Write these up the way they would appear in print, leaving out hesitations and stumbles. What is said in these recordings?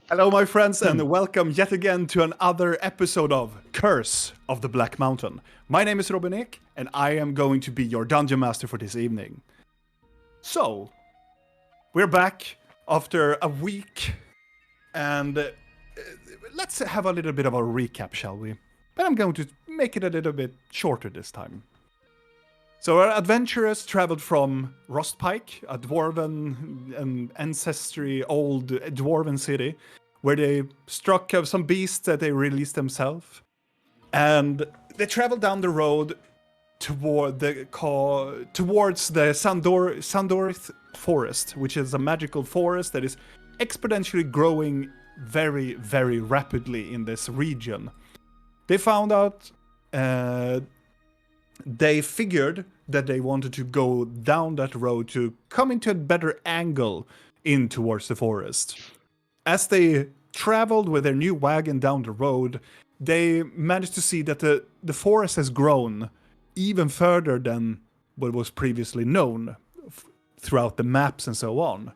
Hello, my friends, and welcome yet again to another episode of Curse of the Black Mountain. My name is Robin Ek, and I am going to be your dungeon master for this evening. So, we're back after a week, and let's have a little bit of a recap, shall we? But I'm going to make it a little bit shorter this time. So our adventurers traveled from Rostpike, a dwarven and ancestry old dwarven city, where they struck some beasts that they released themselves. And they traveled down the road towards the Sandorith forest, which is a magical forest that is exponentially growing very, very rapidly in this region. They found out they figured that they wanted to go down that road to come into a better angle in towards the forest. As they traveled with their new wagon down the road, they managed to see that the forest has grown even further than what was previously known throughout the maps and so on.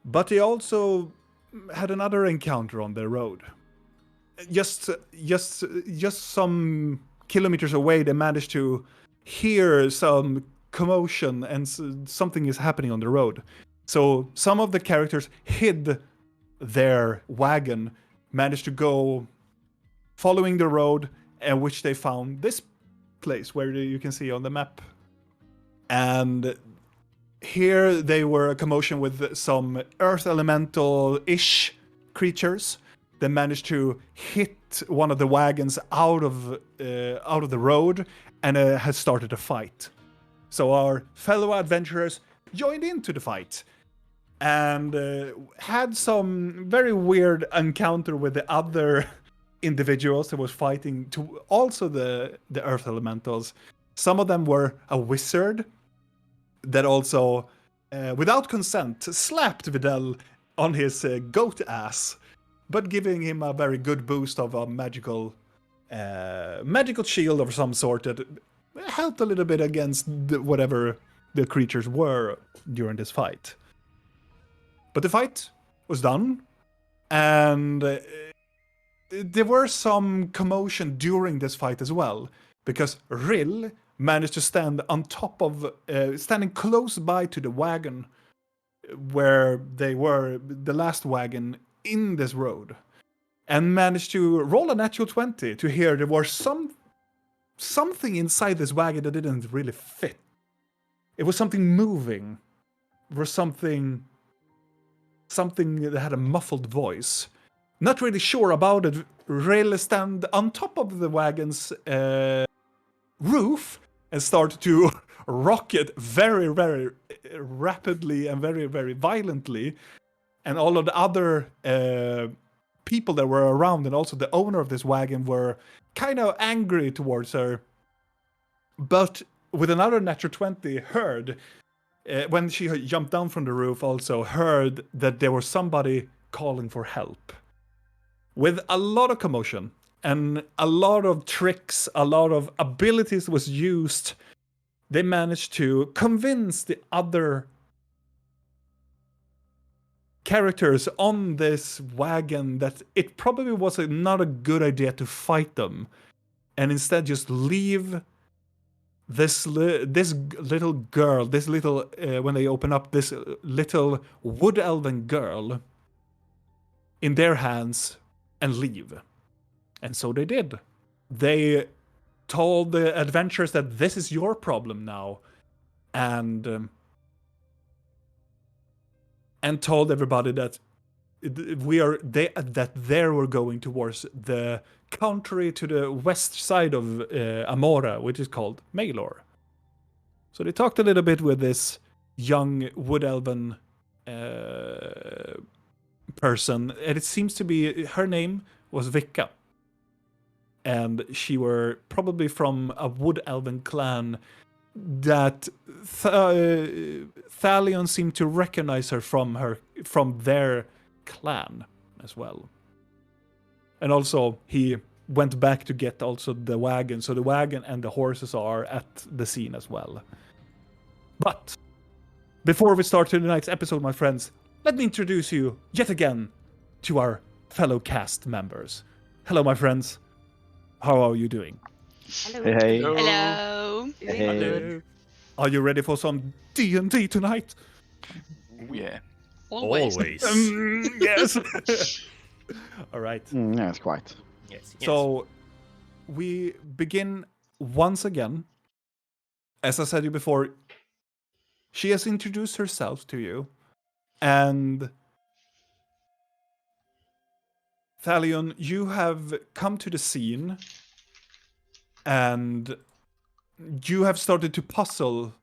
But they also had another encounter on their road. Just some kilometers away, they managed to hear some commotion and something is happening on the road. So some of the characters hid their wagon, managed to go following the road, and which they found this place where you can see on the map. And here they were a commotion with some earth elemental-ish creatures. They managed to hit one of the wagons out of the road and has started a fight. So our fellow adventurers joined into the fight and had some very weird encounter with the other individuals that was fighting to also the earth elementals. Some of them were a wizard that also, without consent, slapped Vidal on his goat ass, but giving him a very good boost of a magical shield of some sort that helped a little bit against whatever the creatures were during this fight. But the fight was done, and there were some commotion during this fight as well, because Rill managed to stand on top of, standing close by to the wagon where they were, the last wagon in this road, and managed to roll a natural 20 to hear there was something inside this wagon that didn't really fit. It was something moving. There was something that had a muffled voice. Not really sure about it. Rill stand on top of the wagon's roof and start to rock it very, very rapidly and very, very violently. And all of the other people that were around and also the owner of this wagon were kind of angry towards her. But with another natural 20, heard, when she jumped down from the roof, also heard that there was somebody calling for help. With a lot of commotion and a lot of tricks, a lot of abilities was used, they managed to convince the other characters on this wagon that it probably was not a good idea to fight them, and instead just leave this little girl, when they open up, this little wood elven girl in their hands and leave. And so they did. They told the adventurers that this is your problem now, and told everybody that they were going towards the country to the west side of Amora, which is called Maelor. So they talked a little bit with this young wood elven person, and it seems to be her name was Vika, and she were probably from a wood elven clan that Thalion seemed to recognize her from their clan as well. And also he went back to get also the wagon, so the wagon and the horses are at the scene as well. But before we start tonight's episode, my friends, let me introduce you yet again to our fellow cast members. Hello, my friends. How are you doing? Hello. Hey. Hello. Doing Hey. good. Are you ready for some D&D tonight? Oh, yeah. Always. Yes. All right. Yes, quite. Yes. So we begin once again. As I said you before, she has introduced herself to you, and Thalion, you have come to the scene, and you have started to puzzle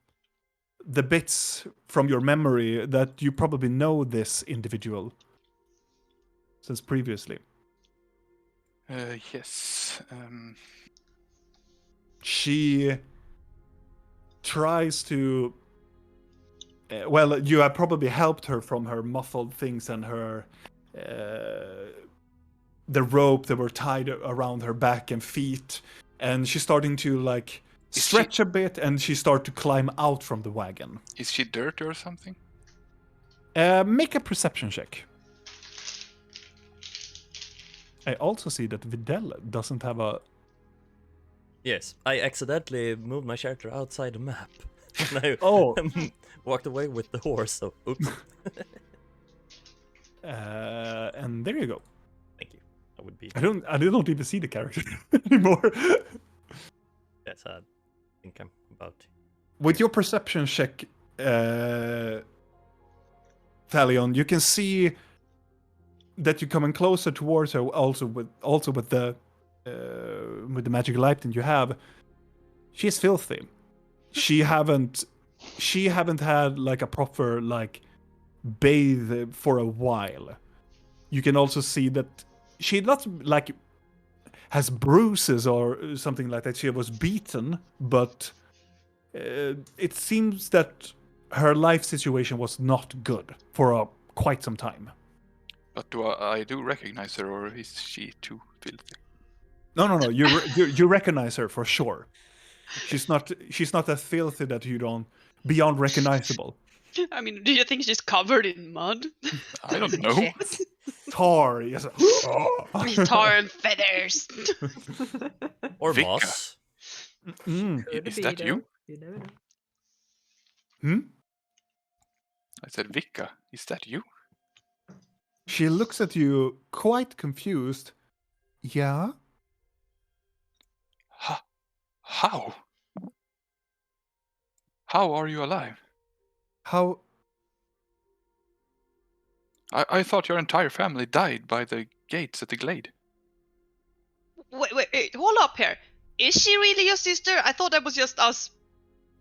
the bits from your memory that you probably know this individual since previously. Yes. She tries to. Well, you have probably helped her from her muffled things and her. The rope that were tied around her back and feet. And she's starting to, like, stretch a bit, and she starts to climb out from the wagon. Is she dirty or something? Make a perception check. I also see that Videl doesn't have a. Yes, I accidentally moved my character outside the map. And I walked away with the horse, so oops. And there you go. Thank you. I would be. I don't even see the character anymore. Yes, I think I'm about to. With your perception check, Thalion, you can see that you're coming closer towards her. Also with the magic light that you have, she's filthy. She haven't had like a proper like bathe for a while. You can also see that she not like has bruises or something like that. She was beaten, but it seems that her life situation was not good for quite some time. But do I do recognize her, or is she too filthy? No. You recognize her for sure. She's not that filthy that you don't beyond recognizable. I mean, do you think she's covered in mud? I don't know. Shit. Tar, yes. Tar and feathers. Or Vika. moss. Could Is be, that though. you? You never know. I said, Vika, is that you? She looks at you quite confused. Yeah? How? How are you alive? How? I thought your entire family died by the gates at the glade. Wait, hold up here. Is she really your sister? I thought that was just us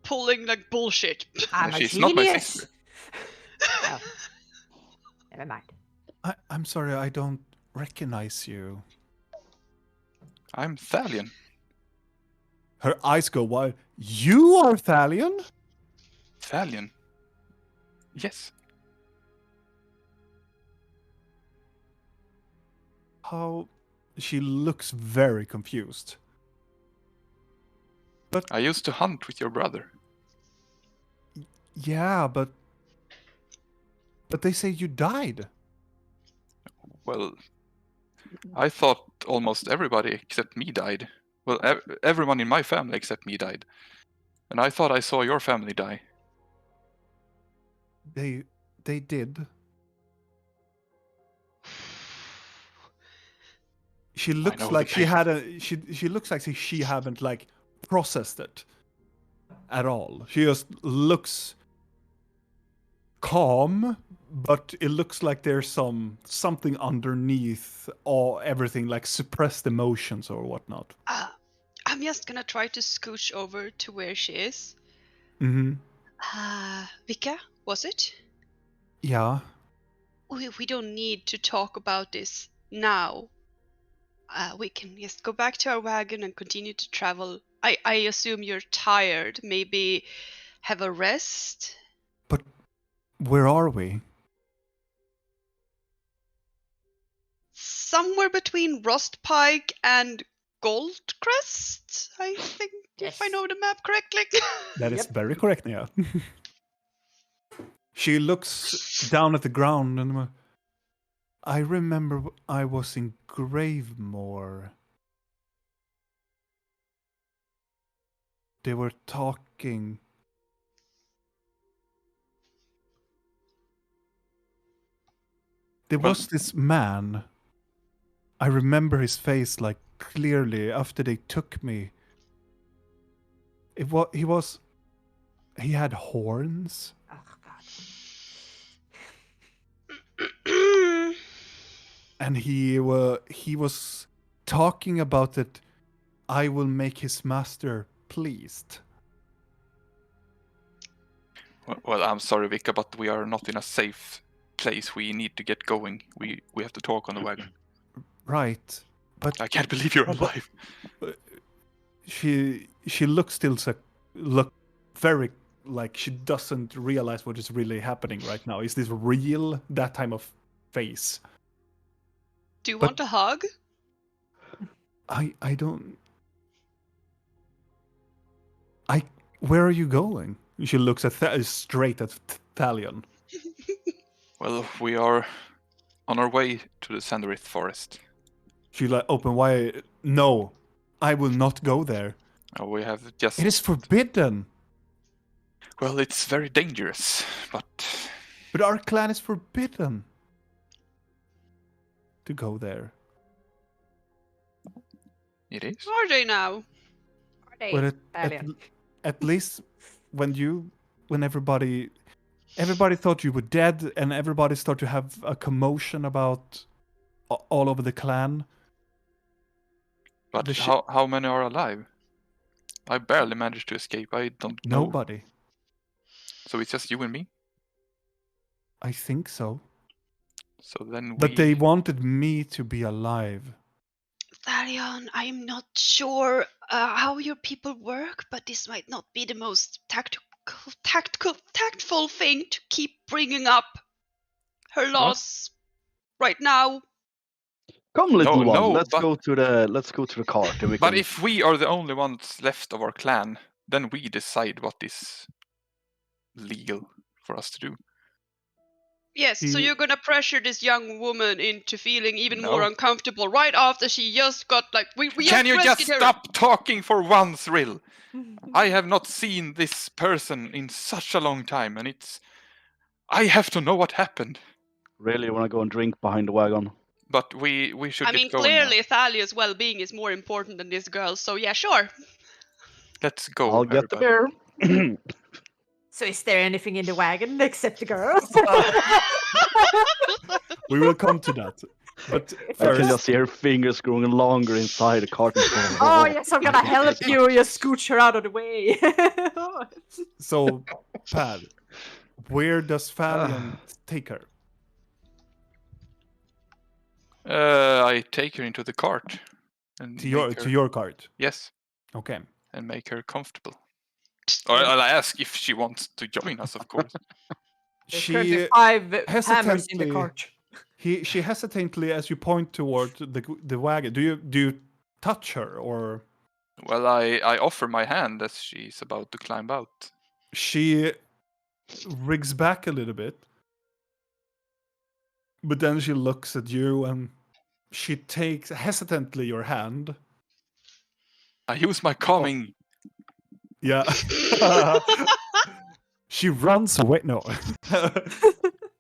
pulling like bullshit. I'm a She's not my genius. sister. Oh. Never mind. I'm sorry, I don't recognize you. I'm Thalion. Her eyes go wide. You are Thalion? Thalion? Yes. How? She looks very confused. But I used to hunt with your brother. yeah, but they say you died. Well, I thought almost everybody except me died. Well, everyone in my family except me died. And I thought I saw your family die. They did. She looks know like the she pain. had a she looks like she haven't like processed it at all. She just looks calm, but it looks like there's something underneath or everything, like suppressed emotions or whatnot. I'm just gonna try to scooch over to where she is. Mm-hmm. Vika, was it? Yeah. We don't need to talk about this now. We can just go back to our wagon and continue to travel. I assume you're tired. Maybe have a rest? But where are we? Somewhere between Rostpike and Goldcrest, I think, if I Yes. know the map correctly. That is Yep. very correct, Nia. She looks down at the ground and I remember I was in Gravemore. They were talking. There was this man. I remember his face like clearly after they took me. He had horns. Oh God. And he was talking about that I will make his master pleased. Well, I'm sorry, Vika, but we are not in a safe place. We need to get going. We have to talk on the wagon. Right, but I can't believe you're alive. She looks look very like she doesn't realize what is really happening right now. Is this real? That time of face. Do you want a hug? I don't. Where are you going? She looks at straight at Thalion. Well, we are on our way to the Sandarith forest. She like open wide. No, I will not go there. We have just. It is forbidden. Well, it's very dangerous, but. But our clan is forbidden to go there. It is. Are they now? Are they? But at least when everybody thought you were dead and everybody started to have a commotion about all over the clan. But how many are alive? I barely managed to escape. I don't know. Nobody. So it's just you and me? I think so. So then But they wanted me to be alive. Thalion, I'm not sure how your people work, but this might not be the most tactful thing to keep bringing up her loss right now. Come, little one. No, let's go to the cart. And But if we are the only ones left of our clan, then we decide what is legal for us to do. Yes, so you're gonna pressure this young woman into feeling even more No. uncomfortable right after she just got like we Can you just rescued her. stop talking for once, Rill? I have not seen this person in such a long time, and I have to know what happened. Really, you want to go and drink behind the wagon? But we should I mean, get going now. clearly Thalia's well-being is more important than this girl, so yeah, sure. Let's go. I'll get the everybody. beer. So is there anything in the wagon except the girls? We will come to that. But I can first, just see her fingers growing longer inside the cart. Oh yes, I'm gonna help you. You scooch her out of the way. so Pad, where does Thalion take her? I take her into the cart. And To your cart. Yes, Okay. and make her comfortable. Or I'll ask if she wants to join us, of course. There's She currently 5 hammers in the hesitantly- cart. She hesitantly, as you point toward the wagon. Do you touch her, or Well, I offer my hand as she's about to climb out. she rigs back a little bit, but then she looks at you and she takes hesitantly your hand. I use my calming. Yeah. She runs away. No.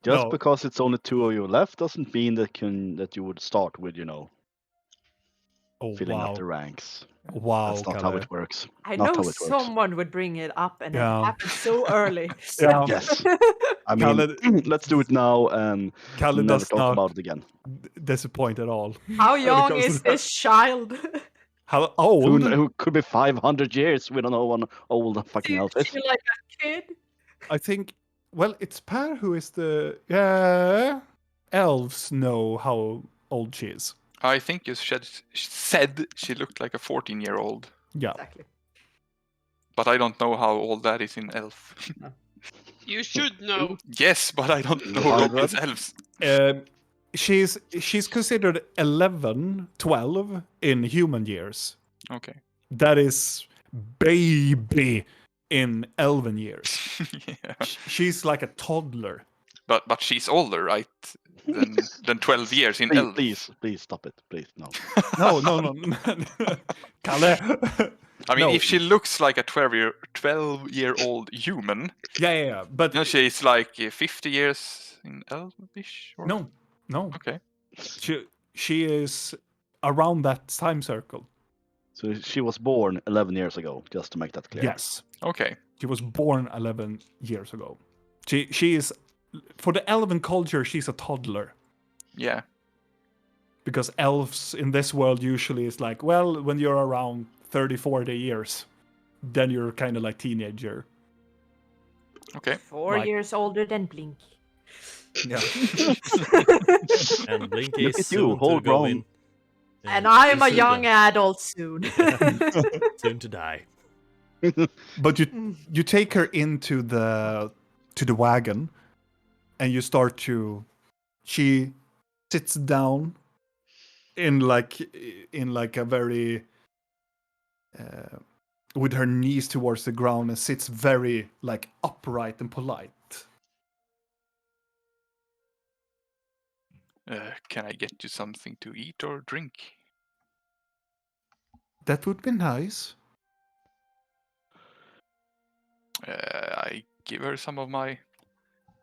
Just No. because it's only two of you left doesn't mean that you would start with, Oh, filling wow. up the ranks. Wow. That's not how Kalle. it works. I Not know how it works. someone would bring it up, and Yeah. it happened so early. Yeah. Yes. I mean, Kalle- let's do it now and Kalle never does talk not about it again. disappoint at all. How it young comes to is that. this child? How old? Who could be 500 years? We don't know when old the fucking elf Is is. she like a kid? I think. Well, it's Per who is the. Elves know how old she is. I think you said she looked like a 14-year-old. Yeah. Exactly. But I don't know how old that is in elf. You should know. Yes, but I don't know goblins elves. She's considered 11, 12 in human years. Okay. That is baby in elven years. Yeah. She's like a toddler. But she's older, right? Than 12 years in elf. Please stop it. Please, no. No. Kalle. I mean, No. if she looks like a 12-year-old human, Yeah. But she's like 50 years in elvish. Or... no. Okay. She is around that time circle. So she was born 11 years ago, just to make that clear. Yes. Okay. She was born 11 years ago. She is, for the elven culture, she's a toddler. Yeah. Because elves in this world usually is like, well, when you're around 30, 40 years, then you're kind of like teenager. Okay. 4 Like- years older than Blinky. Yeah. And Blinky Look is at you, soon to whole go grown. in. And I'm a soon young to- adult soon. soon to die. But you take her into the wagon, and you start to. She sits down in like a very with her knees towards the ground and sits very like upright and polite. Can I get you something to eat or drink? That would be nice. I give her some of my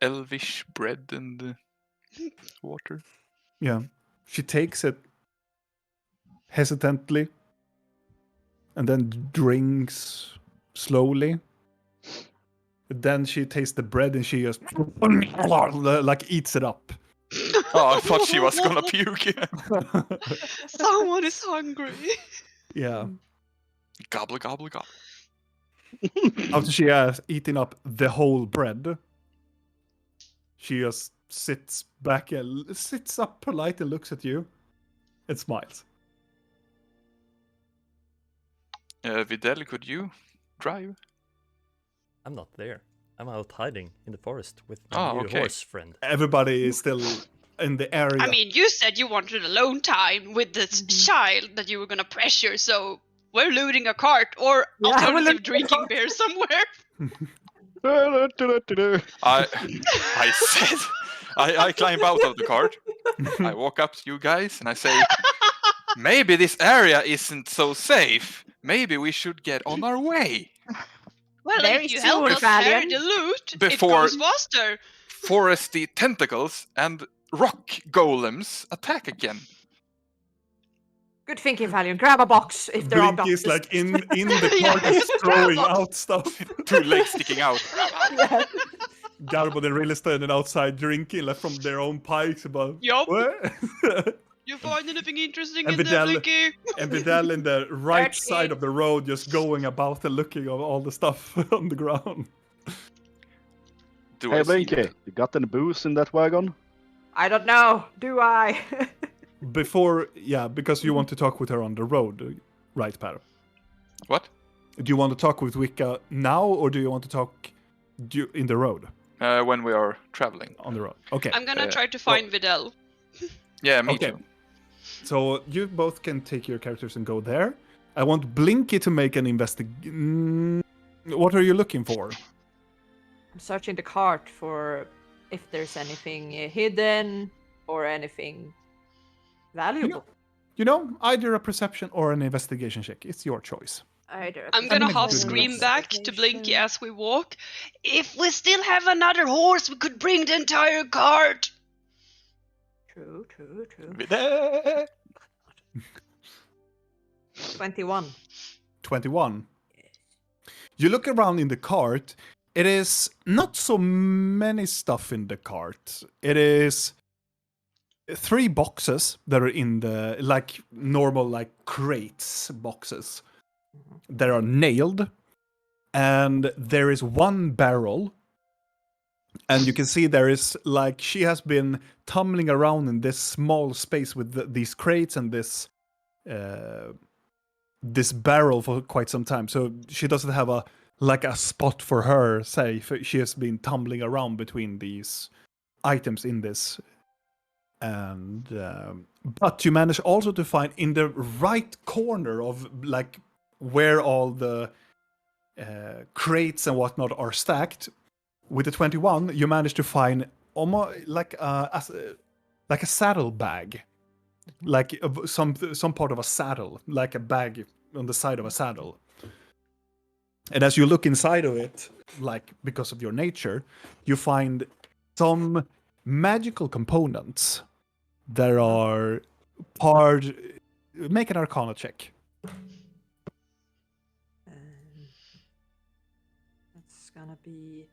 elvish bread and water. Yeah. She takes it hesitantly and then drinks slowly. Then she tastes the bread and she just like eats it up. Oh, I thought she was gonna puke. Someone is hungry. Yeah. Gobble, gobble, gobble. After she has eaten up the whole bread, she just sits back and sits up polite and looks at you and smiles. Videl, could you drive? I'm not there. I'm out hiding in the forest with my Oh, new okay. horse friend. Everybody is still in the area. I mean, you said you wanted alone time with this child that you were gonna pressure, so we're looting a cart or Yeah, we're alternative looting a drinking cart. beer somewhere. I said, I climb out of the cart. I walk up to you guys and I say, maybe this area isn't so safe. Maybe we should get on our way. Well, Very if you help soon, us carry Valiant. the loot, Before- it goes faster. Foresty tentacles and rock golems attack again. Good thinking, Valiant. Grab a box if there are Blink is boxes. like in the cart is throwing out stuff. 2 legs sticking out. Yeah. Garbo and Rill is standing outside drinking like from their own pikes about Yup. what? You find anything interesting And in there, Vidal- Blinky? And Vidal in the right 30. side of the road just going about and looking at all the stuff on the ground. Do Hey, I see Blinky, them? you got any booze in that wagon? I don't know. Do I? Because you want to talk with her on the road, right, Per? What? Do you want to talk with Wicca now, or do you want to talk in the road? When we are traveling. On the road. Okay. I'm gonna try to find Vidal. Yeah, me Okay. too. So you both can take your characters and go there. I want Blinky to make an What are you looking for? I'm searching the cart for if there's anything hidden or anything valuable. Either a perception or an investigation check. It's your choice. Either. I'm gonna a half good scream guess. back to Blinky as we walk. If we still have another horse, we could bring the entire cart. True. 21. 21. You look around in the cart. It is not so many stuff in the cart. It is 3 boxes that are in the normal crates boxes that are nailed, and there is 1 barrel, and you can see there is she has been tumbling around in this small space with these crates and this barrel for quite some time, so she doesn't have a spot for her safe. She has been tumbling around between these items in this. And but you manage also to find in the right corner of where all the crates and whatnot are stacked, with the 21, you manage to find almost like a saddle bag, like some part of a saddle, like a bag on the side of a saddle. And as you look inside of it, like because of your nature, you find some magical components that are part. Make an Arcana check. That's gonna be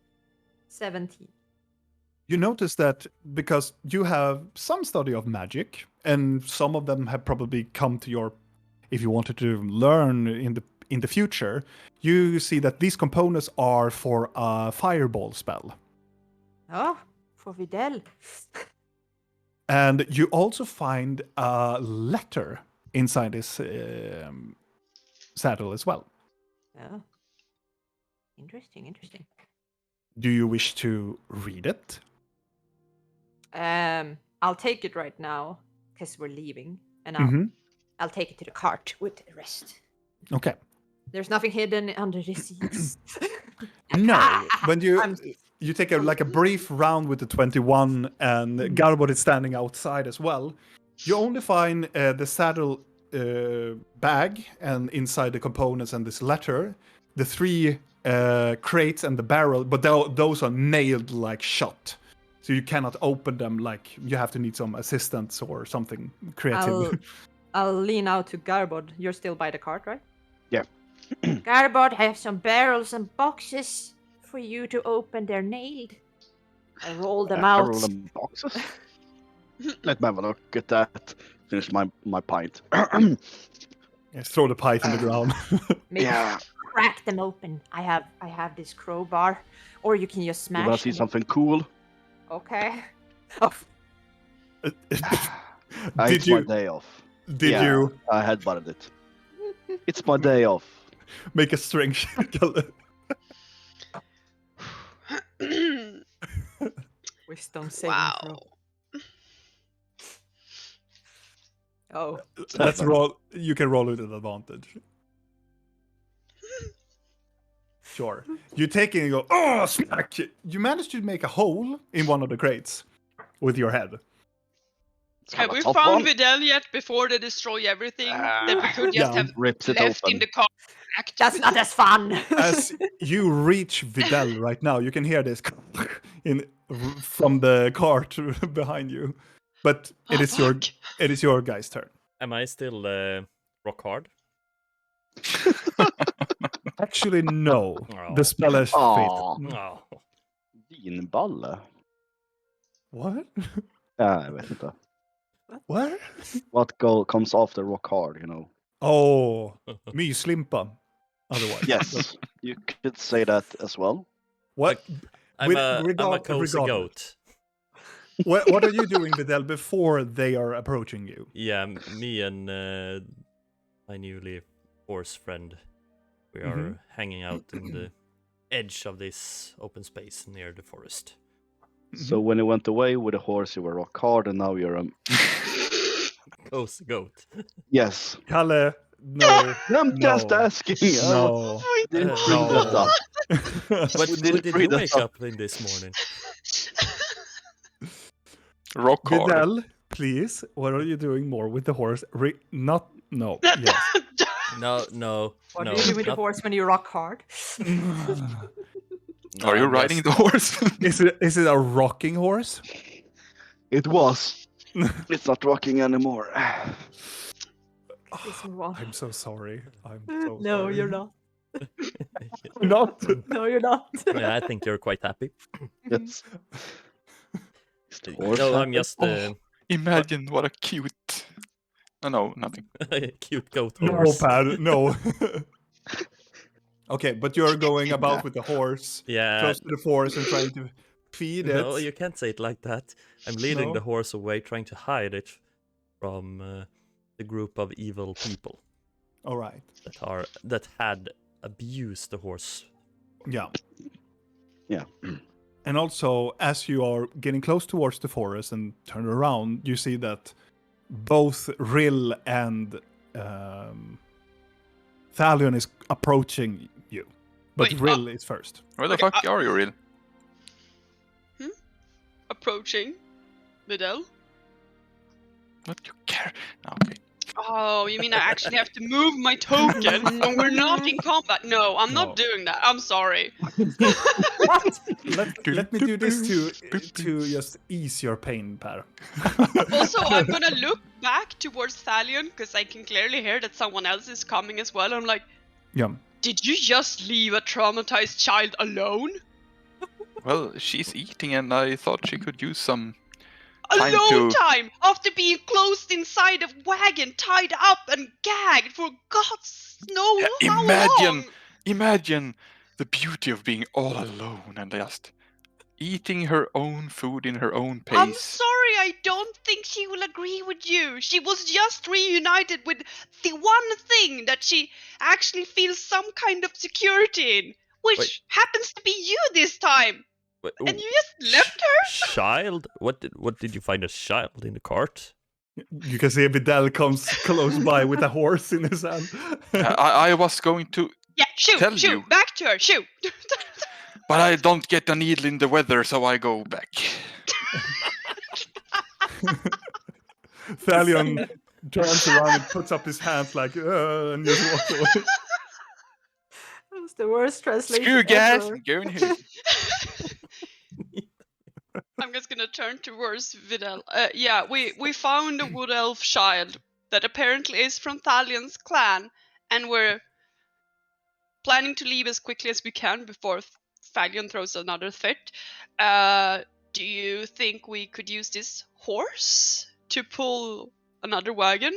17. You notice that because you have some study of magic, and some of them have probably come to your, if you wanted to learn in the future, you see that these components are for a fireball spell. Oh, for Videl. And you also find a letter inside this saddle as well. Oh. Interesting. Do you wish to read it? I'll take it right now because we're leaving, and I'll take it to the cart with the rest. Okay. There's nothing hidden under the seats. No. When you take a brief round with the 21, and Garbod is standing outside as well, you only find the saddle bag, and inside the components and this letter, the 3 crates and the barrel, but those are nailed like shut. So you cannot open them, like you have to need some assistance or something creative. I'll lean out to Garbod. You're still by the cart, right? Yeah. Garbod, I have some barrels and boxes for you to open. They're nailed. I roll them out. I roll them boxes. Let me have a look at that. Finish my pint. Yes, throw the pipe in the ground. Maybe crack them open. I have this crowbar, or you can just smash. You want to see something cool? Okay. Oh. It's my day off. Did you? I headbutted it. It's my day off. Make a strength check. Wisdom saving throw. Oh. Let's roll. You can roll with an advantage. Sure. You take it and you go, oh, smack! You manage to make a hole in one of the crates with your head. Have we found Videl yet before they destroy everything that we could just have rips it left open. in the car? That's not as fun. As you reach Videl right now, you can hear this from the cart behind you. But it is your guy's turn. Am I still rock hard? Actually, no. Oh. The spell is faded. Oh. Vinballe? What? Jag vet inte. What? What comes after rock hard, you know? Oh, myslimpa. Otherwise. Yes, you could say that as well. What? I'm a cozy goat. What are you doing, Videl, before they are approaching you? Yeah, me and my newly horse friend, we are hanging out in the edge of this open space near the forest. So when you went away with a horse, you were rock hard, and now you're a cozy goat. Yes. Kalle, no. I'm just asking. No. Didn't bring that up. What did you wake up in this morning? Rock hard. Videl, please, what are you doing more with the horse? No. Yes. No. What do you do with the horse when you rock hard? Are you riding the horse? Is it a rocking horse? It was. It's not rocking anymore. Please move on. I'm so sorry. No, sorry. you're not. Not. No, you're not. Yeah, I think you're quite happy. Yes. No, I'm just Imagine what a cute. Oh, no, nothing. cute goat No, horse. Pad, no. Okay, but you're going about with the horse close to the forest and trying to feed it. No, you can't say it like that. I'm leading the horse away, trying to hide it from the group of evil people. All right. That had abused the horse. Yeah. Yeah. And also, as you are getting close towards the forest and turn around, you see that both Rill and Thalion is approaching you. But Wait, Rill is first. Where the fuck are you, Rill? approaching Videl. What you care? Okay. Oh, you mean I actually have to move my token when we're not in combat? No, I'm No. not doing that. I'm sorry. What? Let me do this to just ease your pain, Per. Also, I'm gonna look back towards Thalion because I can clearly hear that someone else is coming as well. I'm like, Yeah. did you just leave a traumatized child alone? Well, she's eating, and I thought she could use some time Alone to. time after being closed inside a wagon, tied up and gagged for God's knows Yeah, how imagine- long. Imagine the beauty of being all alone and just eating her own food in her own pace. I'm sorry, I don't think she will agree with you. She was just reunited with the one thing that she actually feels some kind of security in, which Wait. happens to be you this time. Wait, And ooh, you just left her? Child? What did you find a child in the cart? You can see Vidal comes close by with a horse in his hand. I was going to, Yeah, Tell shoot, you. back to her, shoot. but I don't get a needle in the weather, so I go back. Thalion turns around and puts up his hands like, and just walks away. That was the worst translation Screw gas, ever. I'm going here. I'm just gonna turn towards Vidal. Yeah, we found a wood elf child that apparently is from Thalion's clan, and we're planning to leave as quickly as we can before Thalion throws another fit. Do you think we could use this horse to pull another wagon?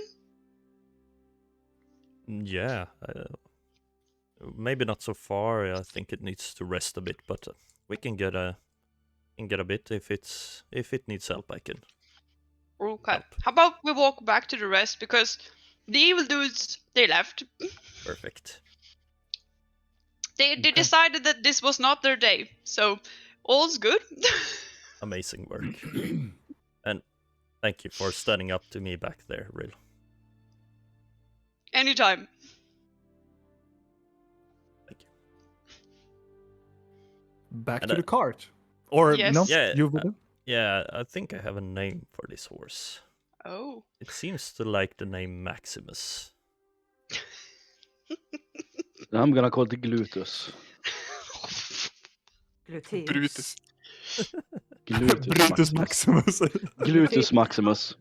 Yeah. Maybe not so far. I think it needs to rest a bit, but we can get a bit if it needs help. I can. Okay. Help. How about we walk back to the rest, because the evil dudes, they left. Perfect. They decided that this was not their day, so all's good. Amazing work. And thank you for standing up to me back there, Rill. Anytime. Thank you. Back And to the cart. Or Yes. no, Yeah, you Vidal? Yeah, I think I have a name for this horse. Oh. It seems to like the name Maximus. I'm gonna call it Glutus. Gluteus. Brutus. Brutus Maximus. Glutus Maximus.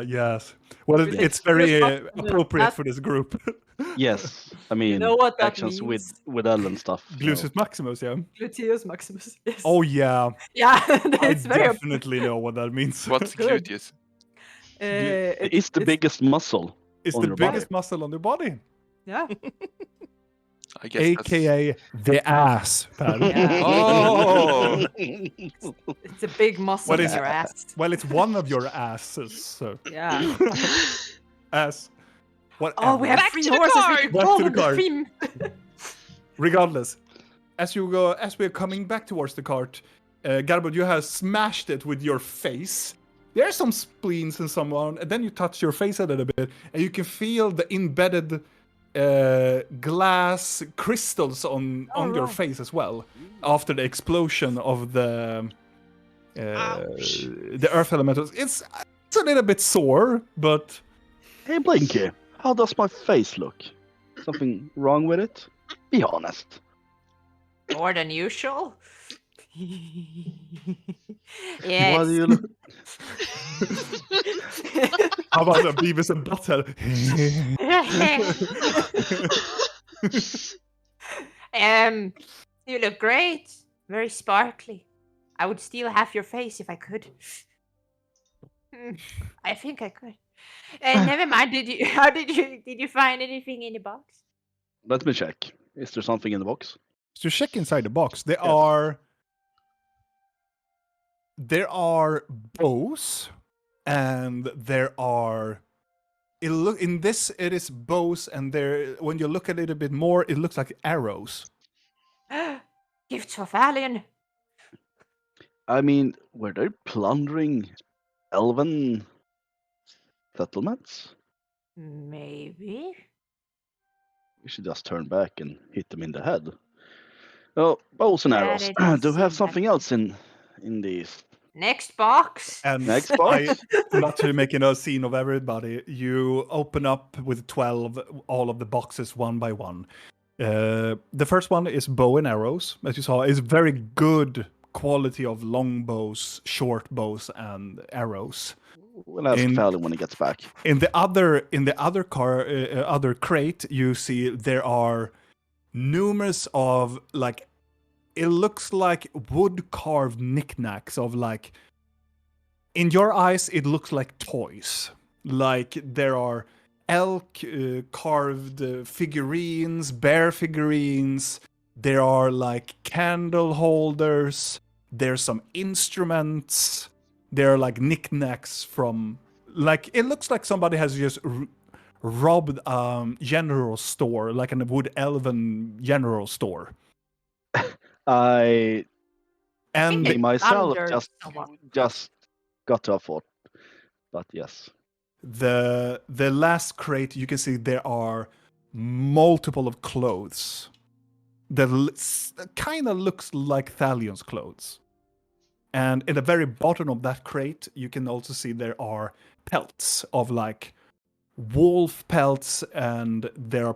Yes. Well, Brutus it's very Maximus. appropriate That- for this group. Yes, I mean know what that actions means? with L and stuff. you know. Glutus Maximus, yeah. Gluteus Maximus. Yes. Oh yeah, yeah. I It's very. definitely know what that means. What's Good. gluteus? It's the biggest muscle. It's on the your body. biggest muscle on your body, Yeah. I guess that's... aka the ass. Per. Yeah. Oh! It's a big muscle What in is- your ass. Well, it's one of your asses. So. Yeah. Ass. Whatever. Oh, we have Back 3 to the horses. We cart. can Back call to the them the cart. cream. Regardless, as we're coming back towards the cart, Garbo, you have smashed it with your face. There's some spleens and someone, and then you touch your face a little bit, and you can feel the embedded glass crystals on your right. face as well. After the explosion of Ouch. the earth elementals, it's a little bit sore, but Hey Blinky, how does my face look? Something wrong with it? Be honest. More than usual. Why yes. do you look? how about a Beavis and Butthead? You look great. Very sparkly. I would steal half your face if I could. I think I could. Never mind. Did you find anything in the box? Let me check. Is there something in the box? So check inside the box. There Yes. are bows, and there are. It is bows, and there. When you look at it a bit more, it looks like arrows. Gifts for Thalion. I mean, were they plundering elven settlements? Maybe. We should just turn back and hit them in the head. Oh, bows and Yeah, arrows. they don't Do we have seem something like- else in these? Next box. And Next box. not to make a scene of everybody, you open up with 12 all of the boxes one by one. The first one is bow and arrows, as you saw, is very good quality of long bows, short bows, and arrows. We'll ask Fallon when he gets back. In the other crate, you see there are numerous of like, it looks like wood carved knickknacks of like, in your eyes it looks like toys. Like there are elk carved figurines, bear figurines. There are like candle holders. There's some instruments. There are like knickknacks from, like, it looks like somebody has just robbed a general store, like a wood elven general store. I And Think myself Thunder just got to a thought. But yes. the last crate, you can see there are multiple of clothes that kind of looks like Thalion's clothes. And in the very bottom of that crate, you can also see there are pelts of like wolf pelts, and there are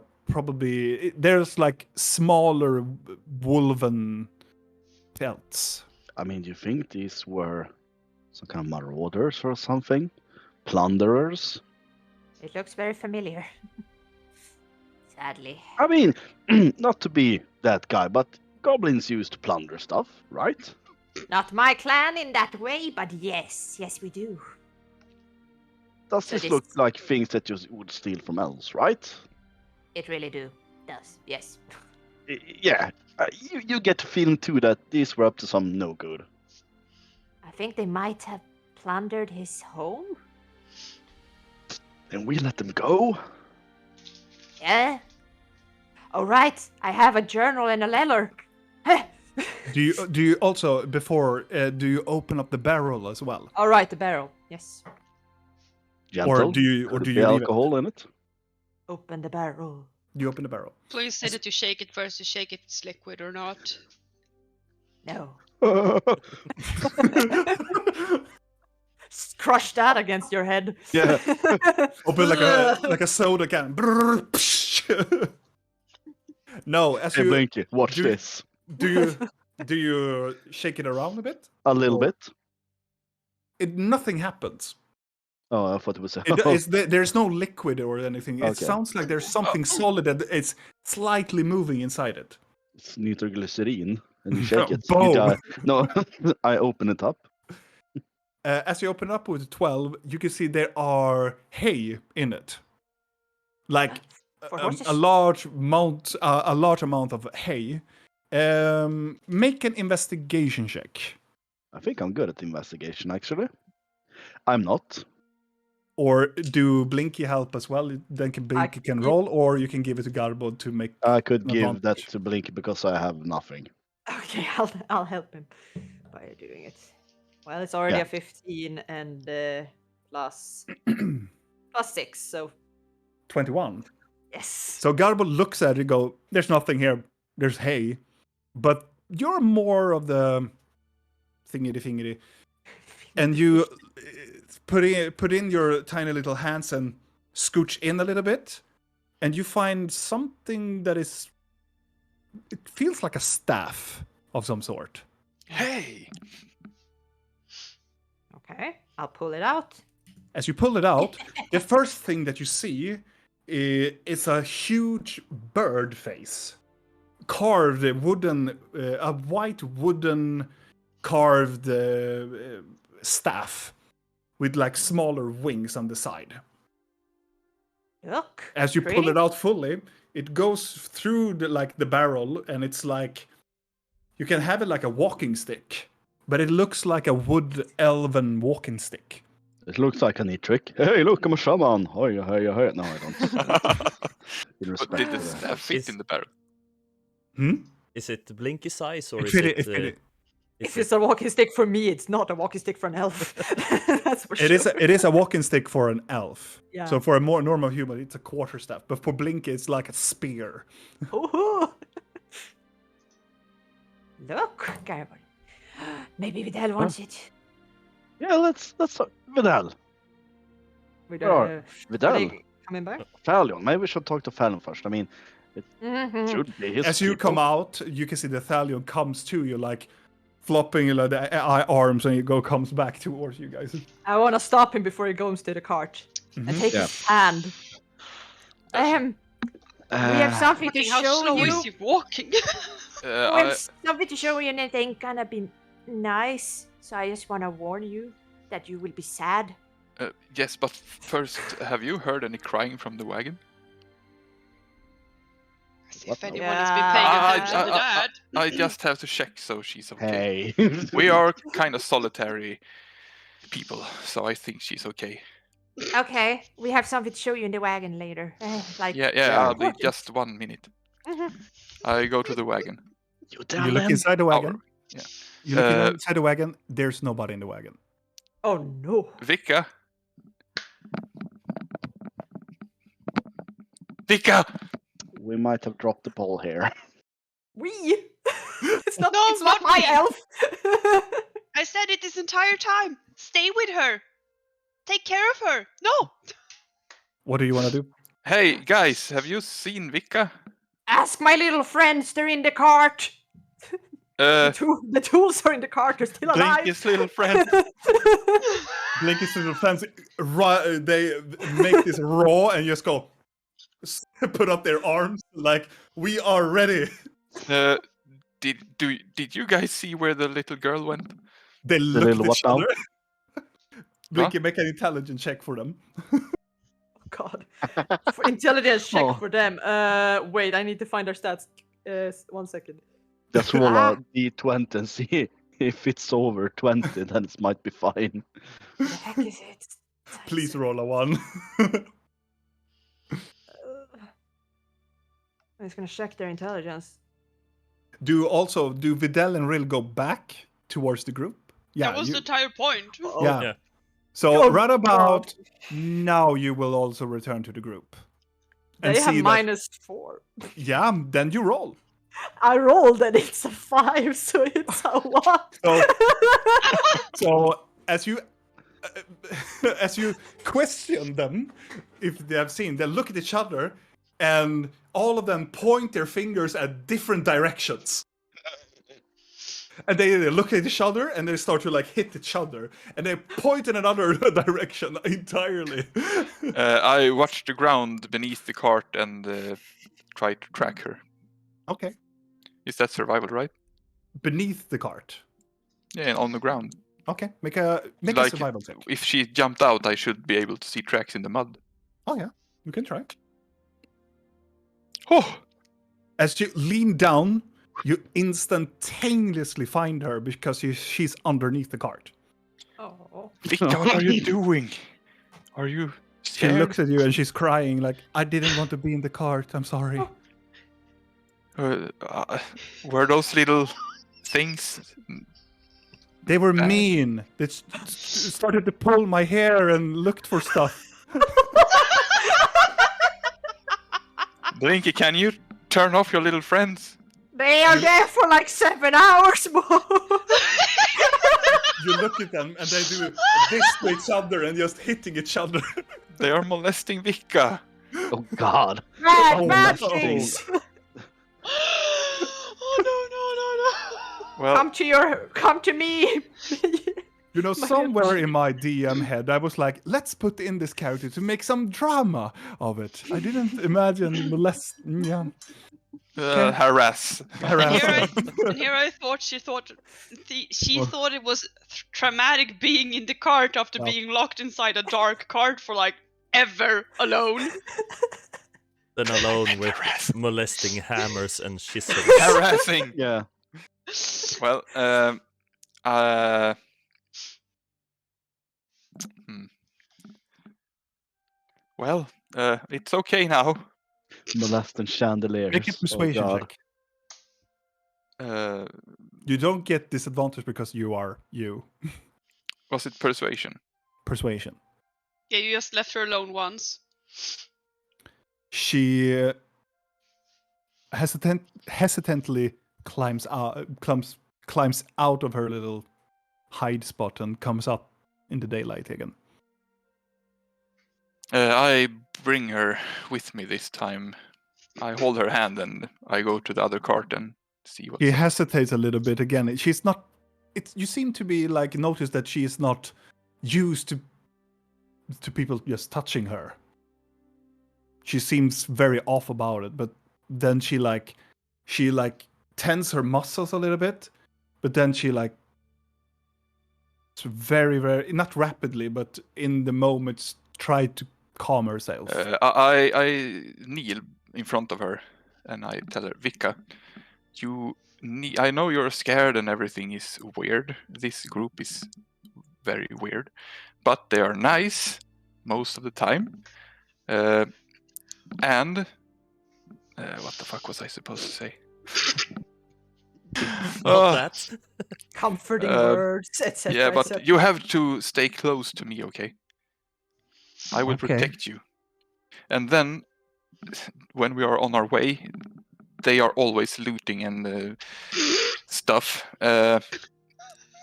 there's like smaller wolven pelts. I mean, do you think these were some kind of marauders or something? Plunderers? It looks very familiar. Sadly. I mean, not to be that guy, but goblins used to plunder stuff, right? Not my clan in that way, but yes, we do. Does So this this- look like things that you would steal from elves, right? It really does, yes. Yeah, you get the feeling too that these were up to some no good. I think they might have plundered his home. And we let them go? Yeah. All right, I have a journal and a letter. Do you also before do you open up the barrel as well? All right, the barrel. Yes. Gentle? do you Could leave be it? alcohol in it? Open the barrel. Do you open the barrel? Please say that you shake it first to shake if it's liquid or not. No. Crush that against your head. Yeah. Open like a soda can. No, as Hey, you Blinky, watch do- this. do you shake it around a bit? A little Oh. bit. Nothing happens. Oh, I thought it was There's no liquid or anything. It Okay. sounds like there's something solid that it's slightly moving inside it. It's nitroglycerine, and you shake it. Boom. You die. No, I open it up. As you open up with 12, you can see there are hay in it, like For horses? a large amount of hay. Make an investigation check, I think I'm good at investigation, actually. I'm not. or do Blinky help as well? Then Blinky can yeah. roll, or you can give it to Garbo to make. I could give that Advantage. to Blinky because I have nothing. Okay, I'll help him by doing it. Well, it's already Yeah. a 15 and plus 6, so 21. yes. So Garbo looks at it and go, there's nothing here. There's hay. But you're more of the thingy. And you put in your tiny little hands and scooch in a little bit. And you find something that is... It feels like a staff of some sort. Hey! Okay, I'll pull it out. As you pull it out, the first thing that you see is a huge bird face. Carved wooden, a white wooden carved staff with like smaller wings on the side. Look. As you pretty. pull it out fully, it goes through the barrel, and it's like you can have it like a walking stick, but it looks like a wood elven walking stick. It looks like a neat trick. Hey, look, I'm a shaman. Hey. No, I don't. With But respect did the to that. staff fit in the barrel? Is it Blinky size or It is fit it? it fit it. If it's a walking stick for me, it's not a walking stick for an elf. That's for sure. It is a walking stick for an elf. Yeah. So for a more normal human, it's a quarterstaff. But for Blinky, it's like a spear. Ooh. Look, Garbo. Maybe Vidal wants it. Yeah, let's Vidal. With, Where are- are Vidal. they coming back? Falion. Maybe we should talk to Falion first. I mean, Mhm. should be his As you people. come out, you can see the Thalion comes to you, like flopping like the arms, and comes back towards you guys. I want to stop him before he goes to the cart and take Yeah. his hand. We have something to Fucking how show slow you. is he walking? We I, have something to show you, and it ain't gonna be nice. So I just want to warn you that you will be sad. yes, but first, have you heard any crying from the wagon? See if anyone Yeah. has been paying attention to I- that. I just have to check so she's okay. Hey. We are kind of solitary people, so I think she's okay. Okay, we have something to show you in the wagon later. Like Yeah, I'll be important. just 1 minute. Mhm. I go to the wagon. You tell You look them. inside the wagon. yeah. You look Uh, inside the wagon. There's nobody in the wagon. Oh no. Vika! Vika! We might have dropped the ball here. We. It's not. No, it's not not my we. elf. I said it this entire time. Stay with her. Take care of her. No. What do you want to do? Hey, guys, have you seen Vika? Ask my little friends. They're in the cart. Uh, The tools are in the cart. They're still alive. Blinky's little friend. Blinky's little friends, they make this raw and just go, put up their arms like, we are ready. Did you guys see where the little girl went? They look little at what each now? other. Blinky, make an intelligence check for them. God. For intelligence check Oh. for them. Wait, I need to find their stats. 1 second. Just roll a d20 and see if it's over 20, then it might be fine. The heck is it? Please roll a 1. I'm just gonna check their intelligence. Do Vidal and Rill go back towards the group? That was the entire point. yeah. Yeah. So Oh, right about now you will also return to the group. They have see that- -4. Yeah, then you roll. I rolled and it's a 5, so it's a 1. So as you question them, if they have seen, they look at each other, and all of them point their fingers at different directions. And they look at each other, and they start to like hit each other, and they point in another direction entirely. I watch the ground beneath the cart and try to track her. Okay. Is that survival, right? Beneath the cart. Yeah, on the ground. Okay. Make a Like, survival check. If she jumped out, I should be able to see tracks in the mud. Oh yeah, you can try. Oh! As you lean down, you instantaneously find her because she's underneath the cart. Oh. Vika, what are you doing? Are you She scared? looks at you and she's crying like, I didn't want to be in the cart, I'm sorry. Were those little things? They were mean. They started to pull my hair and looked for stuff. Blinky, can you turn off your little friends? They are there for like 7 hours more. You look at them and they do this to each other and just hitting each other. They are molesting Vika. Oh God. Bad no. things. Oh no. Well, Come to me. You know, somewhere in my DM head, I was like, let's put in this character to make some drama of it. I didn't imagine molest. Yeah. harass. And here I thought she thought it was traumatic being in the cart after Well. being locked inside a dark cart for like ever alone. Then alone with molesting hammers and chisels. Harassing. Yeah. Well, Well, it's okay now. Molesting chandeliers. Make a persuasion God. check. Uh, You don't get disadvantage because you are you. was it persuasion? Persuasion. Yeah, you just left her alone once. She hesitantly climbs out of her little hide spot and comes up in the daylight again. I bring her with me this time. I hold her hand and I go to the other cart and see what's. He hesitates a little bit again. She's not. You seem to be like notice that she is not used to people just touching her. She seems very off about it, but then she tense her muscles a little bit, but then she it's very, very not rapidly, but in the moments try to calm herself. I kneel in front of her and I tell her, Vika, I know you're scared and everything is weird. This group is very weird, but they are nice most of the time. And what the fuck was I supposed to say? Not that. Comforting words, etc. Yeah, but you have to stay close to me, okay? I will Okay. protect you. And then, when we are on our way, they are always looting and stuff.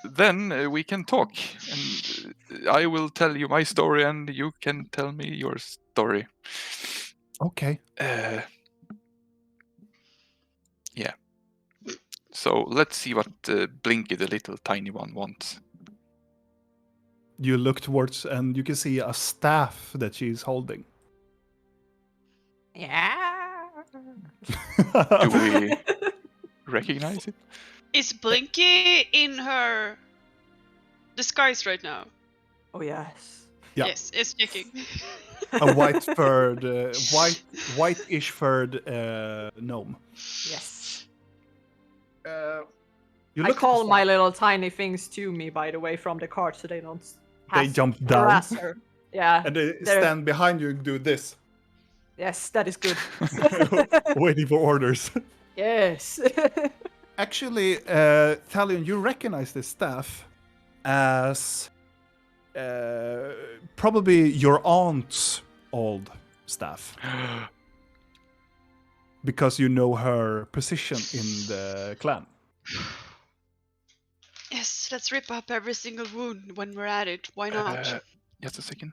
Then we can talk, and I will tell you my story, and you can tell me your story. Okay. Yeah. So let's see what Blinky, the little tiny one, wants. You look towards and you can see a staff that she's holding. Yeah. Do we recognize it? Is Blinky in her disguise right now? Oh yes. Yeah. Yes, it's checking. A white furred, white-ish furred gnome. Yes. You I look at call the my staff. little tiny things to me, by the way, from the cart, so they don't. They jump down harass her. Yeah. and they they're- stand behind you and do this, Yes, that is good. waiting for orders. Yes. Actually, Thalion, you recognize this staff as probably your aunt's old staff. Because you know her position in the clan. Yes, let's rip up every single wound when we're at it. Why not? Just a second.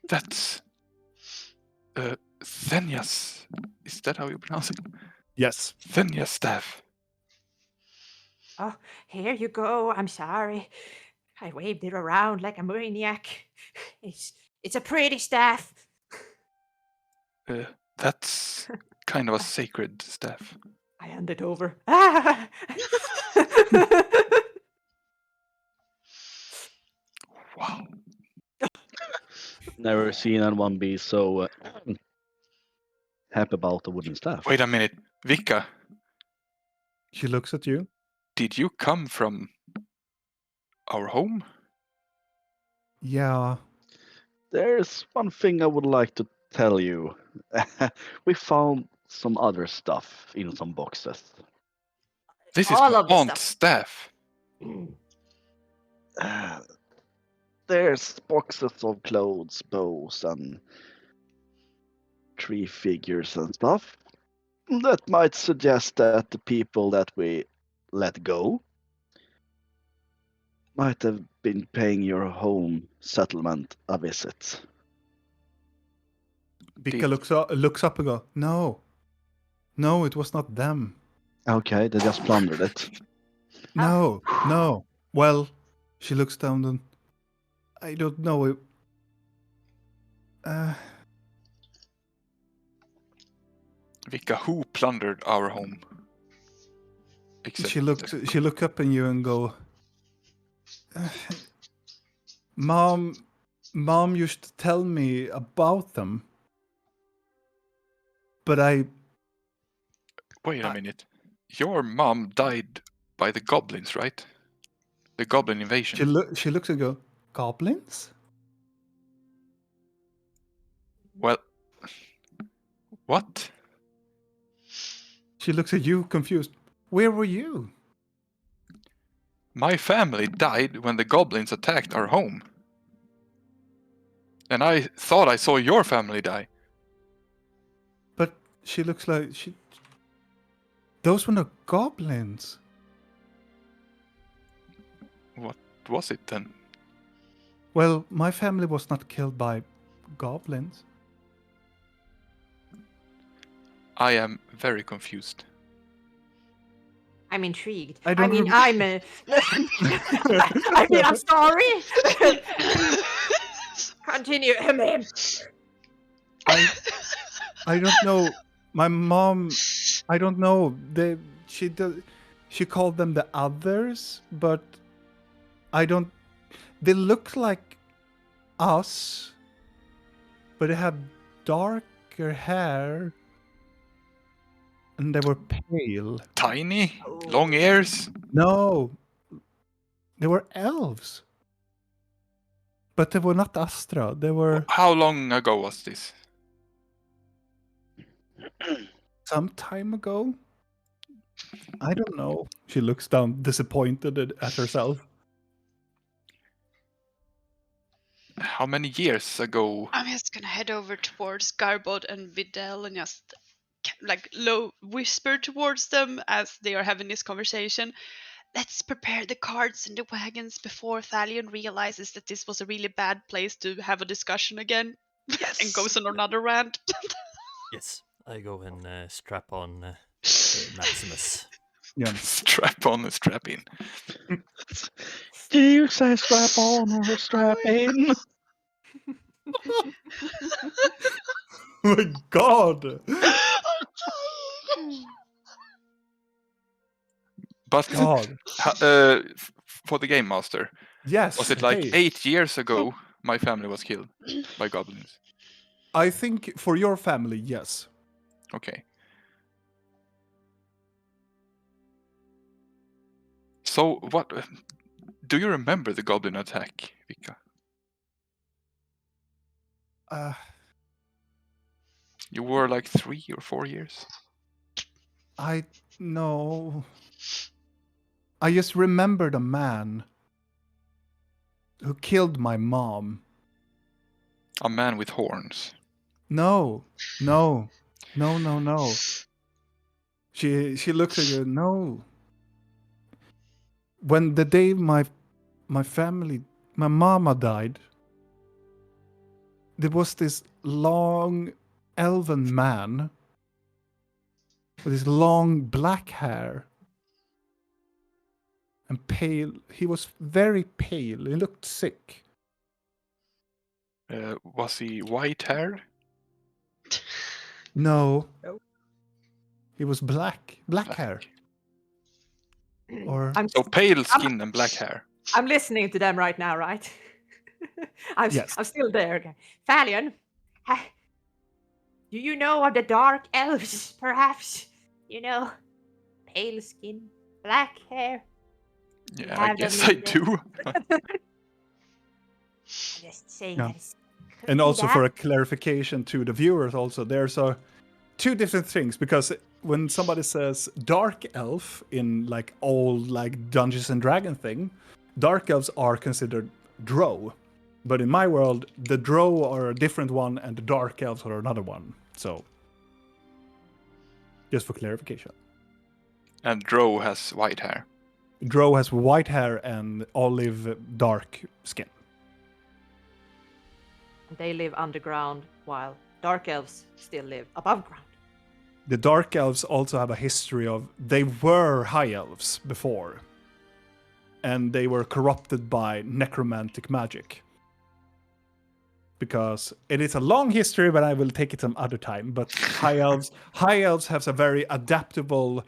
That's Thenya's. Is that how you pronounce it? Yes. Thenya's staff. Oh, here you go. I'm sorry. I waved it around like a maniac. It's a pretty staff. That's kind of a sacred staff. I hand it over. Ah! Wow. Never seen anyone be so happy about the wooden staff. Wait a minute. Vika, She looks at you. did you come from our home? Yeah. There's one thing I would like to tell you. We found some other stuff in some boxes. This is All my of the aunt's stuff. staff. There's boxes of clothes, bows, and tree figures and stuff. That might suggest that the people that we let go might have been paying your home settlement a visit. Vika looks up and goes, No, it was not them. Okay, they just plundered it. No. Well, she looks down and I don't know. Vika, who plundered our home? Except She look up at you and go, Mom used to tell me about them. But Wait a minute. Your mom died by the goblins, right? The goblin invasion. she looks and go, Goblins? Well, what? She looks at you confused. Where were you? My family died when the goblins attacked our home. And I thought I saw your family die. But she looks like Those were not goblins. What was it then? Well, my family was not killed by goblins. I am very confused. I'm intrigued. I I don't mean, rem- I'm. I mean, I'm sorry. Continue, ma'am. I don't know. My mom, I don't know. She called them the others, but I don't. They look like us, but they have darker hair, and they were pale. Tiny, long ears. No, they were elves, but they were not Astra. They were How long ago was this? some time ago. I don't know. She looks down, disappointed at herself. How many years ago? I'm just gonna head over towards Garbod and Videl and just like low whisper towards them as they are having this conversation. Let's prepare the carts and the wagons before Thalion realizes that this was a really bad place to have a discussion again and goes on another rant. Yes, I go and strap on Maximus. Yeah. Strap on and strap in. Do you say strap on or strap in? Oh my god! But God. for the game master, Yes. was it like hey. 8 years ago my family was killed by goblins? I think for your family, yes. Okay. So what? Do you remember the goblin attack, Vika? Uh, You were like 3 or 4 years. I know. I just remembered a man who killed my mom. A man with horns. No. She looked at you. No. When the day my mama died, there was this long elven man with his long black hair and pale. He was very pale. He looked sick. Was he white haired? No. No. He was black hair. Or So pale skin and black hair. I'm listening to them right now, right? Yes. I'm still there. Okay. Thalion, do you know of the dark elves, perhaps? You know, pale skin, black hair. Yeah, I have them guess I in the- do. Just saying Yeah. that is. could And be also that. for a clarification to the viewers, also there's two different things, because when somebody says dark elf in like old like Dungeons and Dragons thing, dark elves are considered drow, but in my world the drow are a different one and the dark elves are another one. So just for clarification, And Drow has white hair. drow has white hair and olive dark skin. They live underground, while dark elves still live above ground. The dark elves also have a history of they were high elves before, and they were corrupted by necromantic magic. Because it is a long history, but I will take it some other time. But high elves have a very adaptable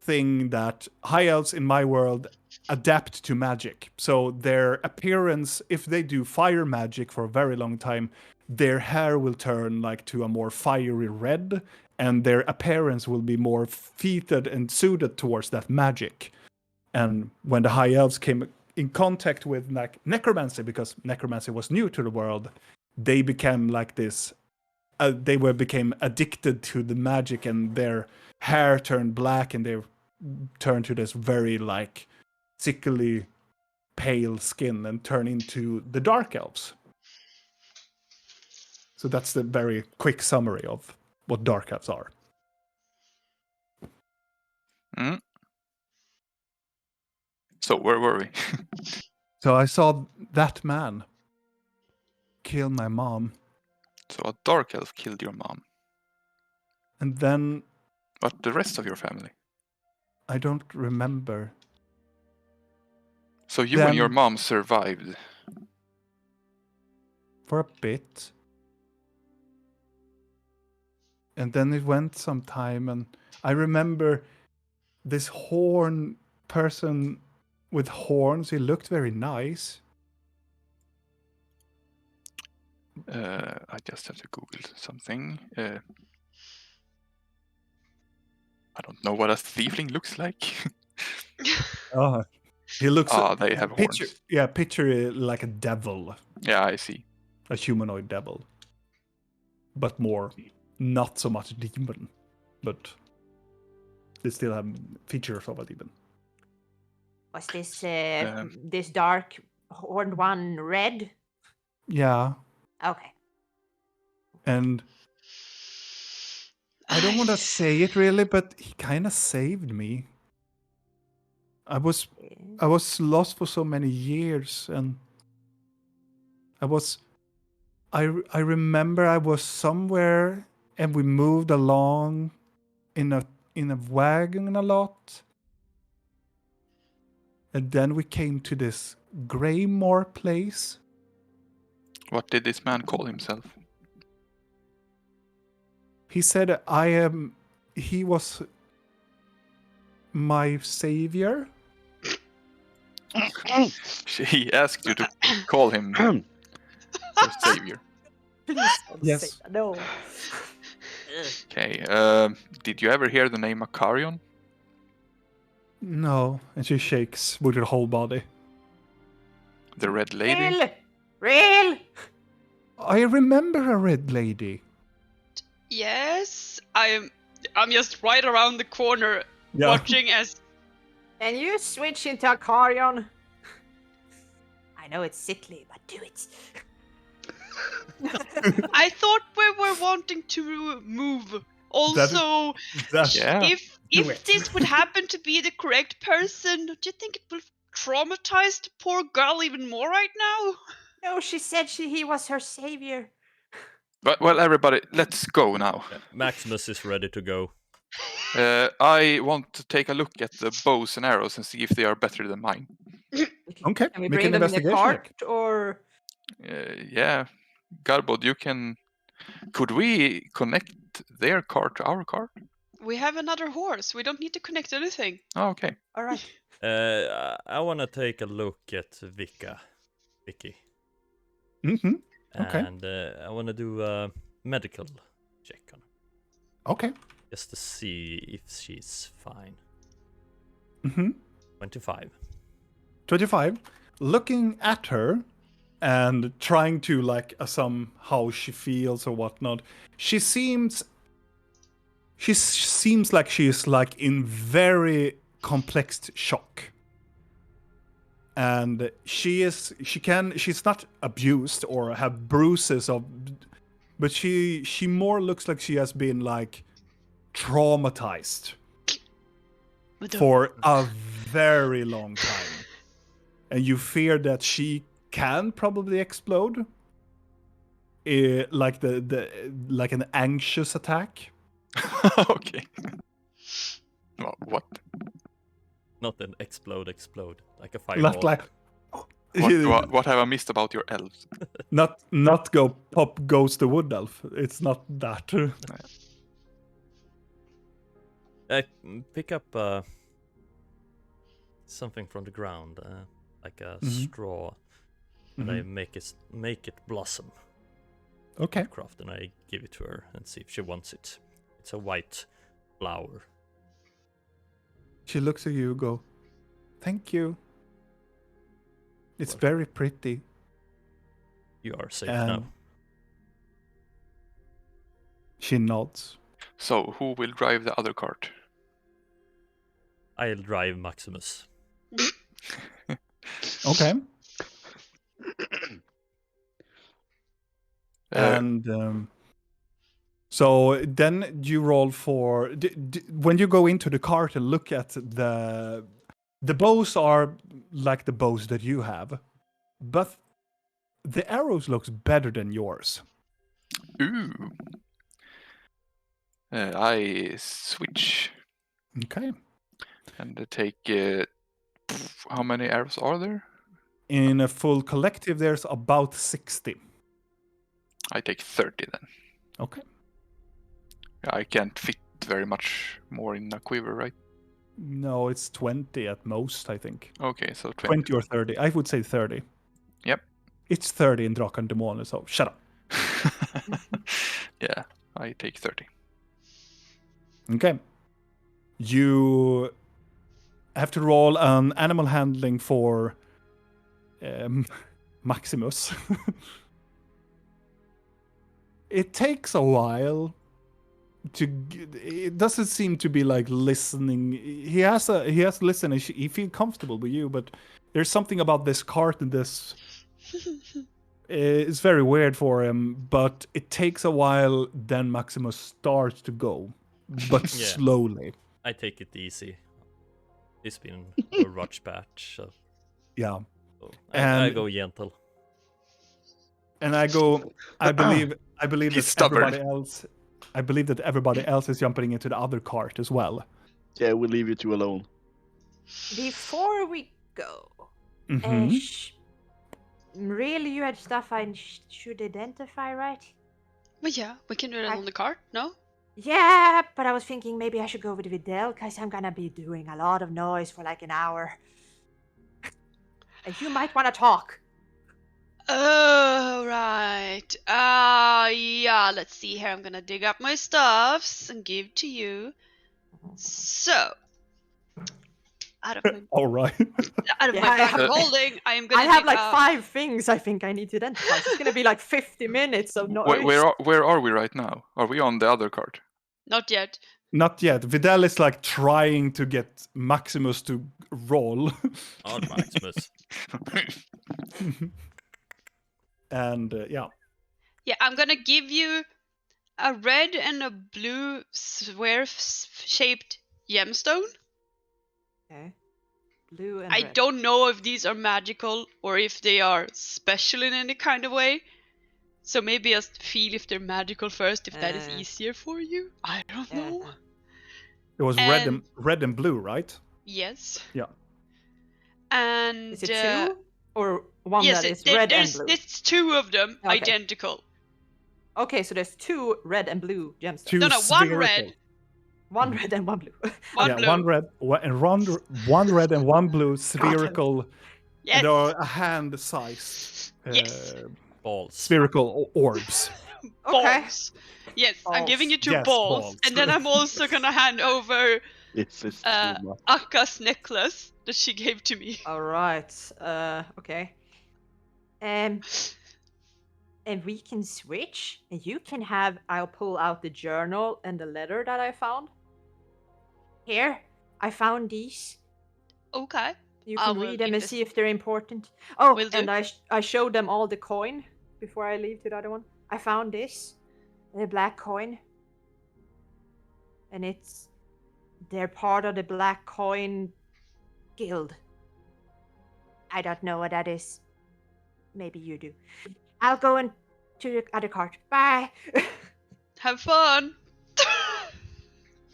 thing that high elves in my world adapt to magic. So their appearance, if they do fire magic for a very long time, their hair will turn like to a more fiery red, and their appearance will be more fitted and suited towards that magic. And when the high elves came in contact with like necromancy, because necromancy was new to the world, they became like this. Became addicted to the magic, and their hair turned black, and they turned to this very like sickly pale skin and turn into the dark elves. So that's the very quick summary of what dark elves are. Mm. So where were we? So I saw that man kill my mom, So a dark elf killed your mom, and then but the rest of your family. I don't remember. So you and your Then- mom survived. For a bit. And then it went some time, and I remember this horn person with horns. He looked very nice. I just have to Google something. I don't know what a thiefling looks like. Oh, he looks. They have picture, horns. yeah, picture it like a devil, Yeah, I see. a humanoid devil, but more, not so much demon, but they still have features of a demon. Was this dark horned one red? Yeah, Okay. and I don't want to say it really, but he kind of saved me. I was lost for so many years, and I remember I was somewhere, and we moved along in a wagon a lot, and then we came to this Greymore place. What did this man call himself? He said he was my savior. He asked you to call him your savior. Please don't Yes. say that. No. Okay. Did you ever hear the name Akarion? No, and she shakes with her whole body. The Red Lady? Rill! Rill! I remember a red lady. Yes, I'm just right around the corner watching as Can you switch into Akarion? I know it's sickly, but do it. I thought we were wanting to move. Also, Yeah. if this would happen to be the correct person, do you think it will traumatize the poor girl even more right now? No, she said he was her savior. But well, everybody, let's go now. Maximus is ready to go. I want to take a look at the bows and arrows and see if they are better than mine. Okay, Can we make bring an them in the investigation cart check. or? Yeah, Garbod, you can. Could we connect their cart to our cart? We have another horse. We don't need to connect anything. Oh, okay. All right. I want to take a look at Vicky. Mm-hmm. Okay. And I want to do a medical check on her. Okay. Just to see if she's fine. Mm-hmm. 25. 25. Looking at her and trying to like assess how she feels or whatnot. She seems like she is like in very complex shock. And she's not abused or have bruises but she more looks like she has been like traumatized for a very long time. And you fear that she can probably explode, like like an anxious attack. Okay. Well, what? Not an explode, like a fireball. Not like What have I missed about your elves? not go pop goes the wood elf. It's not that. I pick up something from the ground, like a straw, and I make it blossom. Okay. Craft, and I give it to her and see if she wants it. It's a white flower. She looks at you, go, "Thank you. It's very pretty." You are safe now. She nods. So, who will drive the other cart? I'll drive Maximus. Okay. And So then you roll for when you go into the cart and look at the bows are like the bows that you have, but the arrows looks better than yours. Ooh. I switch Okay. and take. How many arrows are there? In a full collective, there's about 60. I take 30 then. Okay. I can't fit very much more in a quiver, right? No, it's 20 at most, I think. Okay, so 20 or 30. I would say 30. Yep. It's 30 in Drakar Demoner, so shut up. Yeah, I take 30. Okay. You have to roll an animal handling for Maximus. It takes a while it doesn't seem to be like listening. He has to listen. He feels comfortable with you, but there's something about this cart and this. It's very weird for him, but it takes a while. Then Maximus starts to go, but Yeah. slowly. I take it easy. It's been a rough patch, so Yeah. I And- go gentle. And I go. I believe He's that stubborn. everybody else. I believe that everybody else is jumping into the other cart as well. Yeah, we'll leave you two alone. Before we go, Mhm. really, you had stuff I should identify, right? Well, yeah, we can do that on the cart, no? Yeah, but I was thinking maybe I should go with Videl, because I'm gonna be doing a lot of noise for like an hour. And you might want to talk. Oh, right. Yeah, let's see here. I'm gonna dig up my stuffs and give to you. So, out of my, All right. out of Yeah, my I bag have- of holding, I am gonna I have dig like out... 5 things I think I need to identify. So it's gonna be like 50 minutes of noise. Where are we right now? Are we on the other cart? Not yet. Not yet. Vidal is like trying to get Maximus to roll. Oh, Maximus. And yeah. Yeah, I'm gonna give you a red and a blue sphere-shaped gemstone. Okay. Blue and I red. don't know if these are magical or if they are special in any kind of way. So maybe just feel if they're magical first, if that is easier for you. I don't know. It was And- red and blue, right? Yes. Yeah. And Is it 2 or one yes, that is red and blue? there's 2 of them Okay. identical. Okay, so there's 2 red and blue gemstones. Two No, one spherical. red, One red and one blue. one Yeah, blue. one red and one blue spherical. Yes. And there are a hand-sized Yes. Balls. spherical orbs. Okay. Balls. Yes, I'm giving you 2 Yes, balls, balls. and then I'm also gonna hand over It's too much. Akka's necklace that she gave to me. All right. Okay. And we can switch, and you can have. I'll pull out the journal and the letter that I found. Here, I found these. Okay. You I can will read them give and this- see if they're important. Oh, Will do. and I showed them all the coin before I leave to the other one. I found this, the black coin, and they're part of the Black Coin Guild. I don't know what that is. Maybe you do. I'll go into the other cart. Bye. Have fun.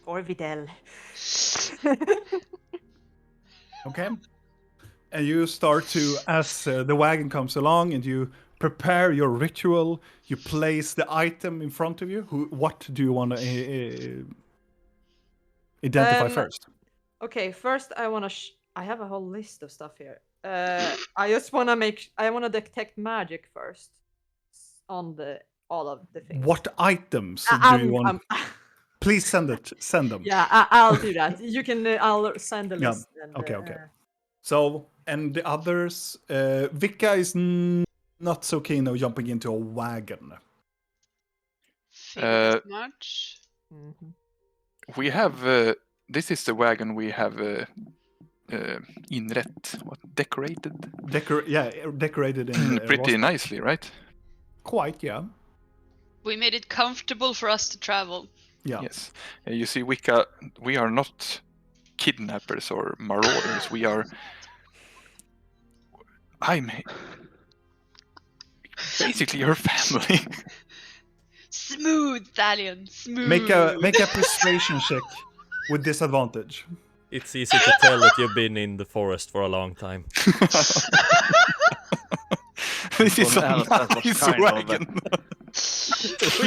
Or Videl. Okay. And you start to, as the wagon comes along, and you prepare your ritual. You place the item in front of you. What do you want to identify first? Okay, first I want to. I have a whole list of stuff here. I just want to I want to detect magic first on all of the things. What items do you want? Please send them. Yeah, I'll do that. You can. I'll send the Yeah, list. And, okay. So, and the others, Vika is not so keen on jumping into a wagon. Figured as much. Mhm. We have. This is the wagon we have inret. What decorated? Decorated in Pretty Rostam. nicely, right? Quite, yeah. We made it comfortable for us to travel. Yeah. Yes. You see, Wicca, we are not kidnappers or marauders. I'm basically your family. Smooth, Thalion, smooth. Make a persuasion check with disadvantage. It's easy to tell that you've been in the forest for a long time. This is a Well, that was nice kind of a- wagon.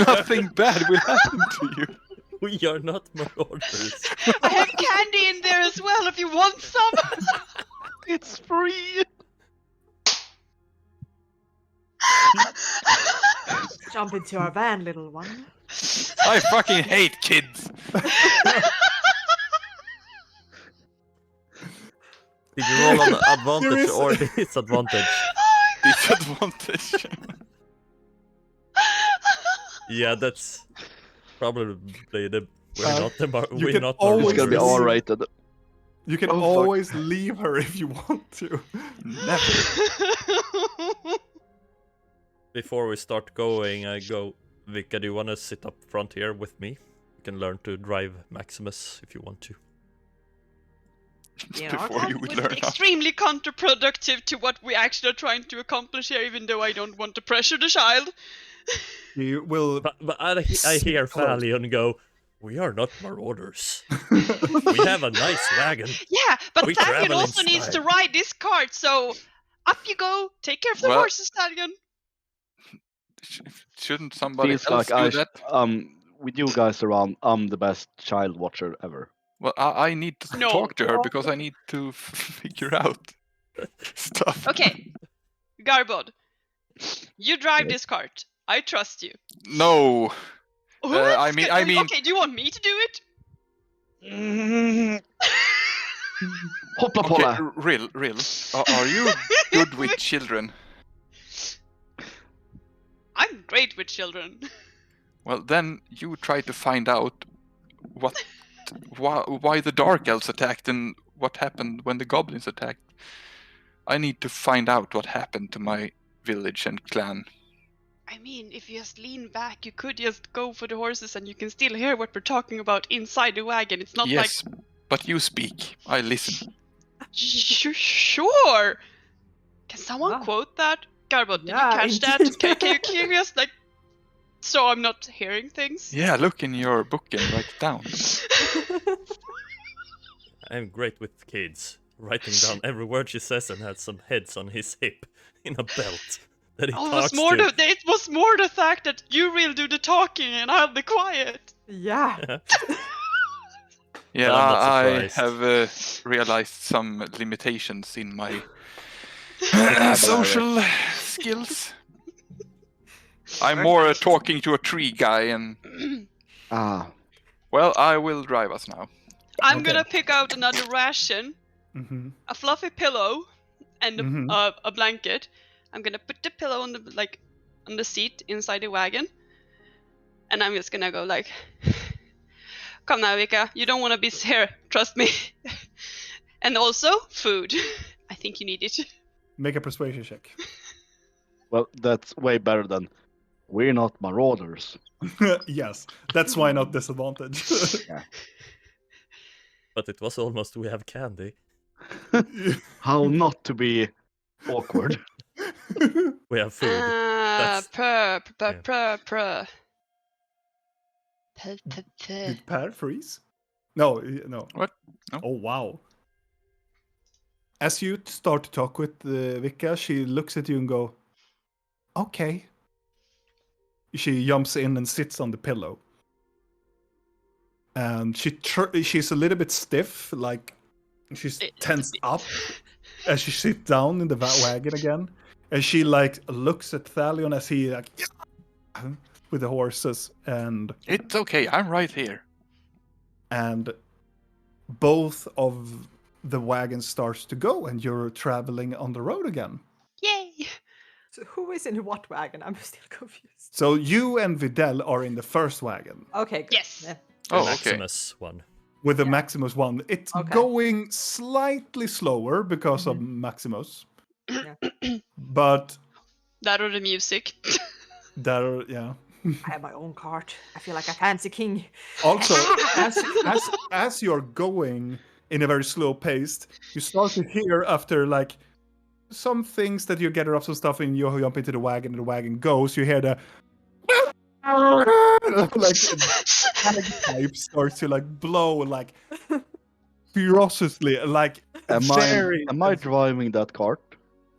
Nothing bad will happen to you. We are not marauders. I have candy in there as well if you want some. It's free. Jump into our van, little one. I fucking hate kids. Did you roll on advantage is- or disadvantage? Disadvantage. Yeah, that's probably the. you We're can not always It's gonna be Always. R-rated. You can Oh, fuck. always leave her if you want to. Never. Before we start going, I go, Vika, do you want to sit up front here with me? You can learn to drive Maximus if you want to. You know, Before That you would would learn be how. extremely counterproductive to what we actually are trying to accomplish here, even though I don't want to pressure the child. You will. But I hear Close. Thalion go, we are not marauders. We have a nice wagon. Yeah, but We Thalion travel in also needs to style. ride this cart, so up you go. Take care of the Well- horses, Thalion. Shouldn't somebody Feels else like do that? with you guys around, I'm the best child watcher ever. Well, I need to No. talk to her because I need to figure out stuff. Okay, Garbod, you drive Yes. this cart. I trust you. No. Who I else mean- can- I mean- Okay, do you want me to do it? Hoppla Okay, polla. Rill. Are you good with children? I'm great with children. Well, then you try to find out why the dark elves attacked and what happened when the goblins attacked. I need to find out what happened to my village and clan. I mean, if you just lean back, you could just go for the horses and you can still hear what we're talking about inside the wagon. It's not Yes, but you speak. I listen. like. Sure! Can someone Wow. quote that? Garbot, did Yeah, you catch that? indeed. Can you just, like. So I'm not hearing things? Yeah, look in your book and write it down. I'm great with kids. Writing down every word she says and had some heads on his hip in a belt that he Oh, talks it was more the fact that you will do the talking and I'll be quiet. Yeah. to. Yeah, I'm not I surprised. have realized some limitations in my Vocabulary. social skills. I'm Very more nice. talking to a tree guy, and well, I will drive us now. I'm Okay. gonna pick out another ration, Mm-hmm. a fluffy pillow, and Mhm. a blanket. I'm gonna put the pillow on the seat inside the wagon, and I'm just gonna go like, "Come now, Vika. You don't want to be here. Trust me." And also food. I think you need it. Make a persuasion check. Well, that's way better than we're not marauders. Yes, that's why not disadvantage. But it was almost we have candy. How not to be awkward. We have food. That's- Purr. Did Per freeze? No, no. What? No. Oh wow. As you start to talk with Vika, she looks at you and go, "Okay." She jumps in and sits on the pillow, and she's a little bit stiff, like she's tensed up as she sits down in the wagon again, and she like looks at Thalion as he like with the horses, and It's okay, I'm right here. both of the wagons starts to go, and you're traveling on the road again. Yay! So who is in what wagon? I'm still confused. So you and Videl are in the first wagon Okay. Good. Yes. Yeah. The Oh, okay. Maximus one. with the Maximus one. It's Okay. going slightly slower because of Maximus, but That or the music. there, yeah. I have my own cart. I feel like a fancy king. Also, as you're going in a very slow pace, you start to hear after like some things that you gather up some stuff and you jump into the wagon and the wagon goes. You hear the like bagpipe starts to like blow like ferociously, like Am I driving that cart?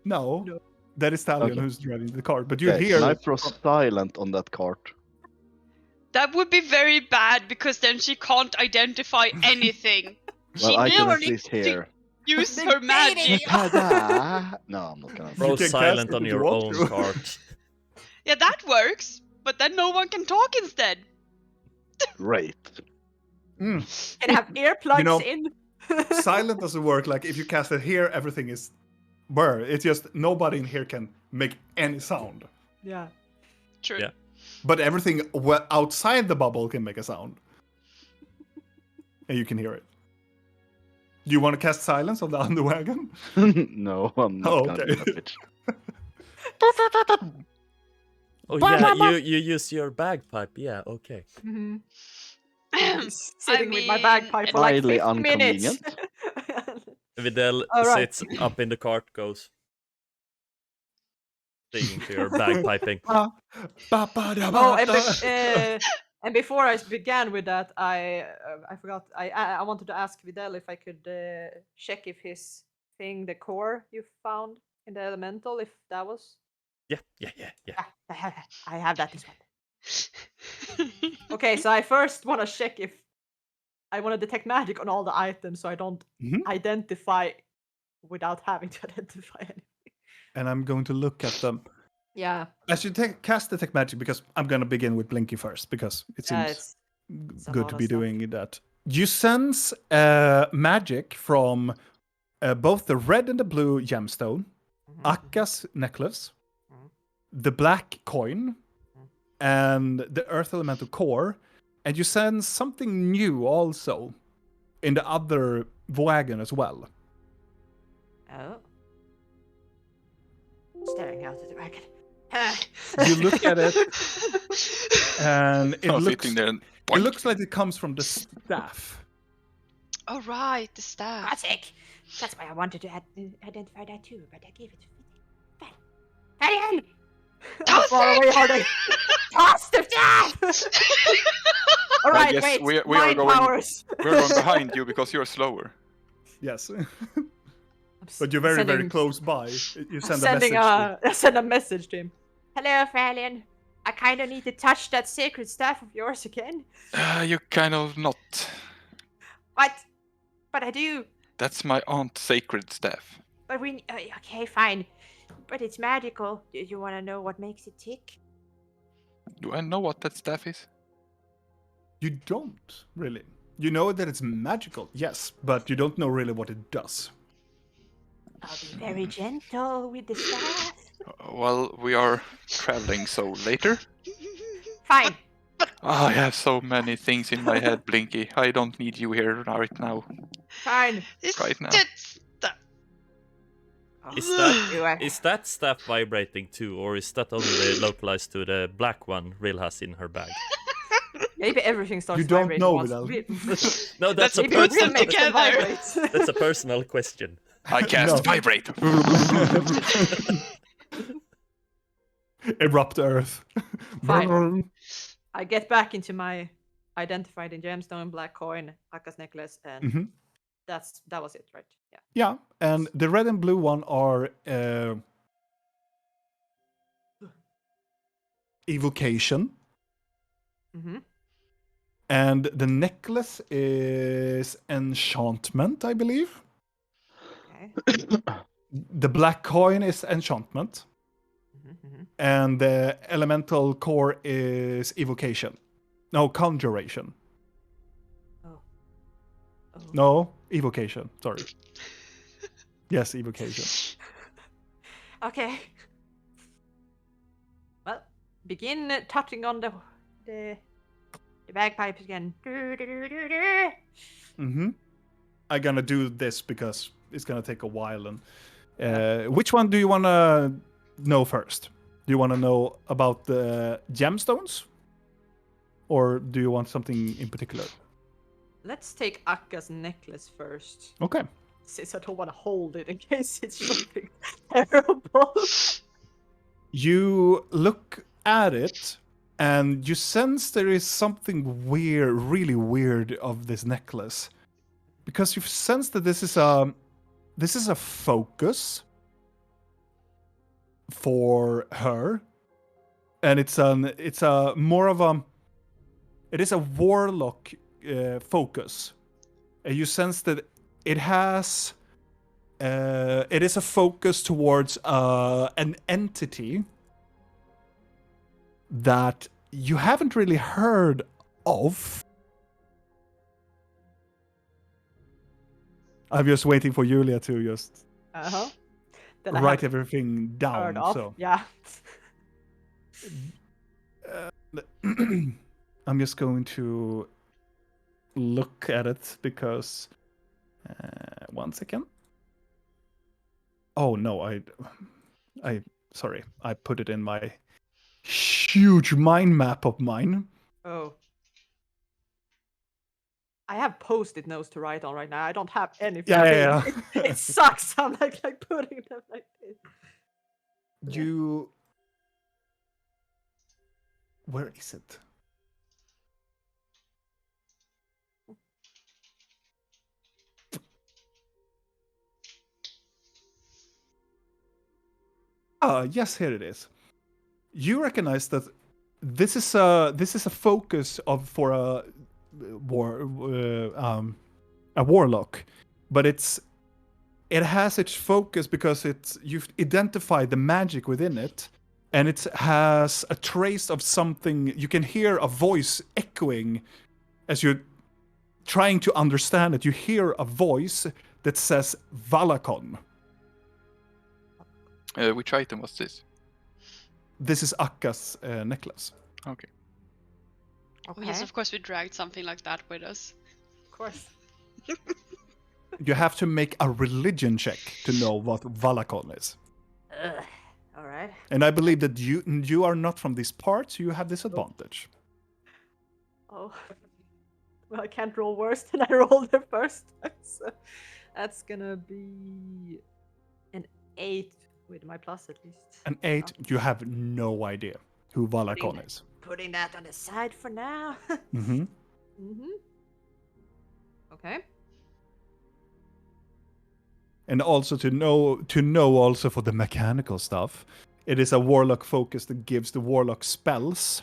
No, No. that is Talion Okay. who's driving the car. But you Okay, hear can I throw silent on that cart? That would be very bad because then she can't identify anything. Well, She I can at nearly least hear. use Big her magic. Tada! No, I'm not gonna. Throw can cast silent it on if you your want own to. cart. Yeah, that works. But then no one can talk instead. Great. Can I have earplugs know- in? silent doesn't work. Like if you cast it here, everything is blur. It's just nobody in here can make any sound. Yeah. True. Yeah. But everything outside the bubble can make a sound. And you can hear it. Do you want to cast silence on the wagon? No, I'm not Oh, gonna okay. do that bitch. Oh yeah, you use your bagpipe. Yeah, okay. Mhm. Sitting with my mean, bagpipe for like Highly 50 minutes. Videl All right. sits up in the cart, goes singing to your bagpiping. Oh, and before I began with that, I forgot. I wanted to ask Videl if I could check if his thing, the core you found in the elemental, if that was. Yeah. I have that as well. Okay, so I first want to check if I want to detect magic on all the items, so I don't Mhm. identify without having to identify anything. And I'm going to look at them. Yeah, As you cast detect magic, because I'm going to begin with Blinky first, because it seems it's a good lot to of be stuff. doing that. You sense magic from both the red and the blue gemstone, Akka's necklace, the black coin, and the earth elemental core, and you sense something new also in the other wagon as well. Oh. Staring out at the wagon. You look at it, and it I was looks sitting there and it boink. looks like it comes from the staff. Oh right, the staff. Classic. That's why I wanted to identify that too, but I gave it to Videl. Videl! How far away are they? Toss them down! All I right, guess wait. we are Mind going- powers. We're going behind you because you're slower. Yes, but you're very very close by. You send a message. I send a message to him. Hello, Fralian. I kind of need to touch that sacred staff of yours again. You kind of not. What? But I do. That's my aunt's sacred staff. But we. Okay, fine. But it's magical. Do you want to know what makes it tick? Do I know what that staff is? You don't really. You know that it's magical, yes, but you don't know really what it does. I'll be very gentle with the staff. Well, we are traveling, so later. Fine. I have so many things in my head, Blinky. I don't need you here right now. Fine. It's Right now. that staff. Is that staff vibrating too, or is that only localized to the black one Rill has in her bag? Maybe everything starts You don't vibrating know, once. Vidal. No, that's a Maybe Maybe put them personal. Rill makes them together. vibrate. That's a personal question. I cast No. vibrate. Erupt Earth. Fine. I get back into my identified in gemstone, black coin, Akka's necklace, and Mhm. that was it, right? Yeah. Yeah, and the red and blue one are evocation, Mm-hmm. and the necklace is enchantment, I believe. Okay. The black coin is enchantment, Mm-hmm. and the elemental core is evocation. No, conjuration. Oh. No, evocation. Sorry. Yes, evocation. Okay. Well, begin touching on the bagpipes again. Mm-hmm. I'm gonna do this because it's gonna take a while. And which one do you wanna know first? Do you wanna know about the gemstones or do you want something in particular? Let's take Akka's necklace first, Okay. since I don't want to hold it in case it's something terrible. You look at it, and you sense there is something weird, really weird, of this necklace, because you sense that this is a focus for her, and it is a warlock focus. And you sense that it is a focus towards an entity that you haven't really heard of. I'm just waiting for Julia to just Then I write have everything heard down. of. So Yeah. I'm just going to look at it because 1 second. Oh no, sorry, I put it in my huge mind map of mine. Oh. I have post-it notes to write on right now. I don't have anything. Yeah. It sucks. I'm like putting them like this. You. Where is it? Yes, here it is. You recognize that this is a focus for a warlock, but it has its focus because you've identified the magic within it, and it has a trace of something. You can hear a voice echoing as you're trying to understand it. You hear a voice that says Valakon. Which item was this? This is Akka's necklace. Okay. Oh, yes, of course we dragged something like that with us. Of course. You have to make a religion check to know what Valakon is. All right. And I believe that you are not from this part, so you have this advantage. Oh. Well, I can't roll worse than I rolled the first time, so that's gonna be an 8 with my plus at least. An 8, you have no idea who Valakon is. Putting that on the side for now. Mm-hmm. Okay. And also to know also for the mechanical stuff, it is a warlock focus that gives the warlock spells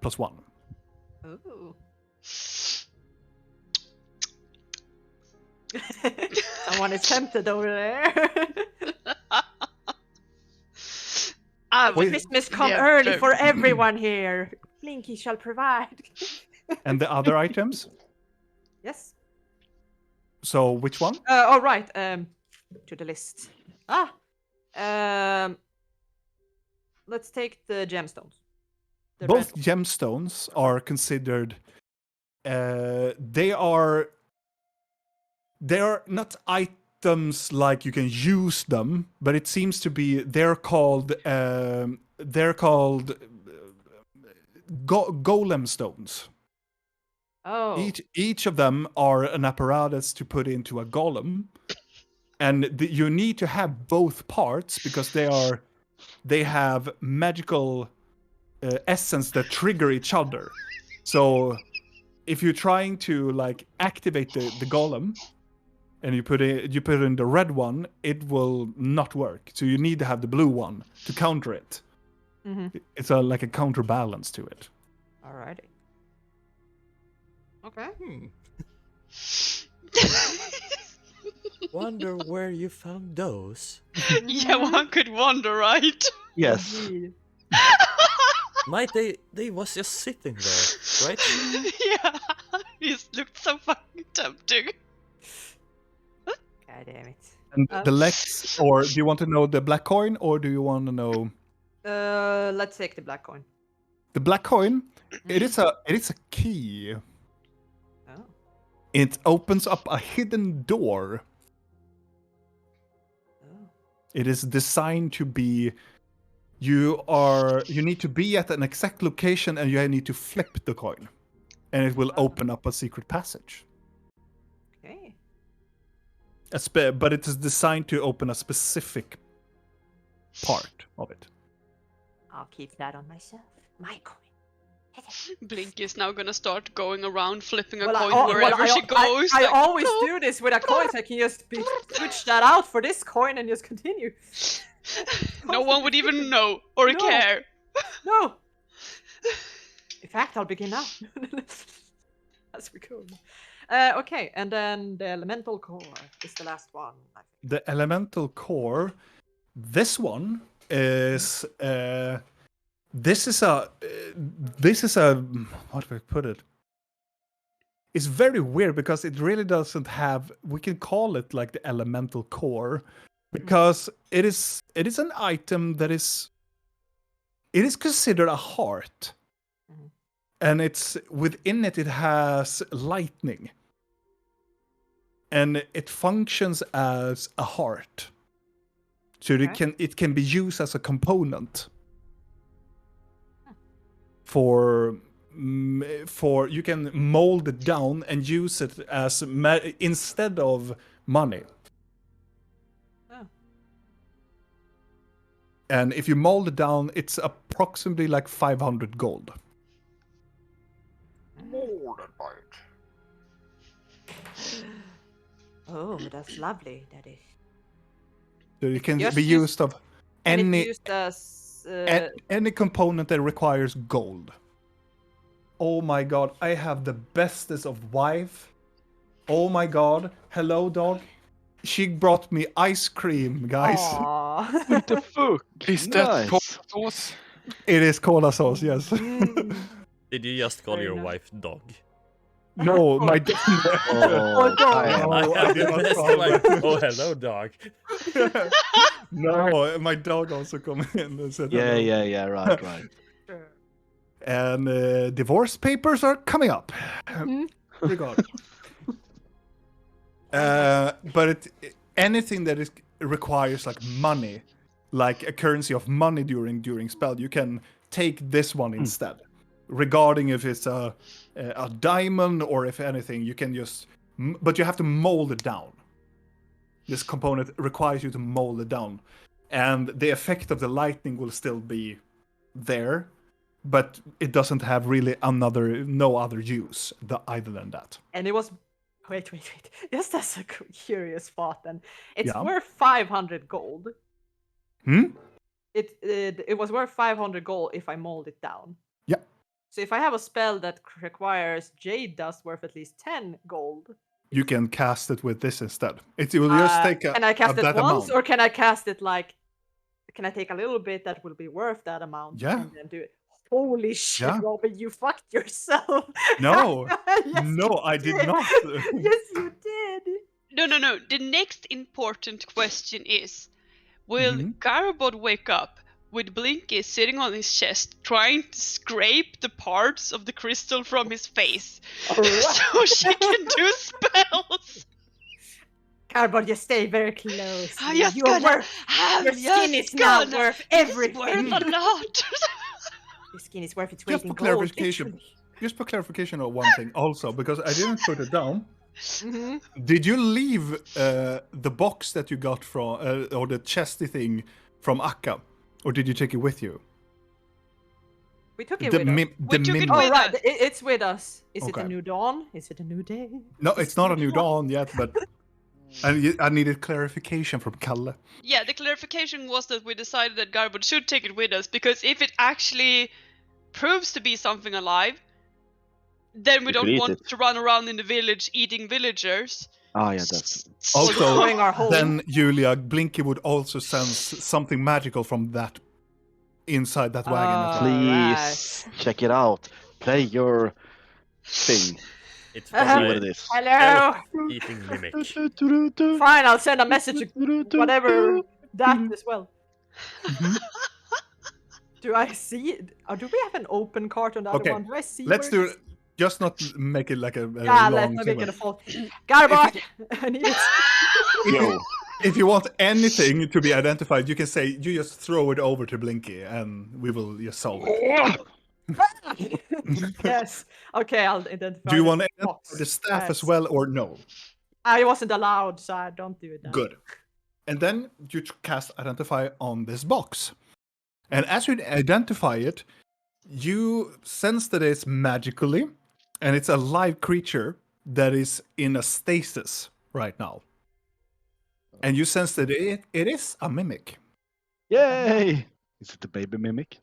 +1. Ooh. Someone is tempted over there. Christmas come early for everyone here. Blinky shall provide. And the other items? Yes. So which one? All right. To the list. Let's take the gemstones. The Both red- gemstones are considered. They are not items like you can use them, but it seems to be they're called Golem Stones. Oh. Each of them are an apparatus to put into a golem, and you need to have both parts because they have magical essence that trigger each other. So if you're trying to like activate the golem and you put in the red one, it will not work. So you need to have the blue one to counter it. Mm-hmm. It's like a counterbalance to it. Alrighty. Okay. Wonder where you found those. Yeah, one could wonder, right? Yes. Indeed. Might they was just sitting there, right? Yeah, it looked so fucking tempting. God damn it. And the Lex, or do you want to know the black coin, or do you want to know Let's take the black coin. the black coin? It is a key. Oh. It opens up a hidden door. Oh. It is designed to be you need to be at an exact location and you need to flip the coin, and it will open up a secret passage. Okay. But it is designed to open a specific part of it. I'll keep that on myself. My coin. Blink is now gonna start going around flipping a Well, coin wherever she goes. I like, always "No." do this with a coin, so I can just switch that out for this coin and just continue. No one would even know or No. care. No! In fact, I'll begin now. As we go. Okay, and then the elemental core is the last one, I think. The elemental core, this one is this is a how do I put it? It's very weird because it really doesn't have, we can call it like the elemental core, because it is an item that is considered a heart. And it's within it has lightning. And it functions as a heart. So it can be used as a component for you can mold it down and use it as instead of money. Oh. And if you mold it down, it's approximately like 500 gold. More than buy it. Oh, that's lovely. That is. So it can Just be use- used of And any it's used as. any component that requires gold. Oh my god, I have the bestest of wife. Oh my god, hello dog. She brought me ice cream, guys. Aww. What the fuck? Is that Nice. cola sauce? It is cola sauce, yes. Did you just call Very your nice. wife dog? No, my Oh, dog. No, I did not It's call like, her. oh, hello, dog. No, my dog also come in and said hello. yeah, right. Sure. And divorce papers are coming up. Mhm. Regard. But anything that requires like money, like a currency of money during spell, you can take this one instead. Regarding if it's a diamond or if anything, you can just, but you have to mold it down. This component requires you to mold it down, and the effect of the lightning will still be there, but it doesn't have really no other use either than that. And it was. Wait. Just as a curious thought, then. It's Yeah. worth 500 gold. Hmm? It was worth 500 gold if I mold it down. Yeah. So if I have a spell that requires jade dust worth at least 10 gold, You can cast it with this instead. It will just take can I cast it that once, amount. or can I cast it like? Can I take a little bit that will be worth that amount? Yeah. And then do it. Holy shit, Yeah. Robin! You fucked yourself. No, Yes, no, you I did did. not. Yes, you did. No. The next important question is, will Mhm. Garabod wake up with Blinky sitting on his chest trying to scrape the parts of the crystal from his face so she can do spells? Carbon, just stay very close. I'm just You are gonna worth. have Your skin is now worth everything. Worth a lot. Your skin is worth its weight Just in for gold. clarification, just for clarification of one thing also, because I didn't put it down. Mm-hmm. Did you leave the box that you got from, or the chesty thing from Akka, or did you take it with you? We took it The with us. We took it memo. Oh, with right. us. It's with us. Is it Okay. a new dawn? Is it a new day? No, it's not a new dawn yet, but I needed clarification from Kalle. Yeah, the clarification was that we decided that Garabod should take it with us because if it actually proves to be something alive, then we We don't could eat want it. to run around in the village eating villagers. Ah, yeah, that's. Also, Destroying our home. then Julia, Blinky would also sense something magical from that inside that wagon as well. Please check it out. Play your thing. It's See what it probably is. Hello. eating mimic. Fine, I'll send a message to whatever that as well. Mhm. Do I see it? Or do we have an open cart on the other Okay, one? Do I see? Let's where do it. Just not make it like a Yeah, long let's not make it a segment. fault. Garbot! I need it. Yo, If you want anything to be identified, you can say you just throw it over to Blinky, and we will just solve it. Yes. Okay, I'll identify. Do you the want to identify box. the staff as Yes. well, or no? I wasn't allowed, so I don't do it then. Good. And then you cast Identify on this box. And as you identify it, you sense that it's magically, and it's a live creature that is in a stasis right now. And you sense that it is a mimic. Yay! Is it the baby mimic?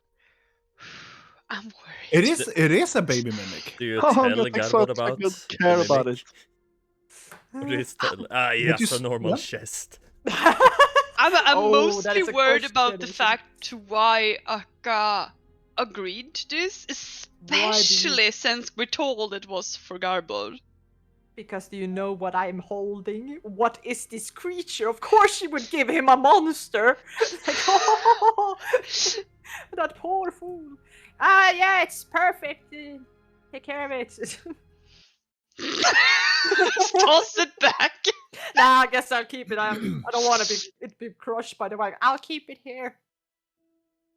I'm worried. It is a baby mimic. Do you Oh, tell God, I Garbot thought I about could the care about mimic? Uh, Or do you tell? Ah, yes, you a normal yeah? chest. I'm Oh, that mostly is a worried question, about the isn't it? fact to why Akka agreed to this, Why do you- especially since we're told it was for Garbod. Because do you know what I'm holding? What is this creature? Of course she would give him a monster. Like, oh, that poor fool. Yeah, it's perfect. Take care of it. Toss it back. Nah, I guess I'll keep it. I don't want to be crushed by the wagon. I'll keep it here.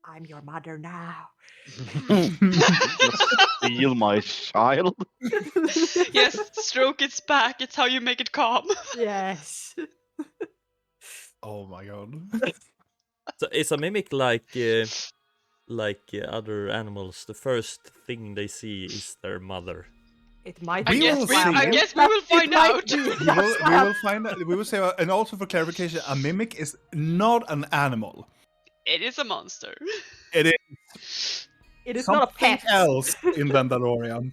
I'm your mother now. Steal my child. Yes, stroke its back. It's how you make it calm. Yes. Oh my god. So is a mimic like other animals? The first thing they see is their mother. It might We be. will see. I guess we will It find might out. be. We will find out. We will say, and also for clarification, a mimic is not an animal. It is a monster. It is It is not a something pet. else in Vandalorian.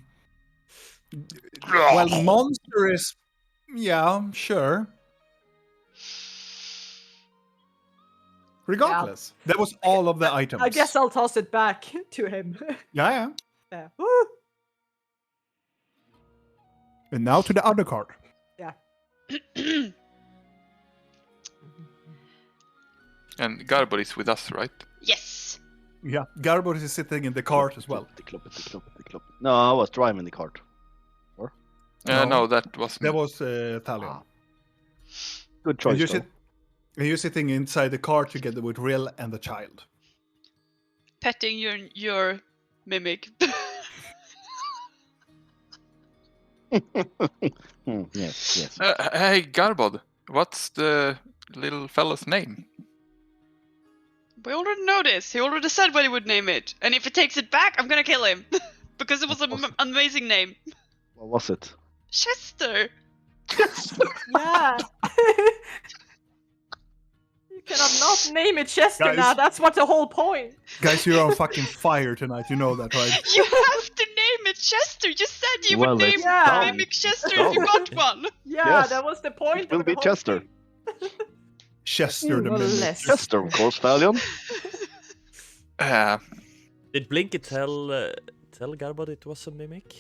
Well, monster is, yeah, sure. Regardless, that was all of the items. I guess I'll toss it back to him. Yeah. Yeah. Woo! And now to the other card. Yeah. And Garbot is with us, right? Yes. Yeah, Garbot is sitting in the cart as well. No, I was driving the cart. No. No, that was That was Talion. Ah. Good And choice. you're sitting inside the car together with Rill and the child. Petting your mimic. Yes. Hey, Garbod, what's the little fellow's name? We already know this. He already said what he would name it. And if he takes it back, I'm gonna kill him. Because it was an amazing name. What was it? Chester. Yeah. You cannot not name it Chester Guys. now. That's what the whole point. Guys, you're on fucking fire tonight. You know that, right? You have to name it Chester. You said you Well, would name it's done. mimic Chester if you got one. Yeah, Yes. that was the point. It will of the be whole Chester. thing. Chester the You Mimic. molest. Chester, of course, Valion. Did Blinky tell Garbot it was a mimic?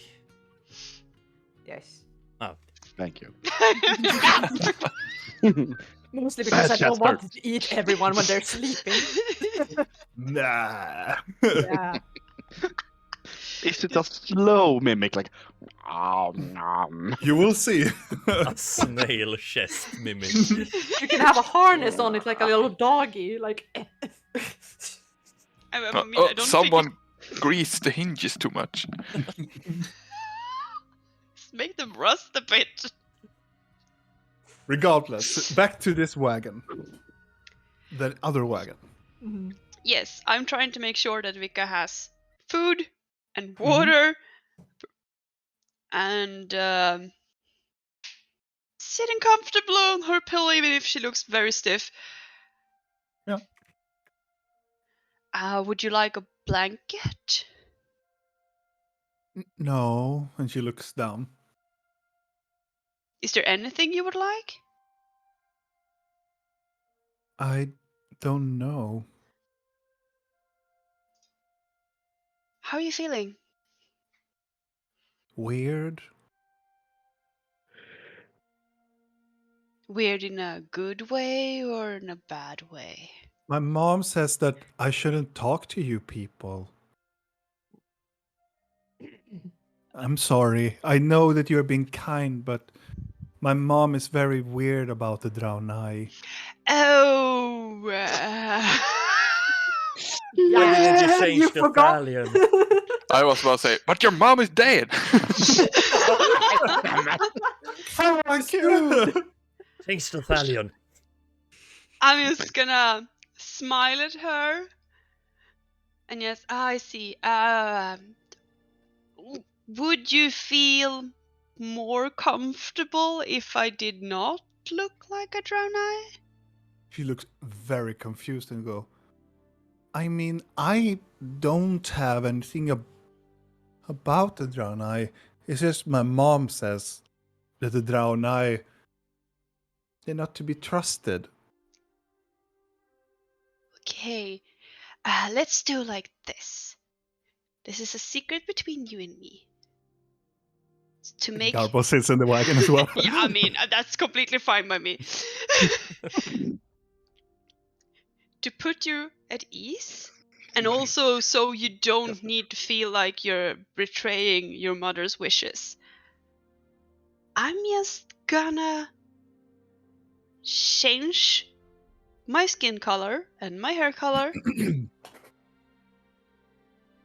Yes. Thank you. Mostly because I don't Chester. want to eat everyone when they're sleeping. Nah. Yeah. Is it a slow mimic, like? Nom. You will see. A snail chest mimic. You can have a harness on it like a little doggy. Like. I mean, I don't Someone greased the hinges too much. make them rust a bit. Regardless, back to this wagon. The other wagon. Mhm. Yes, I'm trying to make sure that Vika has food and water and sitting comfortable on her pillow, even if she looks very stiff. Yeah. Would you like a blanket? No, and she looks down. Is there anything you would like? I don't know. How are you feeling? Weird. Weird in a good way or in a bad way? My mom says that I shouldn't talk to you people. I'm sorry. I know that you're being kind, but My mom is very weird about the Draunai. Oh. Why didn't you Yeah, change you the forgot. Thalion? I was about to say, but your mom is dead. Oh my god! Change the Thalion. I'm just gonna smile at her. And yes, I see. Would you feel more comfortable if I did not look like a Draenei? She looks very confused and go, I mean, I don't have anything about the Draunai. It's just my mom says that the Draunai, they're not to be trusted. Okay, let's do like this. This is a secret between you and me. To make Garbo sits in the wagon as well. yeah, I mean that's completely fine by me. To put you at ease, and also so you don't need to feel like you're betraying your mother's wishes. I'm just gonna change my skin color and my hair color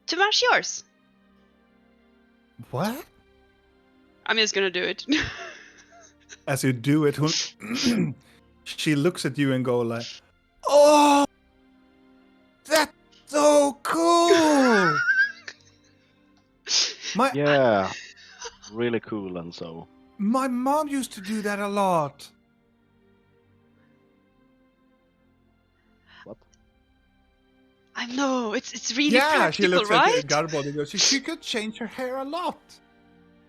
to match yours. What? I'm just gonna do it. As you do it, she looks at you and go like, "Oh, that's so cool!" Yeah, really cool and so. My mom used to do that a lot. What? I know it's really Yeah, she practical, looks right? at Garbo and goes, she could change her hair a lot.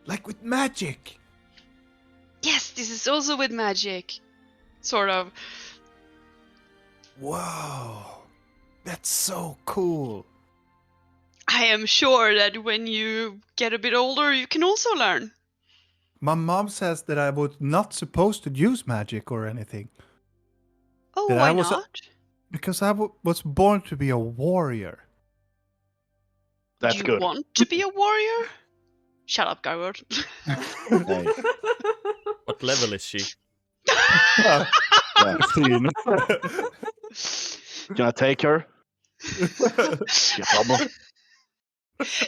Like with magic. Yes, this is also with magic, sort of. Whoa. That's so cool. I am sure that when you get a bit older, you can also learn. My mom says that I was not supposed to use magic or anything. Oh, That why I was not? because I was born to be a warrior. That's Do you good. want to be a warrior? Shut up, Garwood. Hey, What level is she? yeah. 15. Can I take her? Yeah, problem.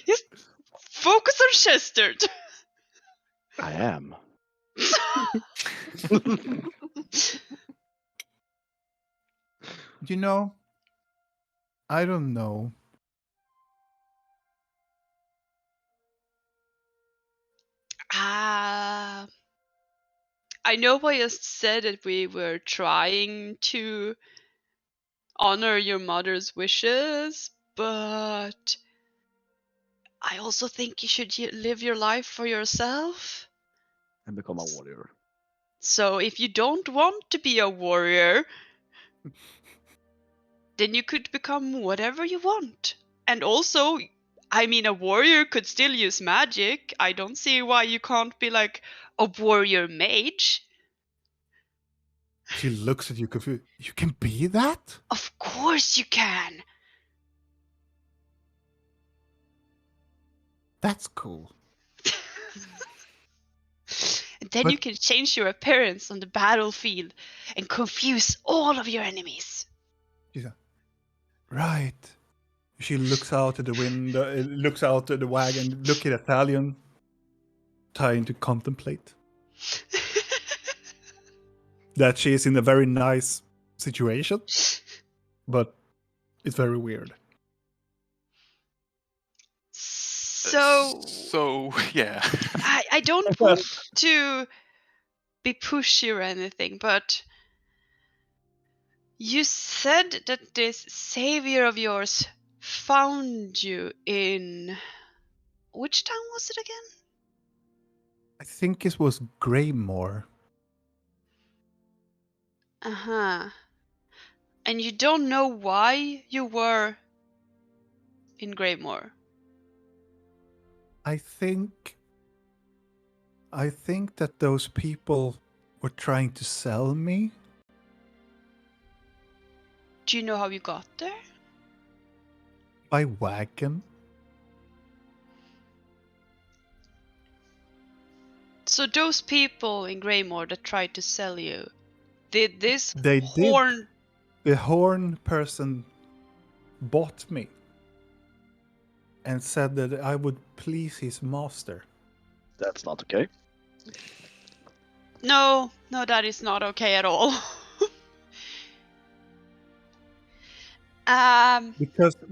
Just focus on Chester. I am. You know, I don't know. Ah, I know I just said that we were trying to honor your mother's wishes, but I also think you should live your life for yourself. And become a warrior. So if you don't want to be a warrior, then you could become whatever you want. And also, I mean, a warrior could still use magic. I don't see why you can't be like a warrior mage. She looks at you confused. You can be that? Of course you can. That's cool. And then But- you can change your appearance on the battlefield and confuse all of your enemies. She's like, right. She looks out at the window, looks out at the wagon, look at Italian, trying to contemplate that she is in a very nice situation, but it's very weird. So yeah. I don't want to be pushy or anything, but you said that this savior of yours found you in which town was it again? I think it was Greymore. Uh-huh. And you don't know why you were in Greymore. I think that those people were trying to sell me. Do you know how you got there? By wagon. So those people in Greymore that tried to sell you, did this They did. horn? The horn person bought me and said that I would please his master. That's not okay. No, that is not okay at all.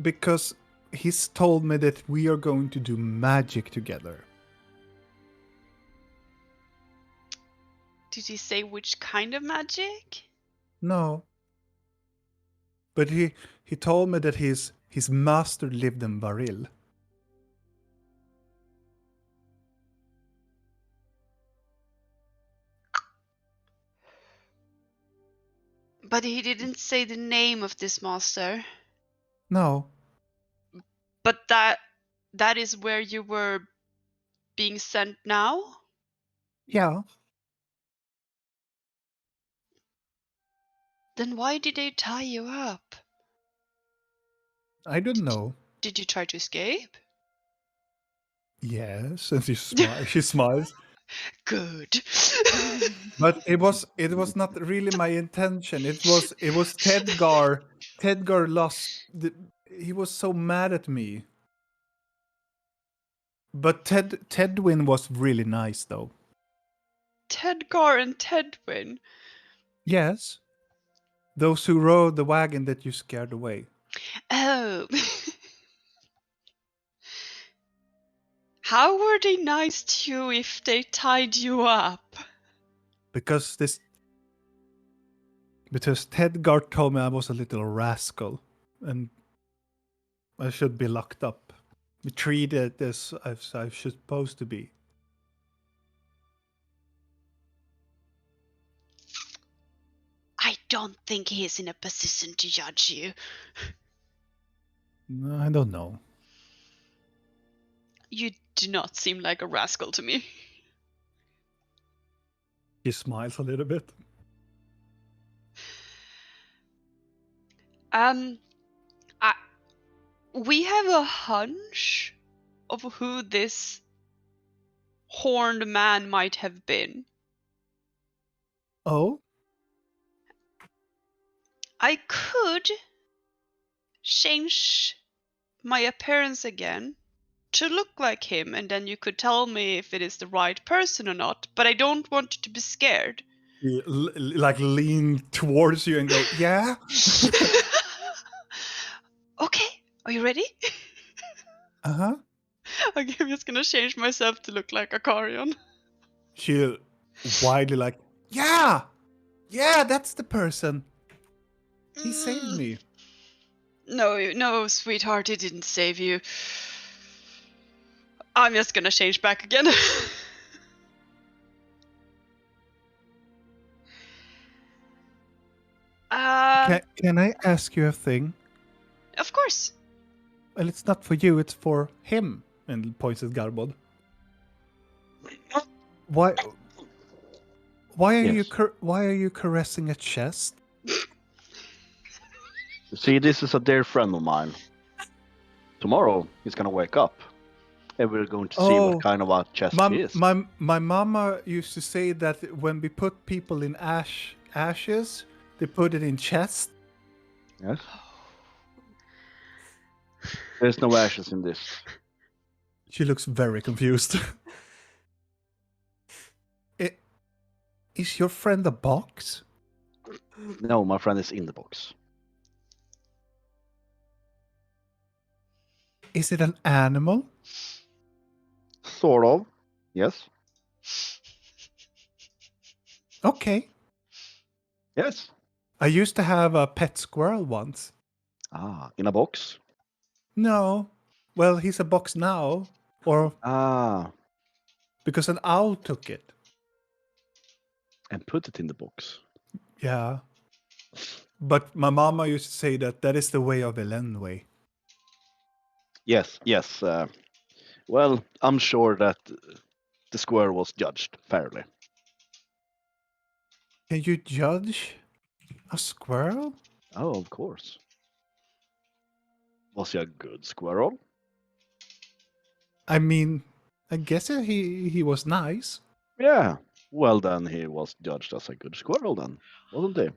Because he's told me that we are going to do magic together. Did he say which kind of magic? No. But he told me that his master lived in Rill. But he didn't say the name of this master. No. But that is where you were being sent now? Yeah. Then why did they tie you up? I don't know. Did you try to escape? Yes, and she smiles. Good. But it was not really my intention. It was Tedgar. Tedgar lost. He was so mad at me. But Tedwin was really nice though. Tedgar and Tedwin. Yes. Those who rode the wagon that you scared away. Oh. How were they nice to you if they tied you up? Because Tedgar told me I was a little rascal and I should be locked up. Be treated as I should supposed to be. I don't think he's in a position to judge you. No, I don't know. You do not seem like a rascal to me. He smiles a little bit. We have a hunch of who this horned man might have been. Oh? I could change my appearance again to look like him, and then you could tell me if it is the right person or not, but I don't want you to be scared. He like lean towards you and go, yeah? Okay, are you ready? Uh-huh. Okay, I'm just gonna change myself to look like a Carion. She widely like, yeah! Yeah, that's the person. He saved me. No, sweetheart, he didn't save you. I'm just gonna change back again. Can I ask you a thing? Of course. Well, it's not for you, it's for him. And points at Garbod. Why Yes. why are you caressing a chest? You see, this is a dear friend of mine. Tomorrow he's gonna wake up, and we're going to see Oh, what kind of a chest he is. My mama used to say that when we put people in ashes, they put it in chest. Yes. There's no ashes in this. She looks very confused. Is your friend a box? No, my friend is in the box. Is it an animal? Sort of. Yes. Okay. Yes. I used to have a pet squirrel once. Ah, in a box. No. Well, he's a box now. Or Ah, because an owl took it. and put it in the box. Yeah. But my mama used to say that is the way of Elenway. Yes. Well, I'm sure that the squirrel was judged fairly. Can you judge a squirrel? Oh, of course. Was he a good squirrel? I mean, I guess he was nice. Yeah. Well, then he was judged as a good squirrel, then, wasn't he?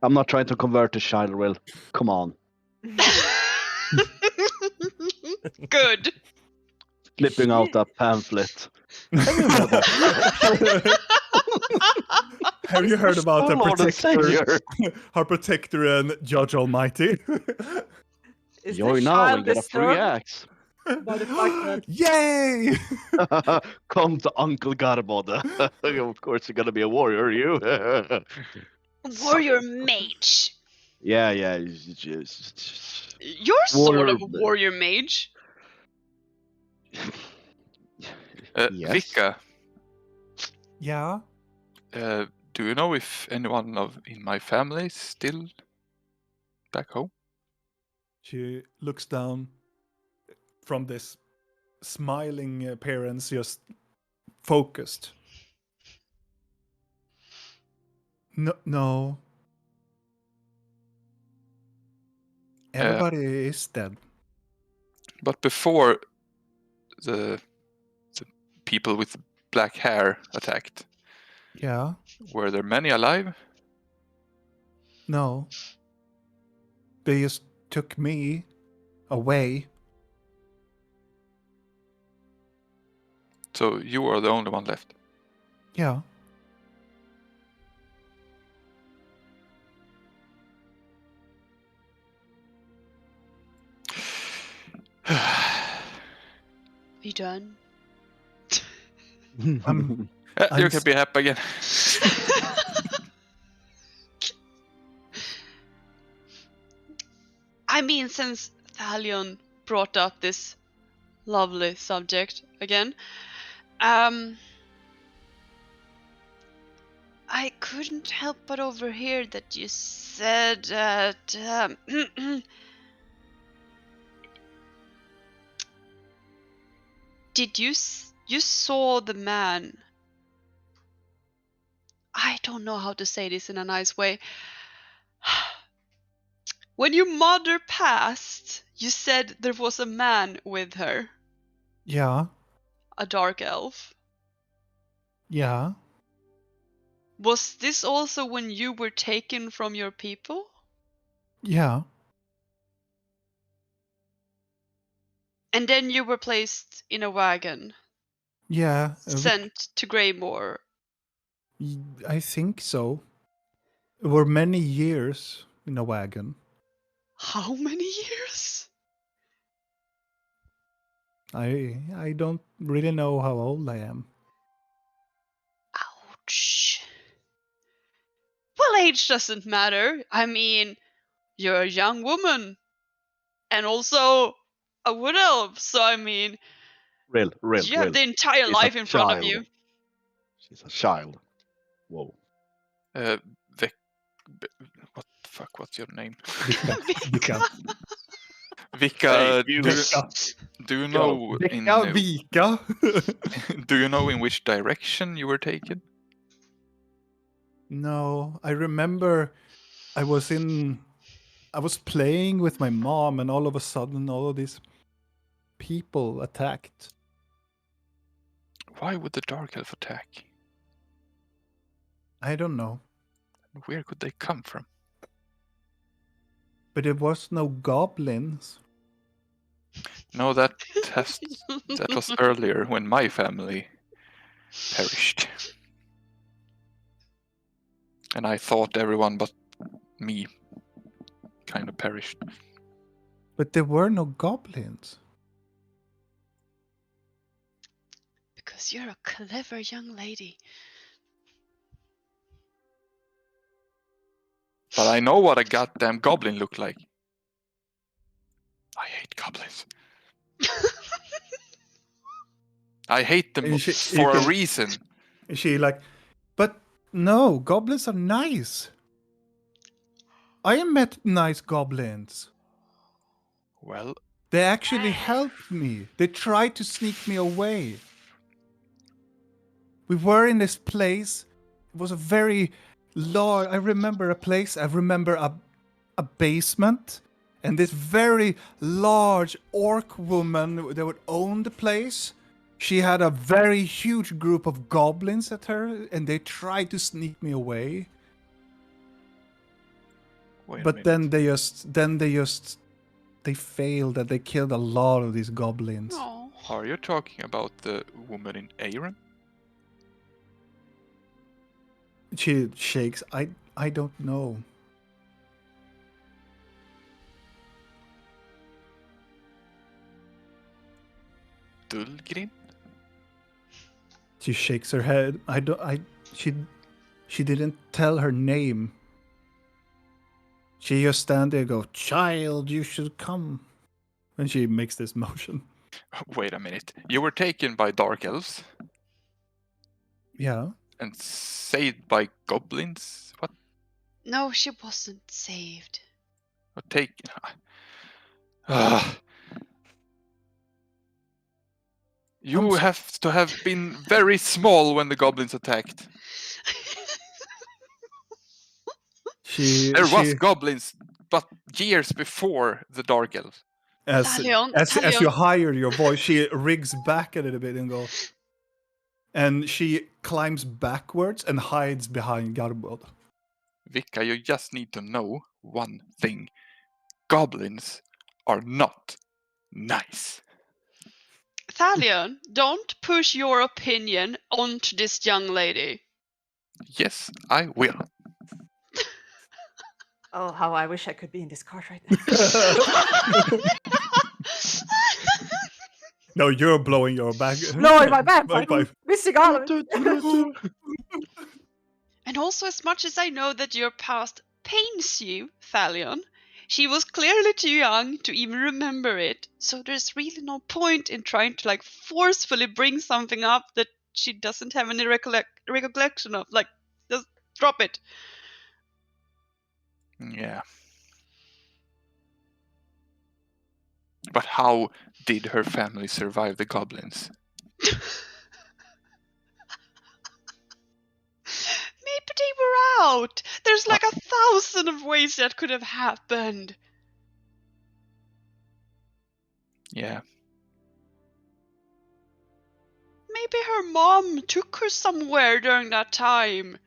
I'm not trying to convert to child, Rill. Come on. Good. Flipping out that pamphlet. Have you read about Have you heard about the Lord and protector, Savior? our protector and Judge Almighty? Is Join the now child and get a free disturbed axe. by the fact that Yay! Come to Uncle Garbode. Of course, you're gonna be a warrior, you. Warrior mage. Yeah. You're sort of a Warrior- warrior mage. Yes. Vika, Yeah. do you know if anyone in my family is still back home? She looks down from this smiling appearance, just focused. No. Everybody is dead. But before the people with black hair attacked, Yeah. were there many alive? No. They just took me away. So you are the only one left. Yeah. You done? You I'm can be happy again. I mean, since Thalion brought up this lovely subject again, I couldn't help but overhear that you said that did you saw the man? I don't know how to say this in a nice way. When your mother passed, you said there was a man with her, Yeah. a dark elf. Yeah. Was this also when you were taken from your people? Yeah. And then you were placed in a wagon, Yeah. sent to Greymore. I think so. It were many years in a wagon. How many years? I don't really know how old I am. Ouch. Well, age doesn't matter. I mean, you're a young woman. And also a wood elf. So, I mean, Rill. you have the entire She's a life in front of child. you. She's a child. Whoa. What the fuck? What's your name? Vika. Vika, Hey, you. do you know Vika. do you know in which direction you were taken? No, I remember I was playing with my mom, and all of a sudden all of these people attacked. Why would the dark elf attack? I don't know. Where could they come from? But there was no goblins. No, that was earlier when my family perished. And I thought everyone but me kind of perished. But there were no goblins. Because you're a clever young lady. But I know what a goddamn goblin looked like. I hate goblins. I hate them And for a reason. She like, but no, goblins are nice. I met nice goblins. Well, They actually helped me. They tried to sneak me away. We were in this place. It was a very large. I remember a place. I remember a basement, and this very large orc woman that would own the place She had a very huge group of goblins at her, and they tried to sneak me away. Wait a But minute. then they failed, and they killed a lot of these goblins. Oh. Are you talking about the woman in Aaron? She shakes. I don't know. Dulgrin? She shakes her head. She didn't tell her name. She just stand there and go, "Child, you should come." And she makes this motion. Wait a minute. You were taken by dark elves Yeah. and saved by goblins? What? No, she wasn't saved. Or taken? Ah. You have to have been very small when the goblins attacked. There was goblins, but years before the dark elves. As you higher your voice, she rigs back a little bit and go, and she climbs backwards and hides behind Garbold. Vika, you just need to know one thing. Goblins are not nice. Thalion, don't push your opinion onto this young lady. Yes, I will. Oh, how I wish I could be in this cart right now. No, you're blowing your back. Blowing my bagpipe. Missing all of it. And also, as much as I know that your past pains you, Thalion, she was clearly too young to even remember it. So there's really no point in trying to forcefully bring something up that she doesn't have any recollection of. Just drop it. Yeah. But how did her family survive the goblins? Maybe they were out. There's 1,000 of ways that could have happened. Yeah. Maybe her mom took her somewhere during that time.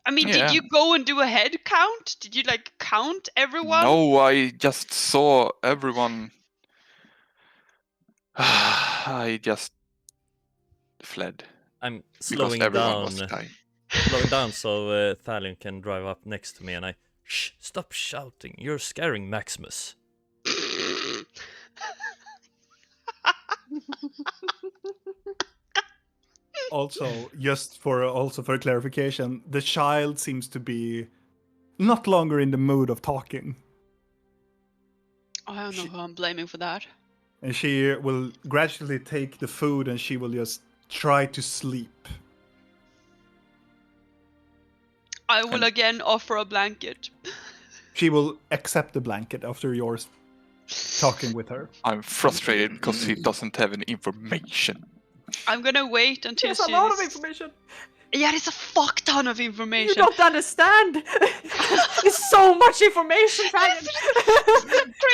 I mean, Yeah. Did you go and do a head count? Did you count everyone? No, I just saw everyone. I just fled. I'm Because slowing everyone down. was dying. Slowing down so Thalion can drive up next to me, and shh, stop shouting. You're scaring Maximus. Also, for clarification, the child seems to be not longer in the mood of talking. I don't know who I'm blaming for that. And she will gradually take the food and she will just try to sleep. I will again offer a blanket. She will accept the blanket after yours talking with her. I'm frustrated because he doesn't have any information. I'm gonna wait until There's a lot of information. Yeah, it's a fuck ton of information. You don't understand. It's so much information, Fagin.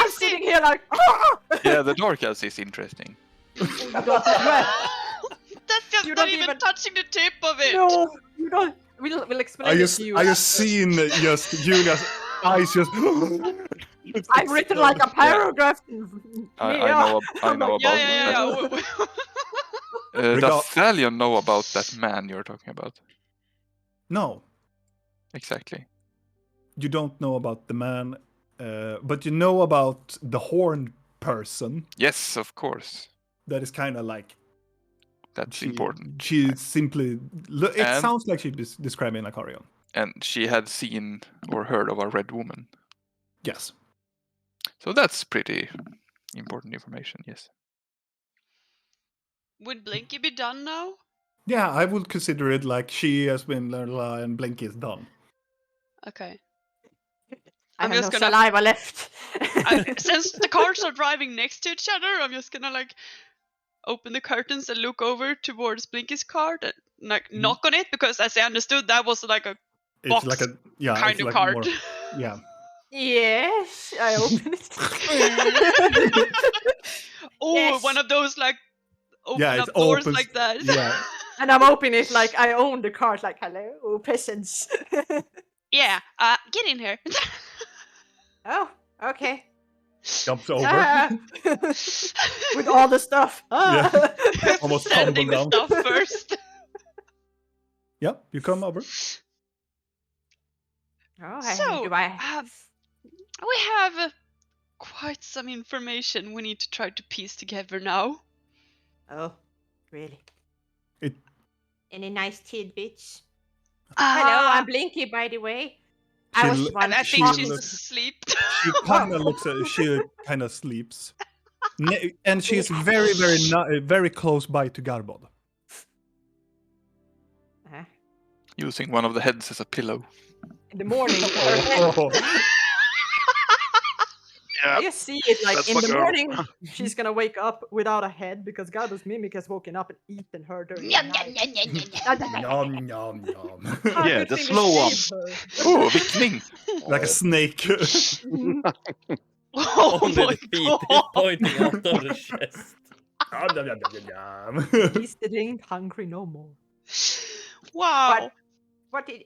I'm sitting here Yeah, the dark elves is interesting. That's just not even touching the tip of it. No, you don't. We'll explain it to you. I just seen just Julia's eyes just. I've written a paragraph. I know about Yeah. that. Does Thalion know about that man you're talking about? No. Exactly. You don't know about the man, but you know about the horned person. Yes, of course. That is kind of That's important. She simply. It sounds like she's describing Akarion. And she had seen or heard of a red woman. Yes. So that's pretty important information, yes. Would Blinky be done now? Yeah, I would consider it like she has been and Blinky is done. Okay. I'm just gonna saliva left. Since the carts are driving next to each other, I'm just gonna open the curtains and look over towards Blinky's cart and knock on it, because as I understood that was a box kind of cart. Yeah. Yes, I open it. Oh, Yes. one of those like open Yeah, up it doors opens- like that. yeah. And I'm opening it like I own the cart, like, hello, peasants. Yeah, get in here. Oh, okay. Jumps over. Ah. With all the stuff. Ah. Almost Sending the tumble down. stuff first. Yeah, you come over. Oh, So, do I? we have quite some information we need to try to piece together now. Oh, really? It- Any nice tidbits? Hello, I'm Blinky, by the way. I She was l- the one and I to think talk she's to- asleep. She kind of looks at. She kind of sleeps, and she's very close by to Garbod. Uh-huh. Using one of the heads as a pillow. In the morning. her head- Yeah, You see it like that's in my the girl. morning, she's gonna wake up without a head because Garbod's mimic has woken up and eaten her during the Yum, night. yum, yum, yum, yum, yum. Nom nom nom. How Yeah, good the thing we slow one. saved her. Oh, vickning! Like a snake. Oh Only my the feet god! is pointing out of the chest. He's ain't hungry no more. Wow. What did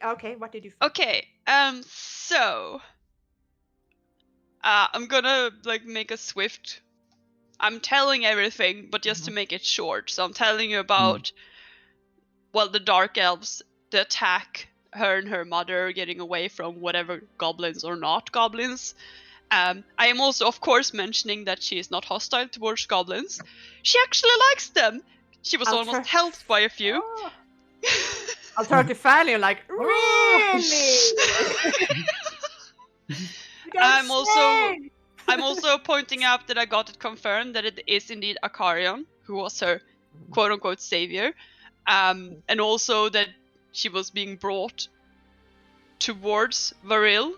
you find? Okay. So I'm gonna like make a swift. I'm telling everything, but just to make it short. So I'm telling you about well, the dark elves, the attack, her and her mother getting away from whatever goblins or not goblins. I am also, of course, mentioning that she is not hostile towards goblins. She actually likes them. She was I'll almost try- helped by a few. Oh. I'll turn to Fanny and like, really? You don't I'm also say! I'm also pointing out that I got it confirmed that it is indeed Akarion who was her quote-unquote savior, and also that she was being brought towards Varil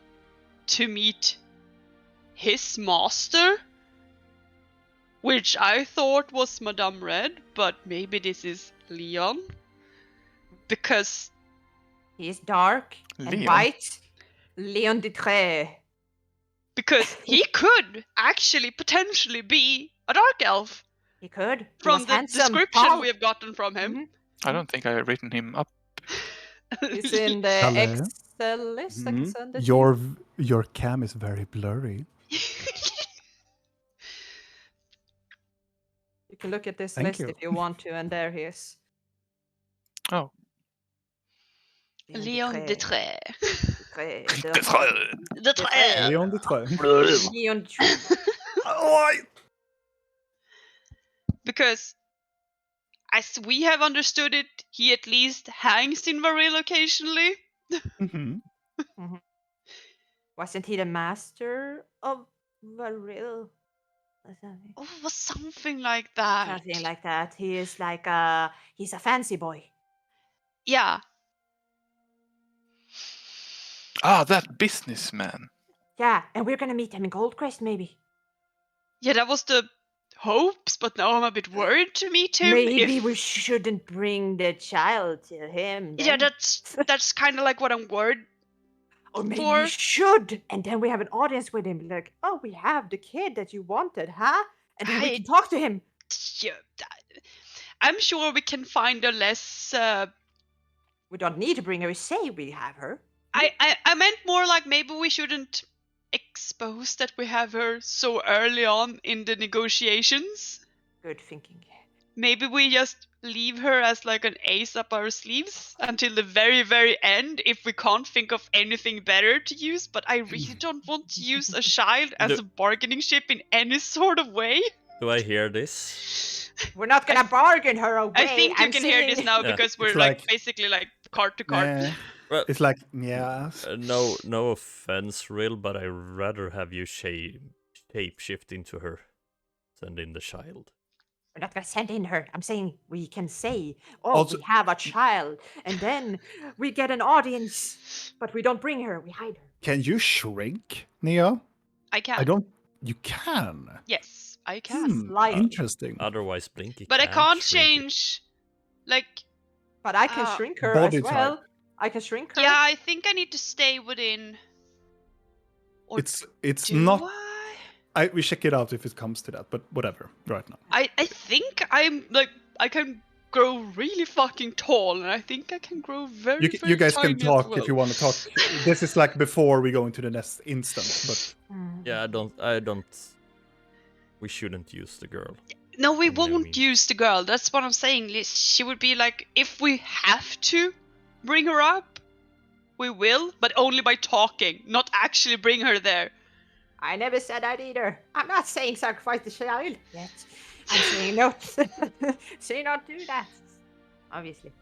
to meet his master, which I thought was Madame Red, but maybe this is Leon, because He is dark and Leon? white. Leon Detré. because he could actually potentially be a dark elf He could. He from was the handsome, description tall. we have gotten from him. Mhm. I don't think I have written him up. It's in the Hello. Excel list. I can send it to Your cam is very blurry. You can look at this Thank list you. if you want to, and there he is. Oh. Leon Detré. Detré. Detré. Leon the Troll. Leon Detré. Because as we have understood it, he at least hangs in Varil occasionally. Mhm. Wasn't he the master of Varil? Or something? Oh, was something like that. Something like that. He is like he's a fancy boy. Yeah. Ah, that businessman. Yeah, and we're gonna meet him in Goldcrest, maybe. Yeah, that was the hopes, but now I'm a bit worried to meet him. Maybe if... we shouldn't bring the child to him. Yeah, then. that's kind of like what I'm worried. Or maybe for- we should, and then we have an audience with him. Like, oh, we have the kid that you wanted, huh? And then we I- can talk to him. Yeah, I'm sure we can find a less. We don't need to bring her. We say we have her. I meant more like maybe we shouldn't expose that we have her so early on in the negotiations. Good thinking. Maybe we just leave her as like an ace up our sleeves until the very, very end if we can't think of anything better to use. But I really don't want to use a child as a bargaining chip in any sort of way. Do I hear this? We're not gonna bargain her away. I think you I'm can hear this saying- now Yeah. because we're It's like like- basically like cart to cart. Nah. Well, It's like, yes. no offense, Rill, but I'd rather have you shape shift into her than in the child. We're not gonna send in her. I'm saying we can say, oh, Also- we have a child, and then we get an audience, but we don't bring her. We hide her. Can you shrink, Neo? I can. I don't. You can. Yes, I can. Like- Interesting. Otherwise, Blinky But I can't can't shrink it. change. Like, But I can shrink her as body well. type. I can shrink her. yeah, I think I need to stay within. Or It's do not. I? We check it out if it comes to that, but whatever. Right now. I think I'm like I can grow really fucking tall, and I think I can grow very You guys tiny can talk as well. if you want to talk. This is like before we go into the next instant, but Yeah, I don't. We shouldn't use the girl. No, we You know won't me. use the girl. That's what I'm saying. She would be like, if we have to bring her up, we will, but only by talking, not actually bring her there. I never said that either. I'm not saying sacrifice the child yet. I'm saying not. Say not do that. Obviously.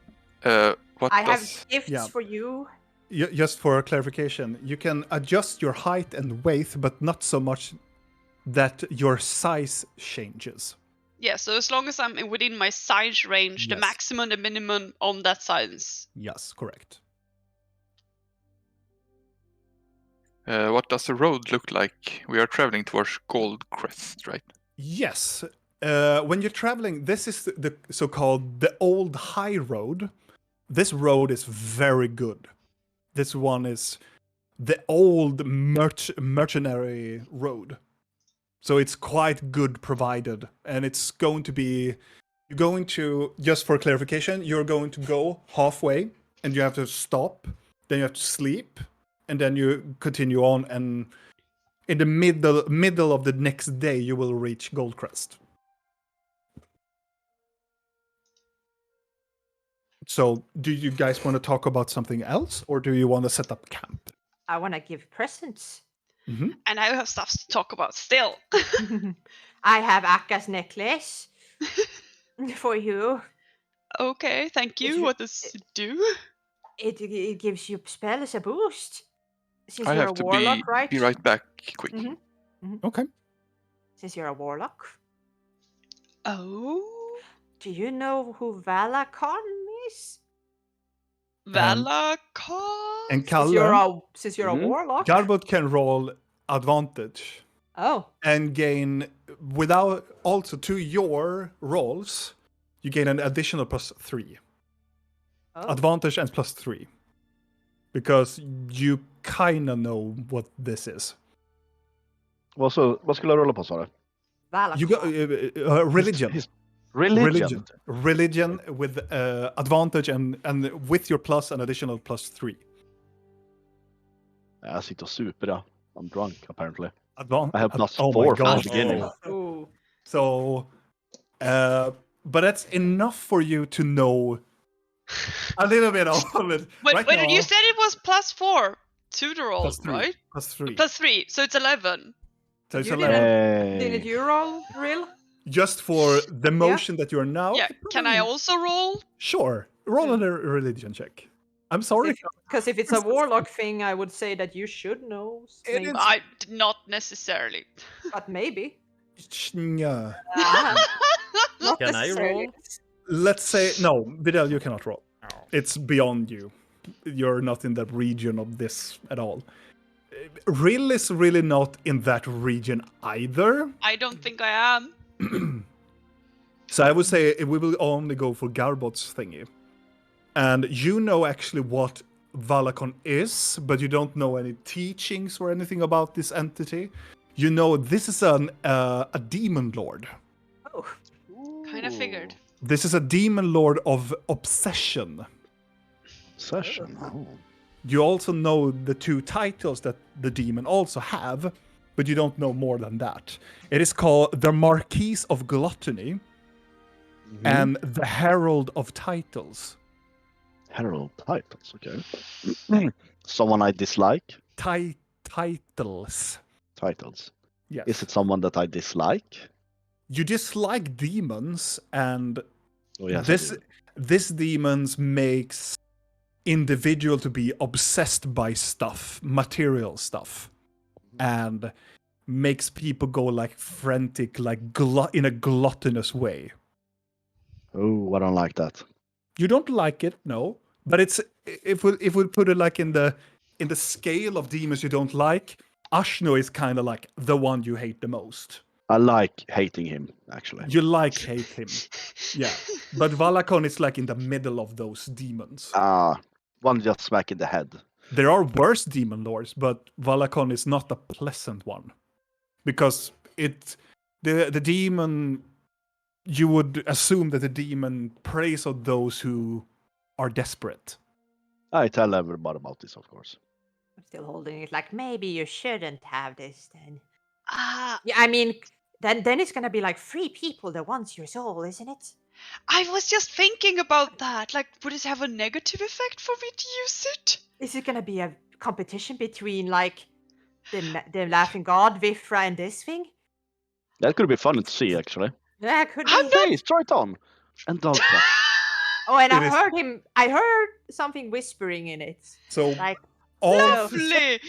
What I have does gifts Yeah. for you. just for clarification, you can adjust your height and weight, but not so much that your size changes. Yeah, so as long as I'm within my size range, the Yes. maximum, the minimum on that size. Yes, correct. what does the road look like? We are traveling towards Gold Crest, right? Yes. When you're traveling, this is the so-called the old high road. This road is very good. This one is the old mercenary road. So it's quite good provided. And it's going to be... You're going to, just for clarification, you're going to go halfway and you have to stop. Then you have to sleep. And then you continue on, and in the middle of the next day, you will reach Goldcrest. So, do you guys want to talk about something else, or do you want to set up camp? I want to give presents. Mm-hmm. And I have stuff to talk about still. I have Akka's necklace for you. Okay, thank you. you- What does it do? It gives you spells a boost. Since I you're have a to warlock, right? be right back quick. Mhm. Okay. Since you're a warlock. Oh, Do you know who Valakon is? Valakon. And Since you're a Mhm. warlock. Garbot can roll advantage Oh. and gain, without also to your rolls, you gain an additional +3. Oh. Advantage and +3. Because you kind of know what this is. Vad skulle jag rolla på, sa du? Valakon. You got religion. Religion. Religion with advantage and with your plus an additional +3. Jag sitter och super, ja. I'm drunk, apparently. Advantage. I have +4 Oh my from the god. beginning. Oh. So, but that's enough for you to know a little bit of it. But right wait, now, you said it was +4 to the roll, +3. right? +3. +3, so it's 11. So it's You 11. Didn't you roll, Rill? Just for the motion that you are now. Yeah, can I also roll? Sure. Roll a religion check. I'm sorry. Because if it's a warlock thing, I would say that you should know. It Maybe. is- Not necessarily. But maybe. Yeah. Not Can I necessarily. roll? Let's say no, Vidal, you cannot roll. It's beyond you. You're not in that region of this at all. Rill is really not in that region either. I don't think I am. So I would say we will only go for Garbot's thingy. And you know actually what Valakon is, but you don't know any teachings or anything about this entity. You know this is a demon lord. Oh. Kind of figured. This is a demon lord of obsession. Session. Oh. You also know the 2 titles that the demon also have, but you don't know more than that. It is called the Marquis of Gluttony and the Herald of Titles. Herald titles, okay. Someone I dislike? Titles. Titles. Yes. Is it someone that I dislike? You dislike demons, and Oh, yes, I do. this demons makes individual to be obsessed by stuff, material stuff, and makes people go like frantic, like in a gluttonous way. Oh, I don't like that. You don't like it, no. But it's if we put it like in the scale of demons you don't like, Ashno is kind of like the one you hate the most. I like hating him, actually. You hate him, yeah. But Valakon is like in the middle of those demons. One just smack in the head. there are worse demon lords, but Valakon is not a pleasant one. Because the demon, you would assume that the demon preys on those who are desperate. I tell everybody about this, of course. I'm still holding it. Like maybe you shouldn't have this then. Ah, Yeah, I mean, then it's gonna be like 3 people that wants your soul, isn't it? I was just thinking about that. Like, would it have a negative effect for me to use it? Is it gonna be a competition between like the laughing god, Vifra, and this thing? That could be fun to see, actually. Yeah, it could I'm be. Face, try it on. And Dalta. Oh, and It is- I heard something whispering in it. So Like, all, Lovely.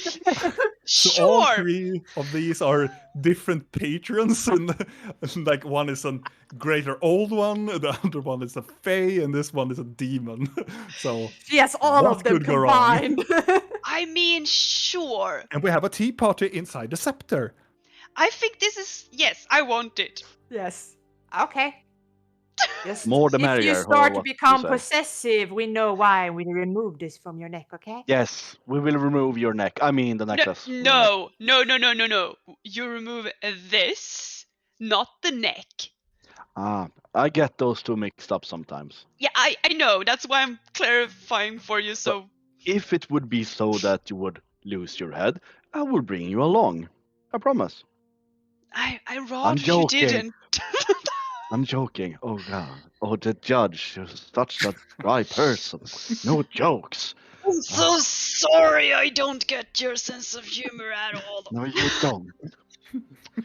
so all Sure. 3 of these are different patrons, and like one is a greater old one, the other one is a fae, and this one is a demon. So she has all What of them could go wrong? combined. I mean, sure. and we have a tea party inside the scepter. I think this is yes. I want it. Yes. Okay. Just More the if you merrier, or start to what you become say. possessive, we know why. We remove this from your neck, okay? Yes, we will remove your neck. I mean the No, necklace. no, no, no, no, no, no. You remove this, not the neck. Ah, I get those two mixed up sometimes. Yeah, I know. That's why I'm clarifying for you. So If it would be so that you would lose your head, I will bring you along. I promise. I rather you joking. didn't. I'm joking. Oh god. Oh, the judge. You're such a dry person. No jokes. I'm so sorry. I don't get your sense of humor at all. No, you don't.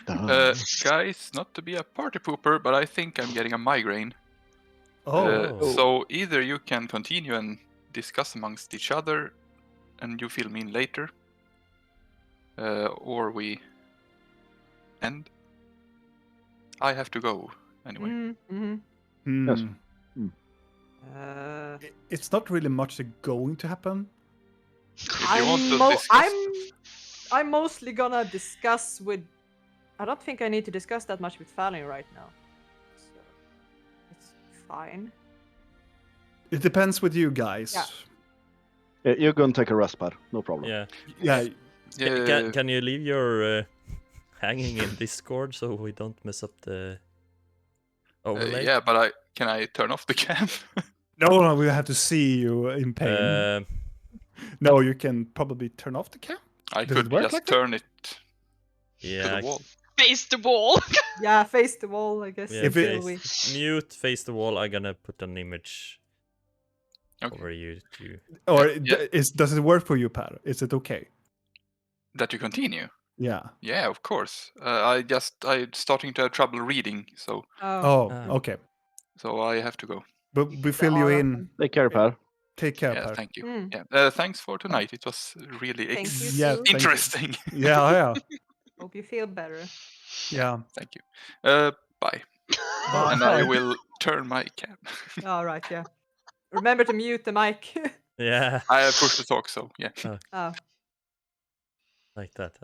Duh. Guys, not to be a party pooper, but I think I'm getting a migraine. Oh, So either you can continue and discuss amongst each other, and you fill me in later, or we end. I have to go anyway. Mm-hmm. Yes. It's not really much that's going to happen. If you want to discuss, I'm mostly gonna discuss with. I don't think I need to discuss that much with Fallon right now. So it's fine. It depends with you guys. Yeah. You're gonna take a rest pad. No problem. Yeah. Yeah, Can you leave your hanging in Discord so we don't mess up the overlay? yeah, but can I turn off the cam? No, we have to see you in pain. No, you can probably turn off the cam. I Does it could work just like that? turn it Yeah. to the wall. Face the wall. Yeah, face the wall, I guess. Yeah, If it- mute, face the wall. I'm gonna put an image Okay. over you to. Or Yeah. does it work for you, Per? Is it okay? That you continue. Yeah. Yeah, of course. I'm starting to have trouble reading, so Oh, Ah. okay. I have to go. But we fill you in. Take care, pal. Take care, Yeah, Per. thank you. Mm. Yeah, thanks for tonight. It was really Thank you. Yeah, too. thank you. interesting. Yeah. Hope you feel better. Yeah. Thank you. Bye. Bye. And I will turn my cam. All right, yeah. Remember to mute the mic. Yeah, I have pushed the talk, so yeah. Oh, like that.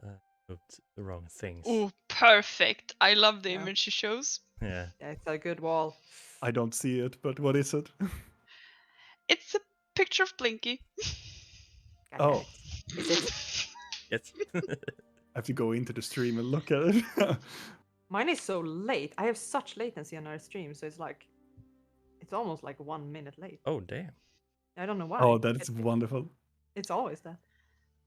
Moved the wrong things. Oh, perfect. I love the Yeah. image she shows. Yeah. yeah, it's a good wall. I don't see it, but what is it? It's a picture of Blinky. God Oh, damn it. Is it? Yes. I have to go into the stream and look at it. Mine is so late. I have such latency on our stream, so it's almost like 1 minute late. Oh damn. I don't know why. Oh, that's wonderful. It's always that.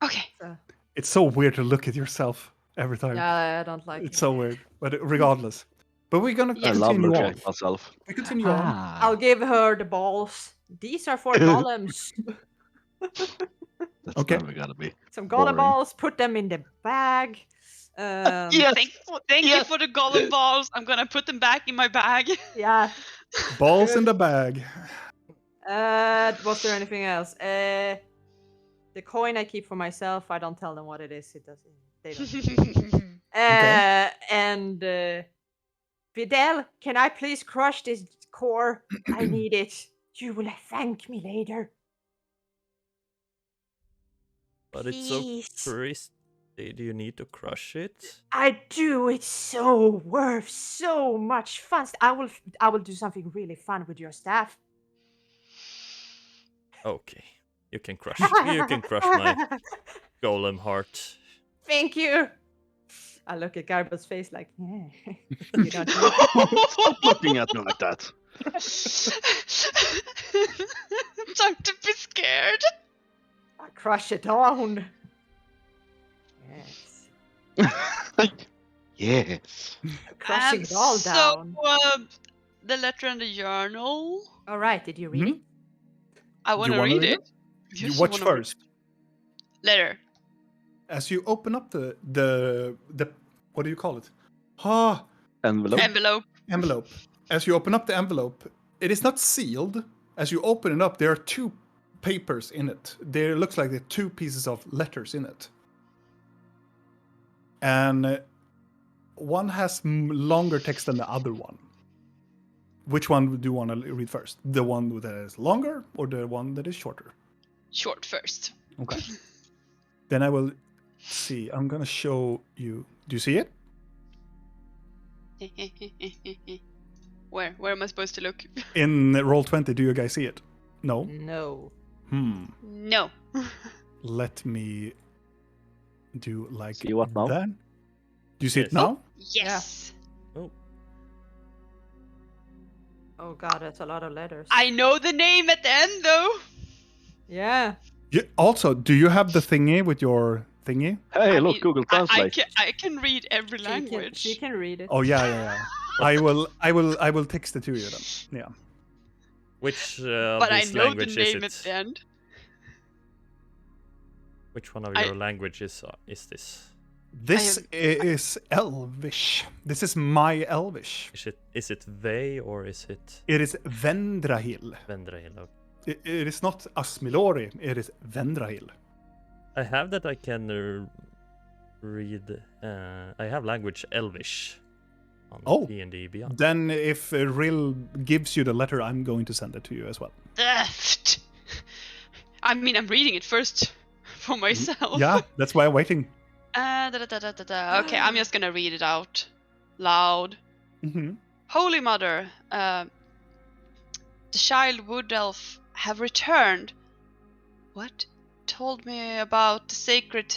Okay. So, It's so weird to look at yourself every time. yeah, I don't like It's it. so weird. But regardless. But we're gonna I love continue looking on. at myself. We continue on. I'll give her the balls. These are for golems. That's Okay. never gonna be. Some golem Boring. balls. Put them in the bag. Yes. Thank you for the golem balls. I'm gonna put them back in my bag. Yeah. Balls in the bag. Was there anything else? The coin I keep for myself. I don't tell them what it is. It doesn't. They don't. Okay. And Videl, can I please crush this core? I need it. You will thank me later. But it's so Please. pretty. Do you need to crush it? I do. It's so worth so much fun. I will do something really fun with your staff. Okay. You can crush my golem heart. Thank you. I look at Garbo's face like, yeah. You don't need Stop looking at me like that. Time to be scared. I crush it down. Yes. Yes. Crushing And it all down. So, the letter and the journal. All right, did you read it? I want to wanna read read it. You Yes, I watch wanna read first. it. Letter. As you open up the what do you call it? Ah, Envelope. envelope. As you open up the envelope, it is not sealed. As you open it up, there are two papers in it. There looks like there are two pieces of letters in it. And one has longer text than the other one. Which one do you want to read first? The one that is longer or the one that is shorter? Short first. Okay. Then I will see. I'm going to show you. Do you see it? Where am I supposed to look? In Roll20, do you guys see it? No? No. No. Let me do like See what now? that. Do you see Yes. it now? Yes. Oh, Oh god, that's a lot of letters. I know the name at the end though. Yeah. Also, do you have the thingy with your thingy? Hey, I look, mean, Google Translate. I can read every She language. can read it. Oh yeah. I will text it to you then. Yeah. which But of I these know the languages name is at the it? end. Which one of I- your languages is this? This is Elvish. This is my Elvish. Is it they or is it It is Vendrahil. Vendrahil? It is not Asmilori. It is Vendrahil. I have that I can read. I have language Elvish on Oh. D&D Beyond. Then if Rill gives you the letter, I'm going to send it to you as well. Theft. I mean, I'm reading it first for myself. Yeah, that's why I'm waiting. Okay, I'm just gonna read it out loud. Mm-hmm. Holy Mother, the child wood elf have returned. What? Told me about the sacred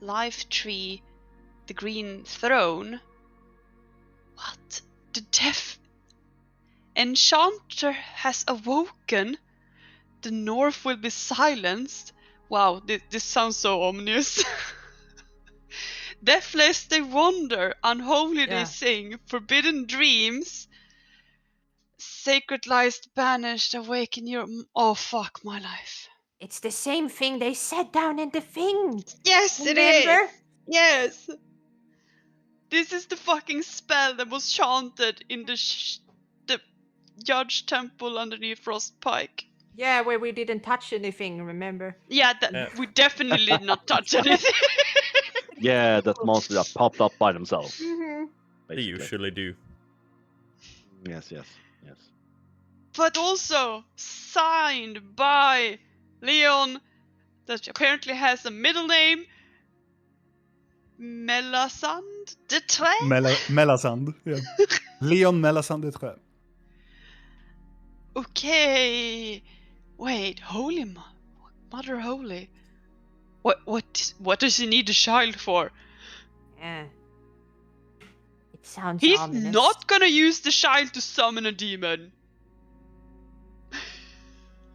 life tree, the green throne. What? The deaf enchanter has awoken. The north will be silenced. Wow, this sounds so ominous. Deathless they wander, unholy they Yeah. sing, forbidden dreams. Sacred lies banished, awaken your... Oh, fuck my life. It's the same thing they said down in the thing. Yes, it Remember? is! Yes! This is the fucking spell that was chanted in the Judge Temple underneath Frost Pike. Yeah, where we didn't touch anything, remember? Yeah, we definitely did not touch anything. Yeah, that monster that popped up by themselves. Mm-hmm. They basically. usually do. Yes. But also signed by Leon, that apparently has a middle name, Melasand de Tre. Melasand. Yeah. Leon Melasand de Trö. Okay, wait, Mother Holy. What does he need a child for? Yeah. It sounds He's ominous. not gonna use the child to summon a demon.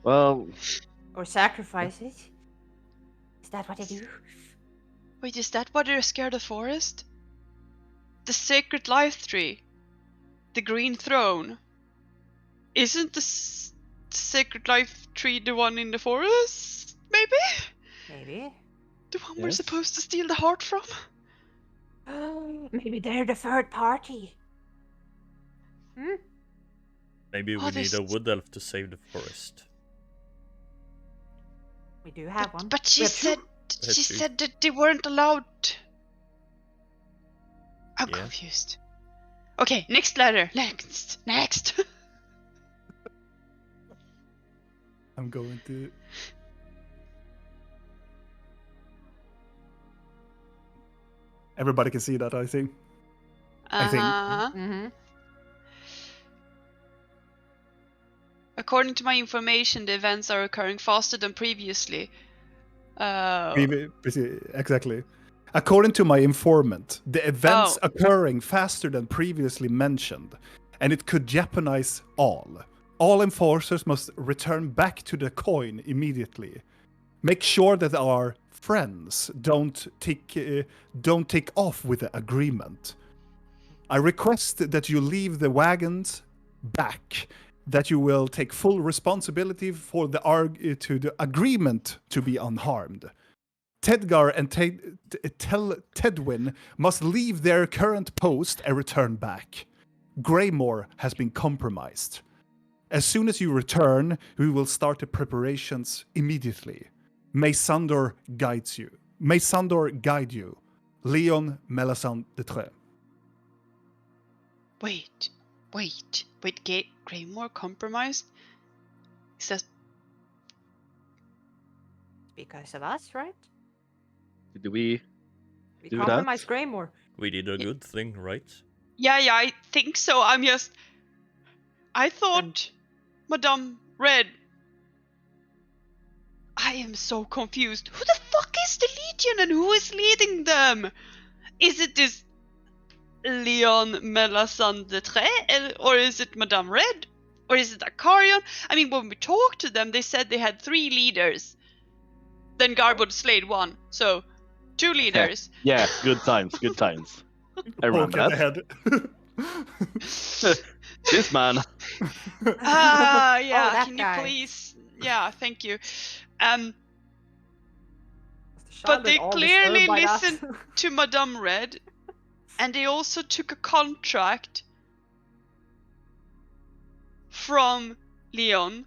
Well, Or sacrifice it. Is that what they do? Wait, is that why they're scared of forest? The sacred life tree, the green throne. Isn't the sacred life tree the one in the forest? Maybe? Maybe. The one we're Yes. supposed to steal the heart from? Maybe they're the third party. Hmm? Maybe we need a wood elf to save the forest. We do have one. But she We have said two. she two. said that they weren't allowed. I'm Yeah. confused. Okay, next letter. Next. I'm going to. Everybody can see that, I think. I think. Uh-huh. Mm-hmm. According to my information, the events are occurring faster than previously. Exactly. According to my informant, the events occurring faster than previously mentioned, and it could jeopardize all. All enforcers must return back to the coin immediately. Make sure that our friends don't take off with the agreement. I request that you leave the wagons back, that you will take full responsibility for the agreement to be unharmed. Tedgar and Tedwin must leave their current post and return back. Greymore has been compromised. As soon as you return, we will start the preparations immediately. May Sandor guide you. Leon Melisande de Treux. Wait, Greymore compromised? Is that... Because of us, right? Did we We do that? compromised Greymore. We did a good thing, right? Yeah, I think so. I thought Madame Red... I am so confused. Who the fuck is the Legion and who is leading them? Is it this Leon Melisande de Treux, or is it Madame Red? Or is it Acarion? I mean, when we talked to them, they said they had 3 leaders. Then Garbod slayed 1, so 2 leaders. Yeah, good times. I remember Poke at that. the head. This man. Yeah, that can guy. you please? Yeah, thank you. The But child they with all clearly disturbed by that. listened to Madame Red, and they also took a contract from Leon.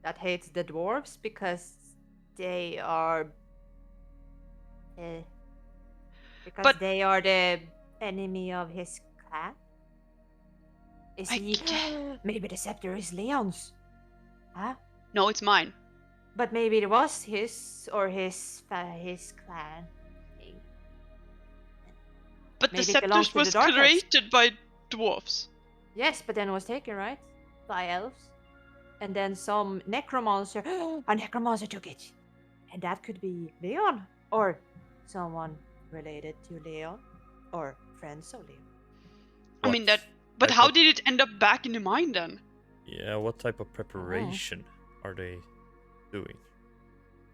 That hates the dwarves because they are But- they are the enemy of his clan. Is I he can't- maybe the scepter is Leon's? Huh? No, it's mine. But maybe it was his or his clan thing. But Maybe the it belongs scepters to the was Dark Elves. created by dwarfs. Yes, but then it was taken, right? By elves. And then some necromancer a necromancer took it. And that could be Leon. Or someone related to Leon. Or friends of Leon. I mean What but type how of- did it end up back in the mine then? Yeah, what type of preparation are they doing?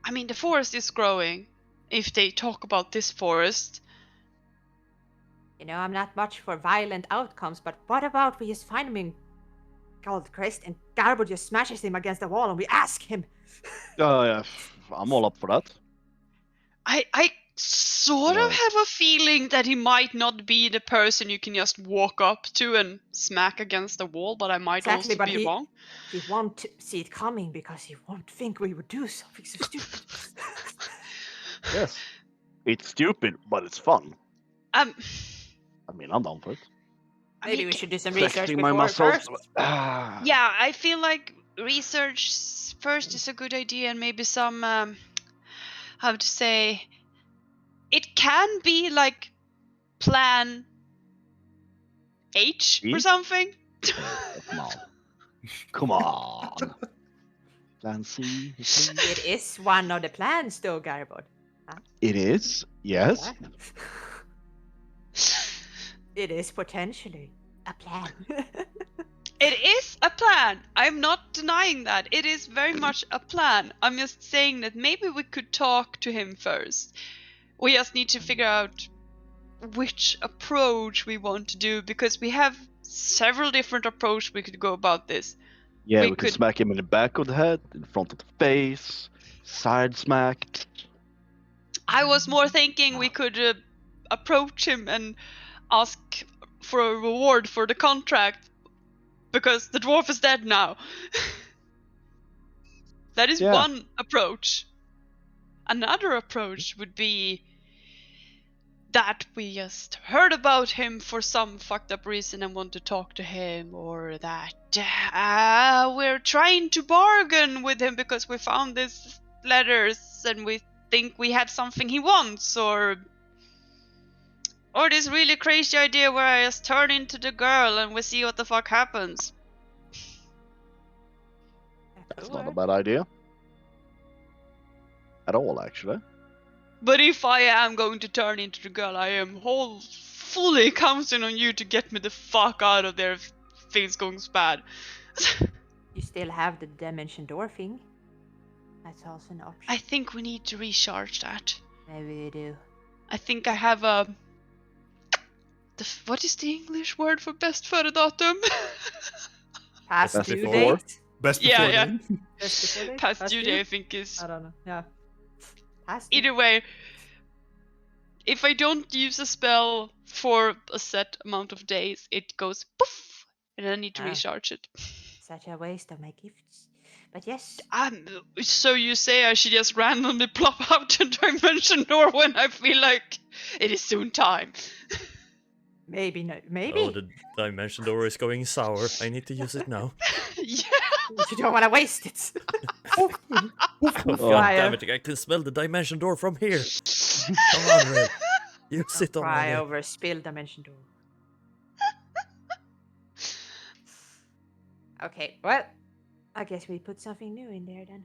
I mean, the forest is growing. If they talk about this forest, You know, I'm not much for violent outcomes, but what about we just find him in Gold Crest and Garbo just smashes him against the wall and we ask him? Yeah, I'm all up for that. I sort of No. have a feeling that he might not be the person you can just walk up to and smack against the wall, but I might Exactly, also but be wrong. He won't see it coming because he won't think we would do something so stupid. Yes. It's stupid, but it's fun. Um, I mean, I'm down for it. I Maybe mean, we should do some research Flexing before my muscles. first. yeah, I feel like research first is a good idea, and maybe some how to say, it can be like plan H or E? something. Come on. Come on. Plan C. It is one of the plans, though, Garbod. It is, yes. Yeah. It is potentially a plan. It is a plan. I'm not denying that. It is very much a plan. I'm just saying that maybe we could talk to him first. We just need to figure out which approach we want to do, because we have several different approaches we could go about this. Yeah, We we could- could smack him in the back of the head, in front of the face, side smack. I was more thinking we could approach him and ask for a reward for the contract, because the dwarf is dead now. That is Yeah. one approach. Another approach would be that we just heard about him for some fucked up reason and want to talk to him, or that we're trying to bargain with him because we found these letters and we think we had something he wants, or this really crazy idea where I just turn into the girl and we see what the fuck happens. It's Could not a work. bad idea. At all, actually. But if I am going to turn into the girl, I am fully counting on you to get me the fuck out of there if things goes bad. You still have the dimension door thing. That's also an option. I think we need to recharge that. Maybe we do. I think I have a... what is the English word for best före datum? Past Best due before? date? Best Yeah, before yeah. then. Best before date? Past due due? day, I think is... I don't know. Yeah. Past due. Either way, if I don't use a spell for a set amount of days, it goes poof, and I need to Ah. recharge it. Such a waste of my gifts. But yes. So you say I should just randomly plop out a dimension door when I feel like it is soon time? Maybe no. Maybe. Oh, the dimension door is going sour. I need to use it now. Yeah. You don't want to waste it. Oh, God Fire. damn it, I can smell the dimension door from here. Come on, Rill. Use it Cry already. over a spilled dimension door. Okay, well, I guess we put something new in there then.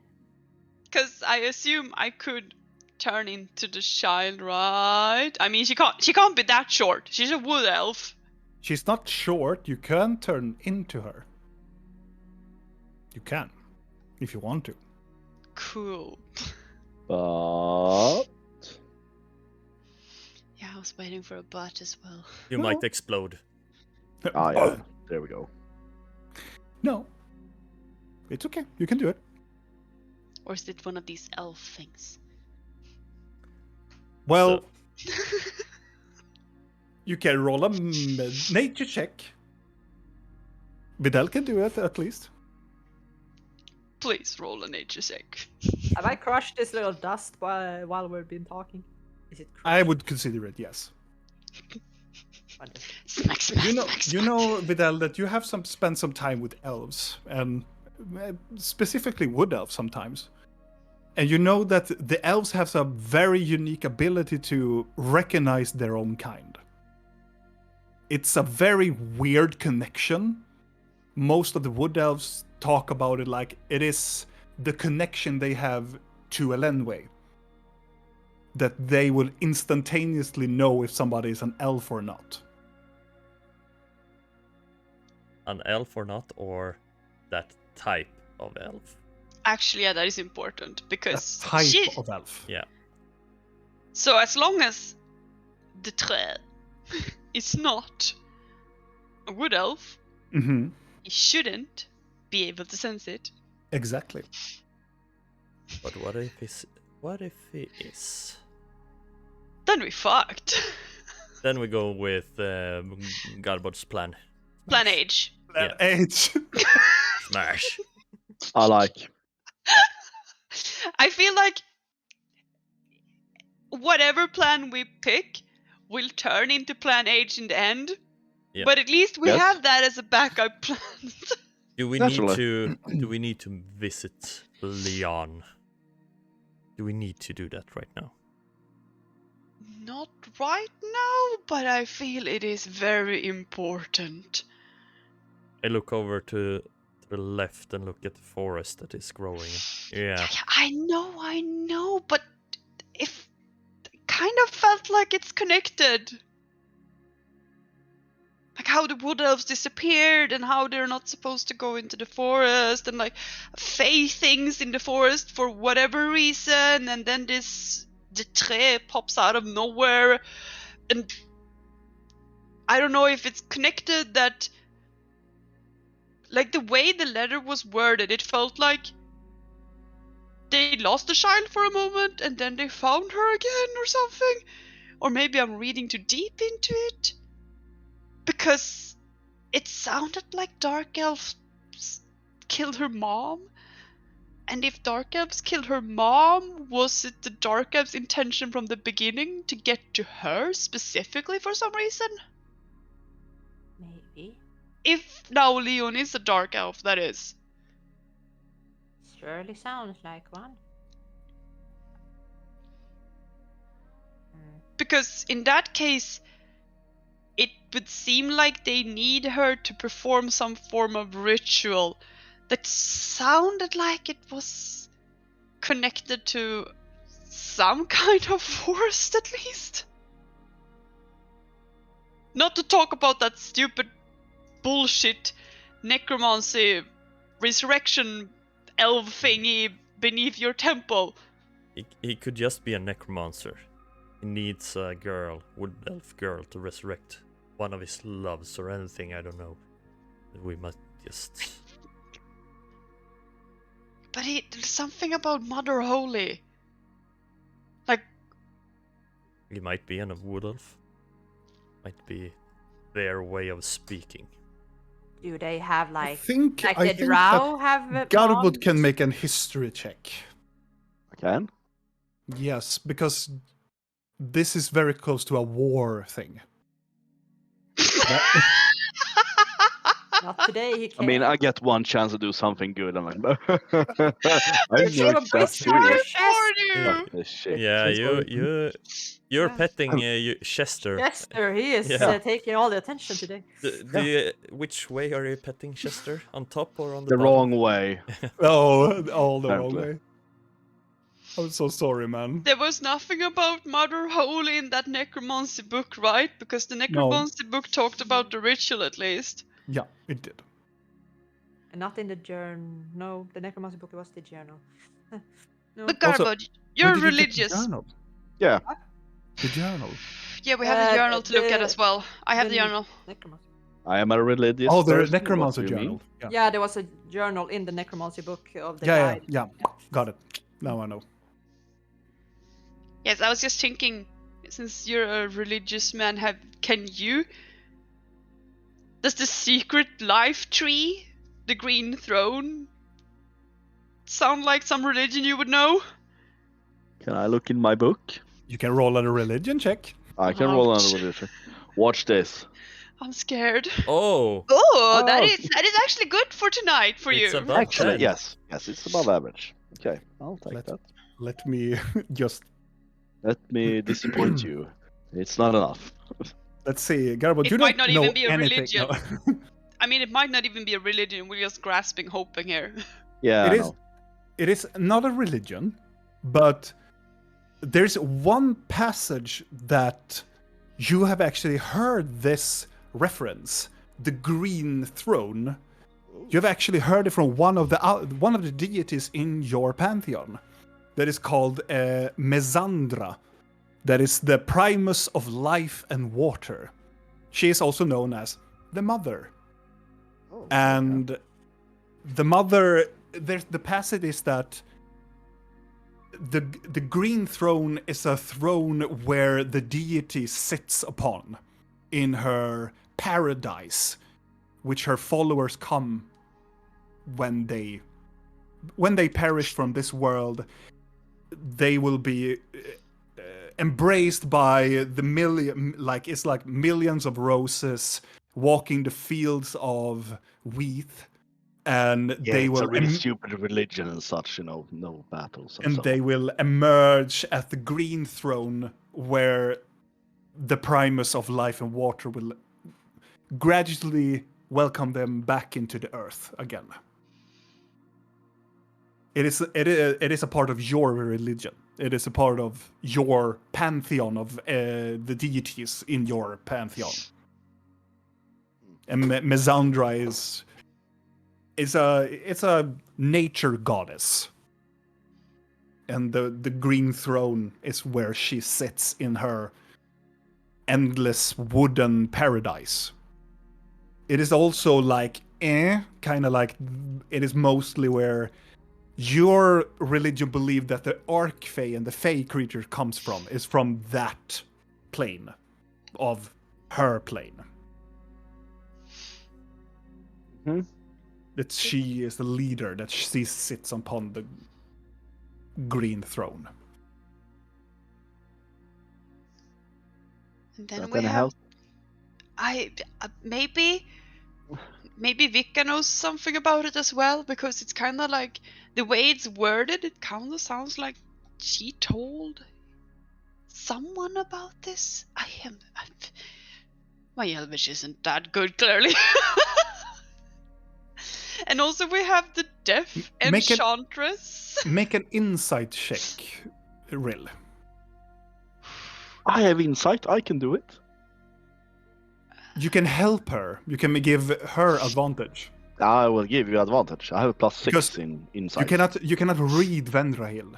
Because I assume I could turn into the child, right? I mean, she can't be that short. She's a wood elf. She's not short. You can turn into her. You can, if you want to. Cool. But Yeah, I was waiting for a butt as well. You might explode. yeah, there we go. No. It's okay. You can do it. Or is it one of these elf things? Well, you can roll a nature check. Vidal can do it at least. Please roll a nature check. Have I crushed this little dust while we've been talking? Is it crushed? I would consider it, yes. Wonderful. Smack, smack, You know, smack, you smack. know, Vidal, that you have spent some time with elves, and specifically wood elves sometimes. And you know that the elves have a very unique ability to recognize their own kind. It's a very weird connection. Most of the wood elves talk about it like it is the connection they have to Elenway. That they will instantaneously know if somebody is an elf or not. An elf or not, or that type of elf. Actually, yeah, that is important A because type she. of elf. Yeah. So as long as the træ is not a wood elf, Mm-hmm. he shouldn't be able to sense it. Exactly. But what if he is? Then we fucked. Then we go with Garbod's plan. Plan age. Yeah. Age. Smash. I like. I feel like whatever plan we pick will turn into plan age in the end. Yeah. But at least we Yes. have that as a backup plan. Do we Naturally. need to visit Leon? Do we need to do that right now? Not right now, but I feel it is very important. I look over to the left and look at the forest that is growing. Yeah. I know, but if kind of felt like it's connected. Like how the wood elves disappeared and how they're not supposed to go into the forest and like fey things in the forest for whatever reason, and then the tree pops out of nowhere, and I don't know if it's connected that like the way the letter was worded, it felt like they lost the child for a moment and then they found her again or something. Or maybe I'm reading too deep into it. Because it sounded like Dark Elves killed her mom. And if Dark Elves killed her mom, was it the Dark Elves' intention from the beginning to get to her specifically for some reason? Maybe. If now Leon is a Dark Elf, that is. Surely sounds like one. Because in that case, it would seem like they need her to perform some form of ritual that sounded like it was connected to some kind of forest, at least. Not to talk about that stupid bullshit necromancy resurrection elf thingy beneath your temple. He could just be a necromancer. He needs a girl, wood elf girl, to resurrect one of his loves or anything, I don't know. We must just... But there's something about Mother Holy. Like, He might be a wood elf. Might be their way of speaking. Do they have I like think the that drow have Garwood can moms? make an history check. I can. Yes, because this is very close to a war thing. Not today. He I can't. mean, I get one chance to do something good. I'm like, I There's know a that whisk too. on your for chest. you. Fuck this shit. Yeah, you're Yeah. petting Chester. Chester, he is Yeah. taking all the attention today. Which way are you petting Chester? On top or on the The bottom? wrong way. Oh, all the wrong Apparently. way. I'm so sorry, man. There was nothing about Mother Holy in that necromancy book, right? Because the necromancy book talked about the ritual, at least. Yeah, it did. And not in the journal. No, the necromancy book was the journal. No. But Also, Garbage, you're Where did you get the religious. journal? Yeah. The journal. Yeah, we have a journal to look at the- as well. I have the the- journal. Necromancy. I am a religious Oh, the person. necromancer What do you mean? journal. Yeah. Yeah, there was a journal in the necromancy book of the Yeah, guide. yeah. Got it. Now I know. Yes, I was just thinking, since you're a religious man, does the secret life tree, the green throne, sound like some religion you would know? Can I look in my book? You can roll a religion check. I can roll Ouch. another religion. Watch this. I'm scared. Oh, Oh, that Oh. is actually good for tonight for It's you. above Actually, 10. yes. Yes, it's above average. Okay, I'll take Let- that. Let me just Let me disappoint you. It's not enough. let's see, Garbo. It You might don't not know even be a anything. religion. No. I mean, it might not even be a religion. We're just grasping, hoping here. Yeah, It I is. know. It is not a religion, but there's one passage that you have actually heard this reference, the green throne. You have actually heard it from one of the deities in your pantheon, that is called Mesandra. That is the primus of life and water. She is also known as the Mother. Oh, And the Mother, the passage is that the green throne is a throne where the deity sits upon in her paradise, which her followers come when they perish from this world. They will be embraced by the it's like millions of roses walking the fields of wheat, and Yeah, they it's will a really stupid religion and such, no battles and and so they will emerge at the green throne, where the primus of life and water will gradually welcome them back into the earth again. It is a part of your religion. It is a part of your pantheon of the deities in your pantheon. And Mesandra is a nature goddess. And the green throne is where she sits in her endless wooden paradise. It is also like kind of like it is mostly where your religion believed that the Archfey and the Fey creature comes from, is from that plane of her plane. Hmm. That she is the leader, that she sits upon the green throne. And then That we gonna have. help? Maybe Vika knows something about it as well, because it's kind of like the way it's worded. It kind of sounds like she told someone about this. My Elvish isn't that good, clearly. And also we have the deaf Make an- enchantress. Make an insight check, Rill. I have insight. I can do it. You can help her. You can give her advantage. I will give you advantage. I have a +6 Because in insight. You cannot read Vendrahil.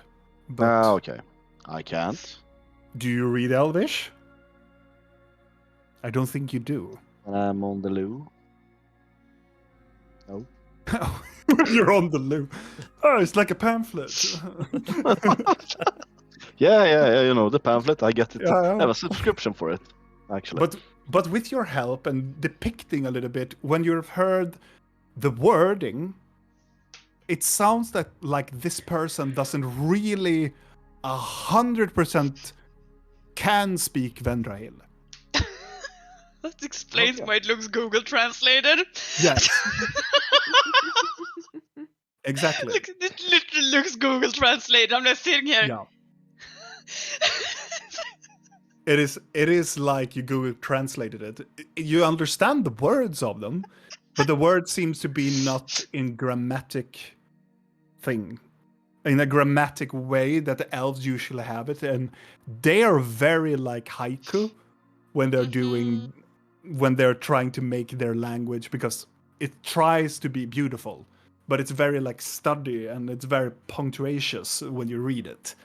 But Okay. I can't. do you read Elvish? I don't think you do. I'm on the loo. You're on the loo. Oh, it's like a pamphlet. Yeah, you know, the pamphlet. I get it. Yeah. I have a subscription for it, actually. But with your help and depicting a little bit, when you've heard the wording, it sounds that like this person doesn't really 100% can speak Vendrahil. That explains Okay. why it looks Google translated. Yes. Exactly. Look, it literally looks Google translated. I'm just sitting here. Yeah. It is like you Google translated it. You understand the words of them, but the word seems to be not in grammatic thing. In a grammatic way that the elves usually have it. And they are very like haiku when they're doing when they're trying to make their language, because it tries to be beautiful, but it's very like study and it's very punctuatious when you read it.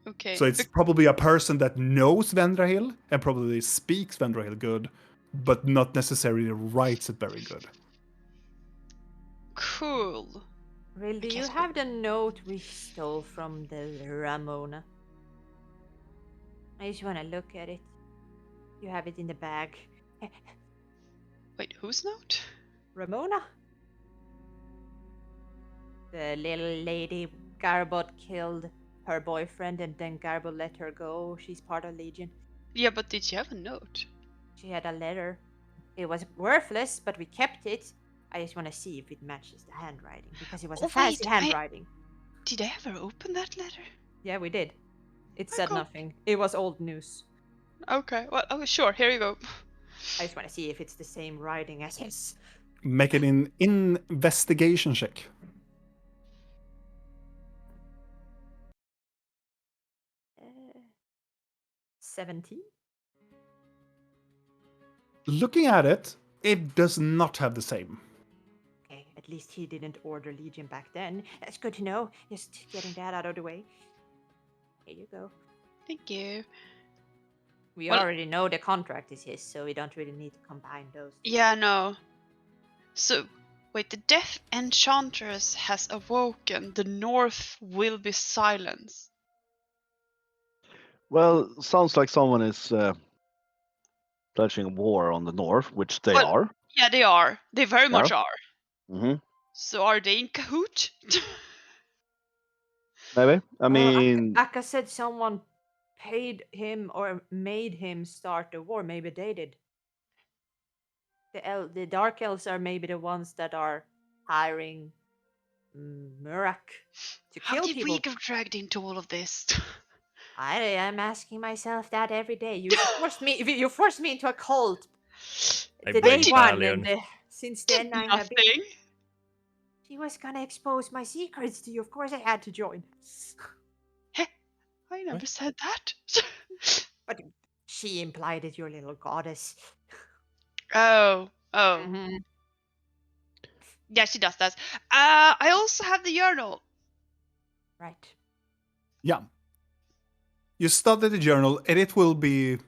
Okay. So it's probably a person that knows Vendrahil and probably speaks Vendrahil good, but not necessarily writes it very good. Cool. Rill, do you guess have the note we stole from the Ramona? I just want to look at it. You have it in the bag. Wait, whose note? Ramona? The little lady Garbot killed her boyfriend and then Garbot let her go. She's part of Legion. Yeah, but did she have a note? She had a letter. It was worthless, but we kept it. I just want to see if it matches the handwriting, because it was a fancy wait, handwriting. Did I ever open that letter? Yeah, we did. It My said God. nothing. It was old news. Okay, well, oh, sure, here you go. I just want to see if it's the same writing as his. Make it an investigation check. Uh, 17? Looking at it, it does not have the same. Okay, at least he didn't order Legion back then. That's good to know. Just getting that out of the way. Here you go. Thank you. We Well- already know the contract is his, so we don't really need to combine those. Yeah, no. So, wait, the deaf enchantress has awoken. The north will be silenced. Well, sounds like someone is pledging war on the north, which they Well- are. Yeah, they are. They very much are. hmm So are they in cahoot? Maybe. I mean, Akka said someone paid him or made him start the war. Maybe they did. The Dark Elves are maybe the ones that are hiring Murak to How kill did people. we get dragged into all of this? I am asking myself that every day. You forced me. You forced me into a cult. I The bring day one, Talion. and since Did then I have been. nothing. She was gonna expose my secrets to you. Of course, I had to join. I never said that. But she implied it, your little goddess. Oh. Mhm. Yeah, she does that. I also have the journal. Right. Yeah. You study the journal, and it will be.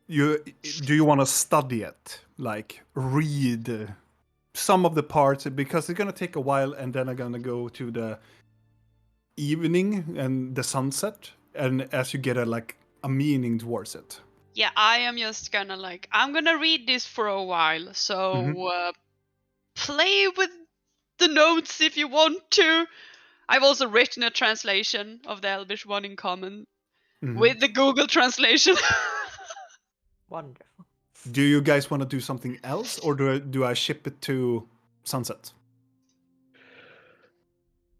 Do you want to study it? Like, read some of the parts, because it's going to take a while, and then I'm going to go to the evening and the sunset, and as you get a meaning towards it. Yeah, I am just gonna I'm gonna read this for a while. So play with the notes if you want to. I've also written a translation of the Elvish one in common Mhm. with the Google translation. Wonderful. Do you guys want to do something else, or do I ship it to sunset?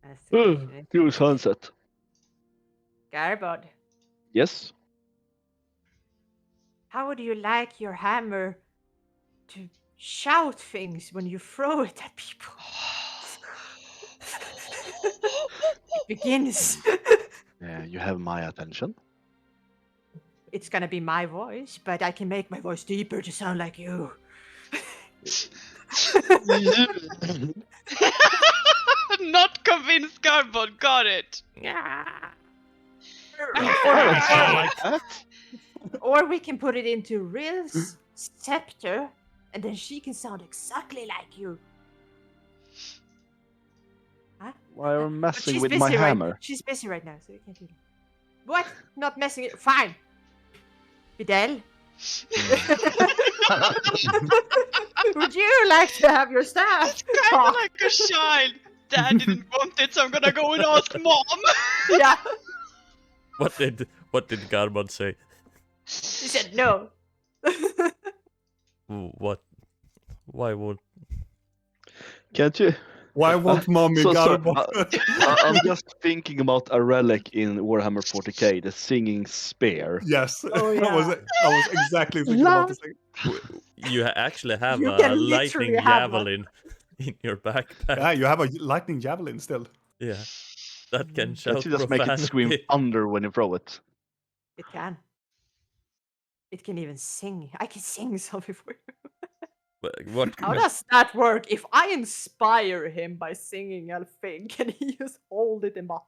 That's the question. do sunset. Garbod, Yes. how would you like your hammer to shout things when you throw it at people? begins. You have my attention. It's gonna be my voice, but I can make my voice deeper to sound like you. Not convinced, Carbon. Got it. Or we can put it into Rill's scepter, and then she can sound exactly like you. Huh? Why are you But messing she's with my busy hammer? She's busy right now, so you can't do that. What? Not messing it? Fine. Fidel, would you like to have your staff? It's kind of like a child. Dad didn't want it, so I'm gonna go and ask Mom. Yeah. What did Garmon say? She said no. What? Why won't? Can't you? Why won't mommy Garbo? I'm just thinking about a relic in Warhammer 40k, the singing spear. Yes, Oh, I was exactly thinking about the same. You actually have You a can literally lightning have one. javelin in your backpack. Yeah, you have a lightning javelin still. Yeah, that can shout Can't you just make it scream profanity. thunder when you throw it? It can. It can even sing. I can sing something for you. What? How does that work? If I inspire him by singing a thing, can he just hold it and bah?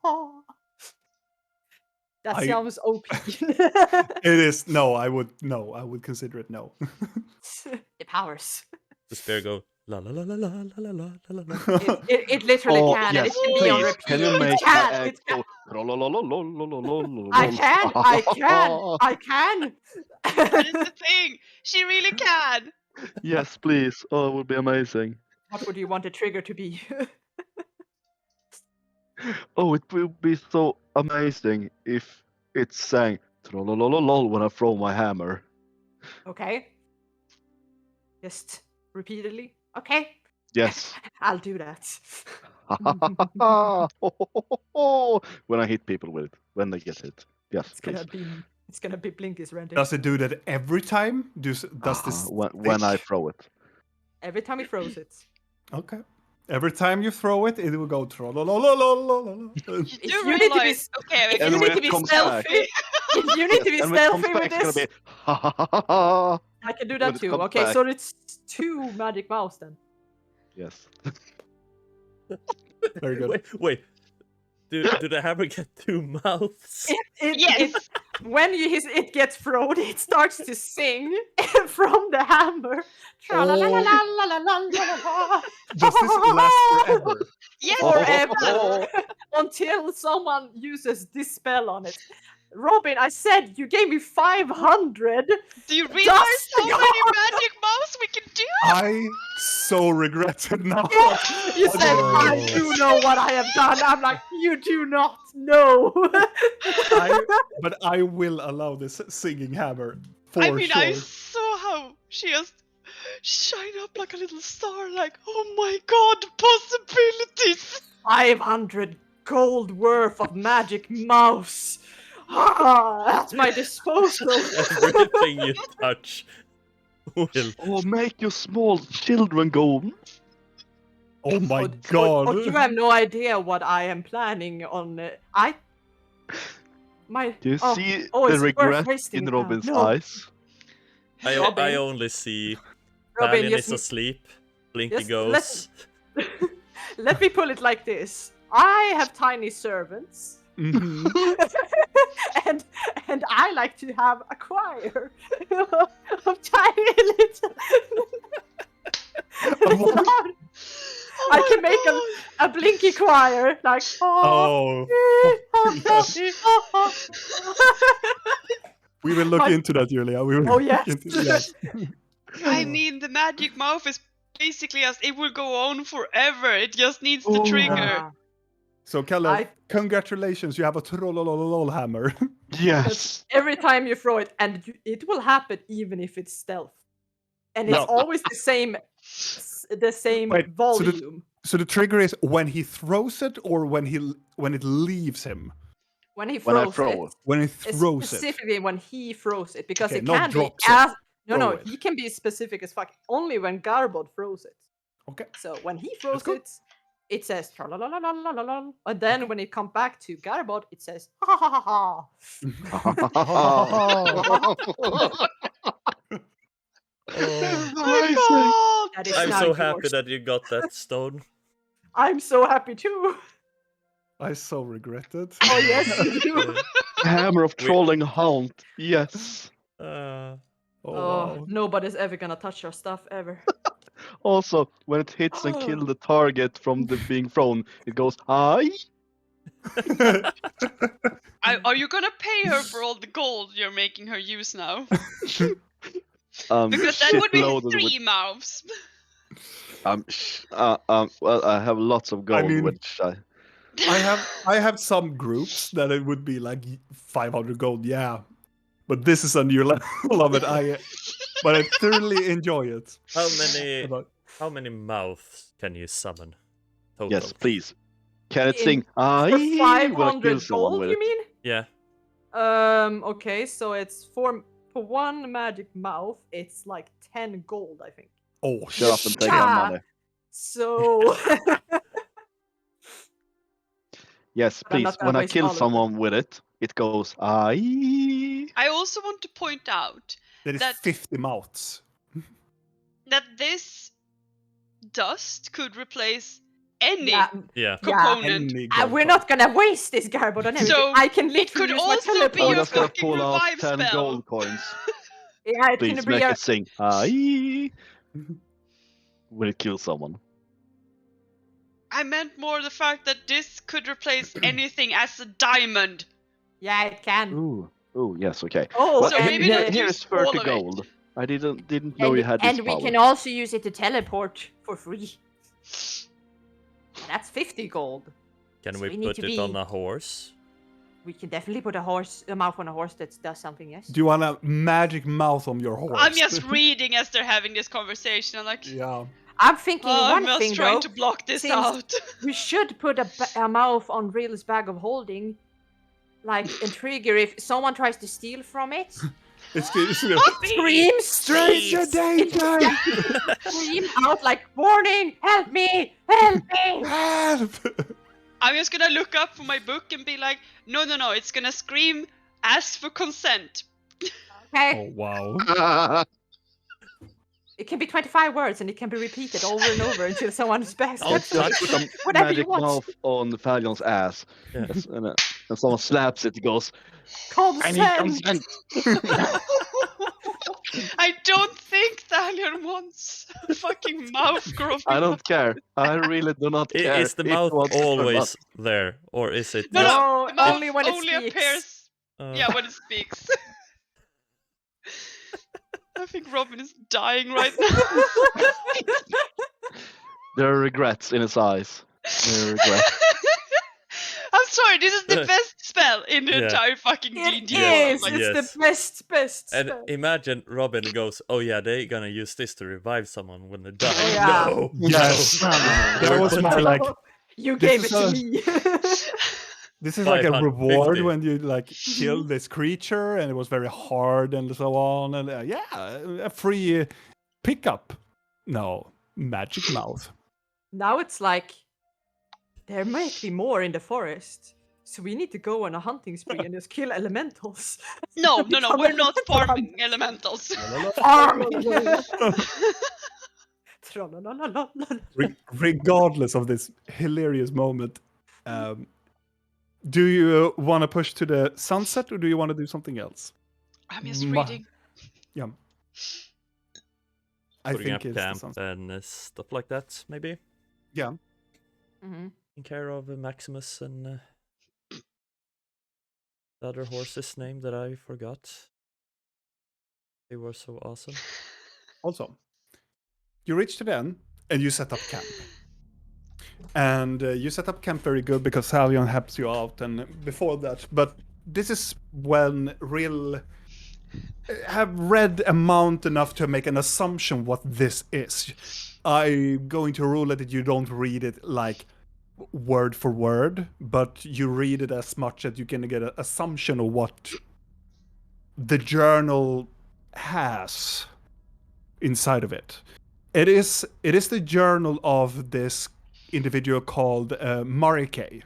That sounds OP. It is I would consider it no. The powers. The spear go la la la la la la la la la. It literally Oh, can, yes, and it can be on please. repeat. Can you make It can. my It can. I can. That is the thing. She really can. Yes, please. Oh, it would be amazing. What would you want the trigger to be? Oh, it will be so amazing if it sang trollololol when I throw my hammer. Okay. Just repeatedly. Okay. Yes. I'll do that. When I hit people with it, when they get hit. Yes, please. It's gonna be Blinky's rendering. Does it do that every time? Does this when I throw it? Every time he throws it. Okay. Every time you throw it, it will go trollolololololol. If You you need to be realize, okay, If And you when need to it be comes back- stealthy, if you need to be And when it comes stealthy with back, it's this, gonna be I can do when that it too. comes Okay, back. so it's 2 magic mouse then. Yes. Very good. Wait. Do the hammer get 2 mouths? Yes. When it gets thrown, it starts to sing from the hammer. Tra-la-la-la-la-la-la-la-la. Does this last forever? Yes. Forever until someone uses this spell on it. Robin, I said you gave me 500. Do you realize how Dust many God. magic mouse we can do? I so regret it now. You said I do know what I have done. I'm like, you do not know. But I will allow this singing hammer for I mean, sure. I saw how she just shine up like a little star. Like, oh my god, possibilities! 500 gold worth of magic mouse. At my disposal. Everything you touch will. Oh, make your small children go. Oh my But god. you have no idea what I am planning on. Do you see it's the worth regret wasting in it Robin's now. No. eyes? I Robin. only see Robin, Valian just- is asleep. Blinky just goes. Let me pull it like this. I have tiny servants. Mhm. and I like to have a choir of tiny little. I can make a blinky choir like. Oh. We will look into that, Julia. We will Oh, look yes. into yes. I mean, the magic mouth is basically as it will go on forever. It just needs the trigger. So, Kalle, I- congratulations, you have a trollololol hammer. Yes. Every time you throw it, and it will happen even if it's stealth, and it's No. always the same Wait, so the- volume. So the trigger is when he throws it or when it leaves him? When he When I throws throw it. it. When he throws it. Specifically when he throws it, because Okay, it not can be drops it, as no, throw no, it. he can be specific as fuck. Only when Garbod throws it. Okay. So when he throws good. it, it says tra-la-la-la-la-la-la, and then when it comes back to Garbod, it says ha ha ha ha. Oh, my God! That is I'm now so yours. happy that you got that stone. I'm so happy too. I so regret it. Oh yes, you do. Hammer of trolling haunt. Yes. Uh, Oh, Oh, wow. nobody's ever gonna touch your stuff ever. Also, when it hits and kills the target from the being thrown, it goes aye. Are you gonna pay her for all the gold you're making her use now? Because that would be Shitloaded 3 mouths. Well, I have lots of gold, mean- which I have some groups that it would be like 500 gold, yeah. But this is a new level of it. But I thoroughly enjoy it. how many mouths can you summon? Total. yes, please. Can it In- sing aye? For when I kill 500 someone gold, with you it? mean? Yeah. Okay, so it's for one magic mouth, it's like 10 gold, I think. Oh, Shut up and take Yeah. my money. So Yes, But I'm please. not gonna When I waste kill all of it. someone with it, it goes aye. I also want to point out there is that- 50 mouths. that this dust could replace any yeah, Yeah. component. Any gold we're coin. not gonna waste this Garbod on everything. So, I can it literally could use my also be teleport. I'm your just gonna fucking pull out revive 10 spell. gold coins. Yeah, it Please can be make a, it sing aye. When it kills someone. I meant more the fact that this could replace anything as a diamond. yeah, it can. Ooh, yes, okay. Oh, Well, So and, maybe here, not here use is all 30 of it. gold. I didn't know you had this and we power. can also use it to teleport for free. And that's 50 gold. Can So we we need put to it on be- a horse? We can definitely put a mouth on a horse that does something, yes. Do you want a magic mouth on your horse? I'm just reading as they're having this conversation. I'm like, Yeah. I'm thinking I'm one just thing trying though. to block this since- out. We should put a mouth on Rill's bag of holding, like and trigger if someone tries to steal from it. It's Scream, stranger danger! scream out like, "Warning! Help me! Help me!" Help! I'm just gonna look up for my book and be like, no, it's gonna scream, ask for consent. Okay, Oh wow. it can be 25 words and it can be repeated over and over until someone's best. Don't Let's just put some Whatever you magic want. mouth on the Falion's ass. Yeah. And someone slaps it, it goes, I need Consent. consent. I don't think Thalion wants a fucking mouth growing. I don't care. I really do not care. Is the It mouth wants or not. always there, or is it? No, just- No, the mouth only when it speaks. appears. uh, Yeah, when it speaks. I think Robin is dying right now. There are regrets in his eyes. There are regrets. I'm sorry, this is the best spell in the Yeah. entire fucking It D&D is. world. Like, It's Yes. the best And spell. imagine Robin goes, "Oh yeah, they're gonna use this to revive someone when they die." Oh, yeah. No. Yes. That was more like You this gave it is to a- me. this is like a 550. reward when you like kill this creature, and it was very hard and so on, and a free pickup. No, magic mouth. Now it's like there might be more in the forest, so we need to go on a hunting spree and just kill elementals. no, Become we're not elemental farming elementals. Farming. Tra-la-la-la-la-la. Regardless of this hilarious moment, do you want to push to the sunset, or do you want to do something else? I'm just Ma- reading. Yeah. I Putting think up it's the camp sunset. and stuff like that, maybe. Yeah. Mhm. In care of Maximus and the other horse's name that I forgot. They were so awesome. Also, you reach to the end and you set up camp. And you set up camp very good because Salion helps you out and before that. But this is when Rill have read amount enough to make an assumption what this is. I'm going to rule it that you don't read it like word for word, but you read it as much that you can get an assumption of what the journal has inside of it. It is the journal of this individual called Marike.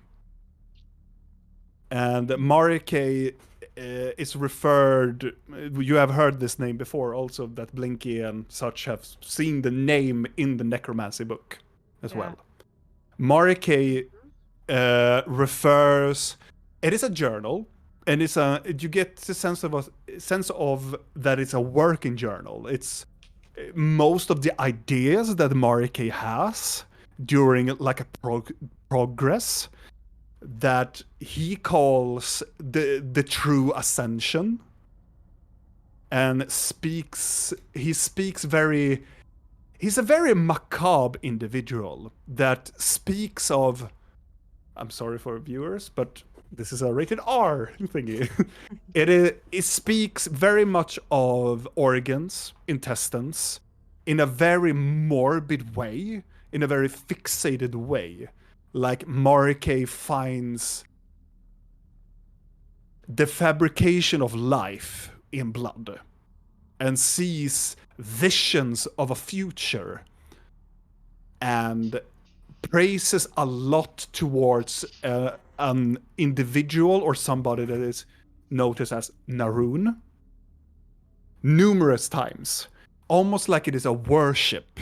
And Marike is referred. You have heard this name before, also that Blinky and such have seen the name in the necromancy book as well. Marike refers. It is a journal, and you get the sense of that it's a working journal. It's most of the ideas that Marike has during like a progress that he calls the true ascension, and he's a very macabre individual that speaks of, I'm sorry for viewers, but this is a rated R thingy. It speaks very much of organs, intestines, in a very morbid way, in a very fixated way. Like Marike finds the fabrication of life in blood and sees visions of a future and praises a lot towards an individual or somebody that is noticed as Naroon numerous times, almost like it is a worship.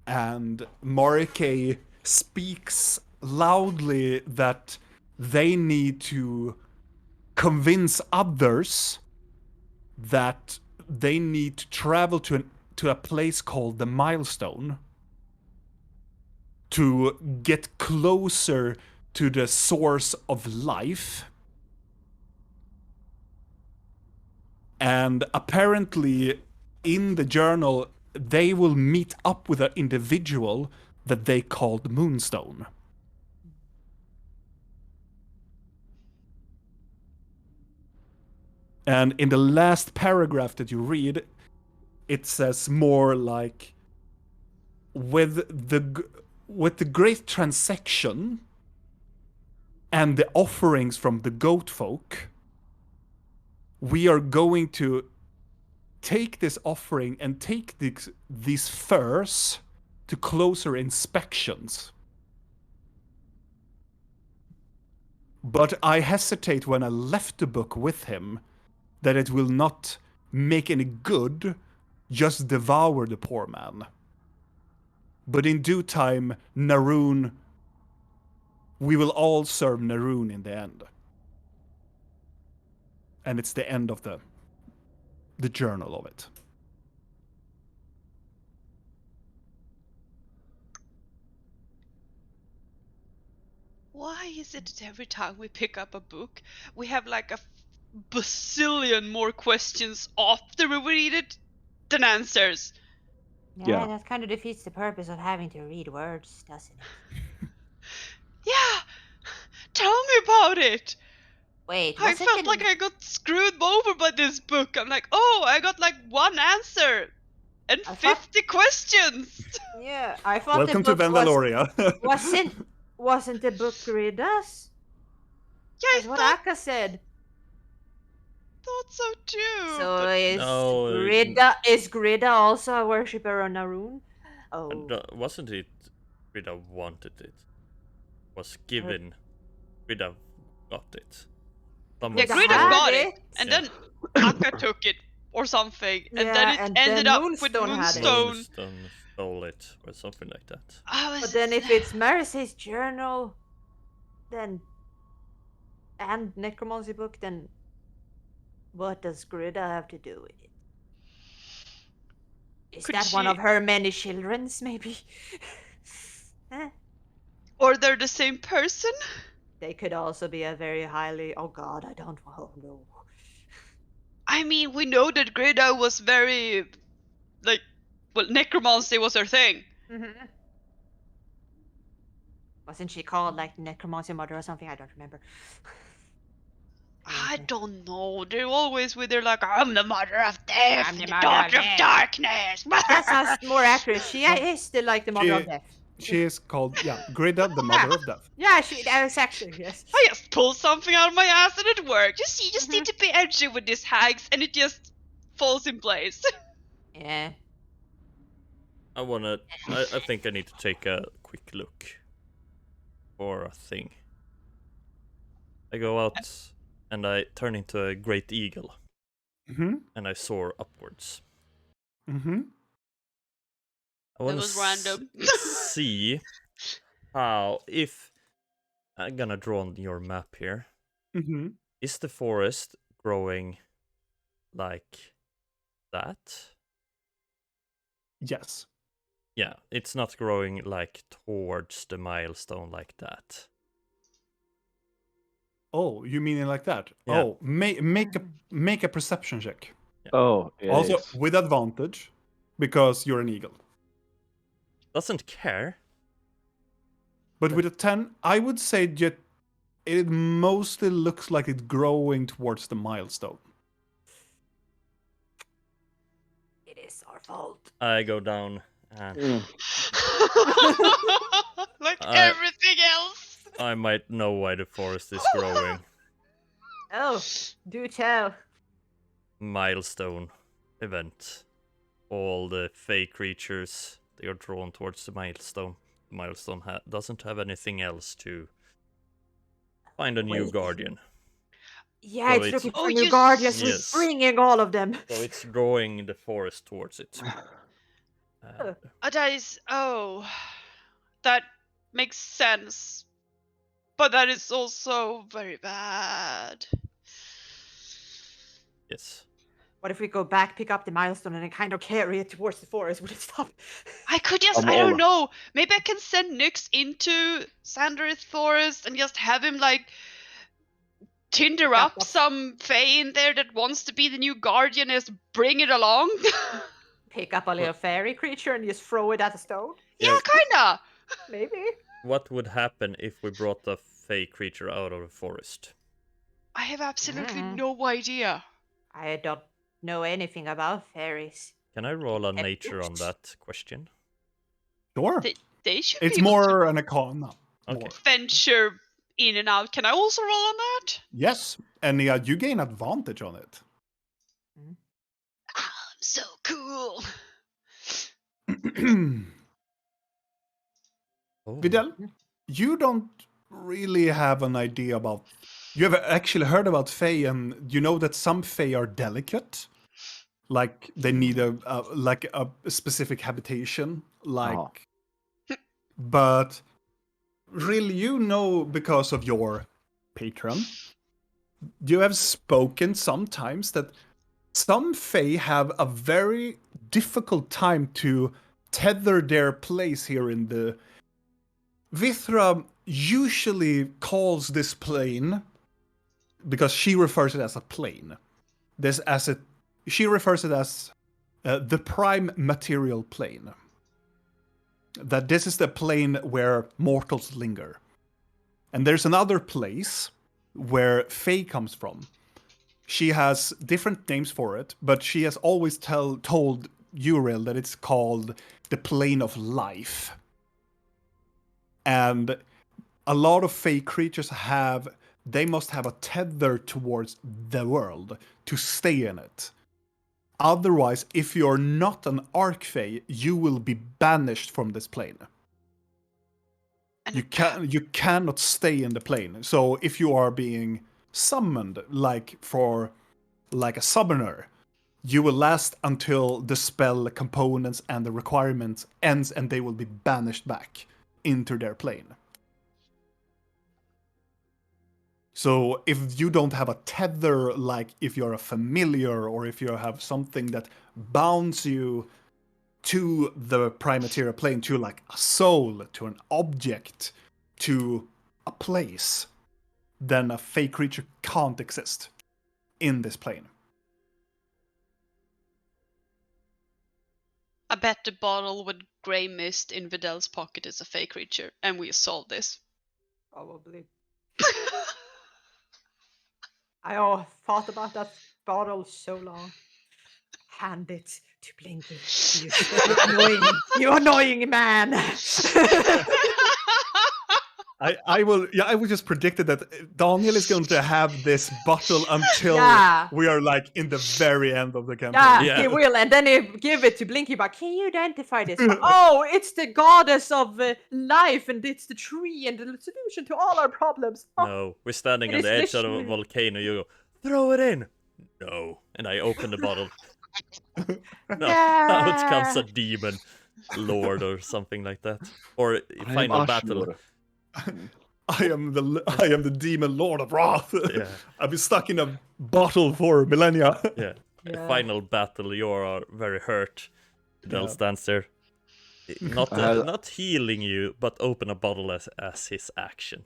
And Marike speaks loudly that they need to convince others that they need to travel to a place called the Milestone to get closer to the source of life. And apparently in the journal they will meet up with an individual that they called Moonstone. And in the last paragraph that you read, it says more like, with the great transaction and the offerings from the goat folk, we are going to take this offering and take these furs to closer inspections. But I hesitate when I left the book with him that it will not make any good just devour the poor man. But in due time, Naroon, we will all serve Naroon in the end. And it's the end of the journal of it. Why is it that every time we pick up a book, we have like a bazillion more questions after we read it than answers? Yeah. That kind of defeats the purpose of having to read words, doesn't it? Yeah! Tell me about it! Wait, I was it felt like I got screwed over by this book. I'm like, oh, I got like one answer and I thought- 50 questions! Yeah, I thought Welcome the to book Vandaloria. wasn't the book Grida's? Yeah, I That's what Akka said. thought so too. So but is Grida also a worshipper of Naroon? Oh. And wasn't it Rida wanted it? Was given. Rida got it. yeah, Someone Grida Grida stole got had it, it. and Yeah. then Akka took it or something, and then Yeah, it and ended then up with Moonstone had it. Moonstone. Moonstone stole it, or something like that. But then if it's Marise's journal, then and necromancy book, then what does Grida have to do with it? Is Could that one of she- her many children's, maybe? Or they're the same person? They could also be a very highly. Oh God, I don't know. I mean, we know that Grida was very, like, well, necromancy was her thing. Mm-hmm. Wasn't she called like necromancy mother or something? I don't remember. I don't know. They're always with their like, I'm the mother of death, I'm the the mother daughter of of death." darkness. That sounds more accurate. She is still like the mother of death. She is called, Grida, the Mother of Death. Yeah, that was actually, yes. I just pulled something out of my ass and it worked. You see, you just need to be edgy with these hags and it just falls in place. Yeah. I think I need to take a quick look for a thing. I go out and I turn into a great eagle Mm-hmm. and I soar upwards. Mm-hmm. I That want was random. see how, if I'm gonna draw on your map here, Mm-hmm. is the forest growing like that? Yes. Yeah, it's not growing like towards the milestone like that. Oh, you mean it like that? Yeah. Oh, make a perception check. Oh, it Also is. with advantage, because you're an eagle. Doesn't care. But with a 10, I would say that it mostly looks like it's growing towards the milestone. It is our fault. I go down and Mm. Like I- everything else. I might know why the forest is growing. Oh, do tell. Milestone event. All the fake creatures, they are drawn towards the milestone. The milestone doesn't have anything else to find a new Wait. guardian. Yeah, So it's it's- looking for Oh, new you guardians. s- We're Yes. bringing all of them. So it's drawing the forest towards it. That is. Oh. That makes sense. But that is also very bad. Yes. What if we go back, pick up the milestone, and then kind of carry it towards the forest? Would it stop? I could just, I'm I don't all- know. Maybe I can send Nyx into Sandarith Forest and just have him like Tinder Pick up up a- some Fae in there that wants to be the new guardian and just bring it along. Pick up a little fairy creature and just throw it at a stone? Yeah, kinda. Maybe. What would happen if we brought a fake creature out of the forest? I have absolutely Mm. no idea. I don't know anything about fairies. Can I roll a It nature on looks- that question? Sure. They should It's be able to more an icon. Okay. More. venture in and out. Can I also roll on that? Yes. And you gain advantage on it. I'm so cool. Oh. Vidal, you don't really have an idea about. You have actually heard about Fae, and you know that some Fae are delicate, like they need a specific habitation, like. Oh. But really, you know, because of your patron, you have spoken sometimes that some Fae have a very difficult time to tether their place here in the. Vithra usually calls this plane, because she refers it as a plane. She refers it as the prime material plane. That this is the plane where mortals linger. And there's another place where Fae comes from. She has different names for it, but she has always told Rill that it's called the plane of life. And a lot of Fae creatures they must have a tether towards the world to stay in it. Otherwise, if you're not an Archfey, you will be banished from this plane. And You cannot stay in the plane. So if you are being summoned, like a summoner, you will last until the spell components and the requirements ends, and they will be banished back into their plane. So if you don't have a tether, like if you're a familiar or if you have something that bounds you to the prime material plane, to like a soul, to an object, to a place, then a Fae creature can't exist in this plane. I bet the bottle with grey mist in Vidal's pocket is a fake creature, and we solved this. Probably. I thought about that bottle so long. Hand it to Blinky. You annoying man. I will. Yeah, I would just predicted that Daniel is going to have this bottle until Yeah. we are like in the very end of the campaign. Yeah, Yeah. he will, and then he give it to Blinky. But can you identify this? Oh, it's the goddess of life, and it's the tree, and the solution to all our problems. No, we're standing It on is the edge of a literally- volcano. You go, throw it in. No, and I open the bottle. No, out comes a demon lord or something like that, or I am final battle. Ashur. I am the demon lord of wrath. Yeah. I've been stuck in a bottle for millennia. Yeah. Yeah. Final battle. You are very hurt. Vidal Yeah. stands there, not I had- not healing you, but open a bottle as his action.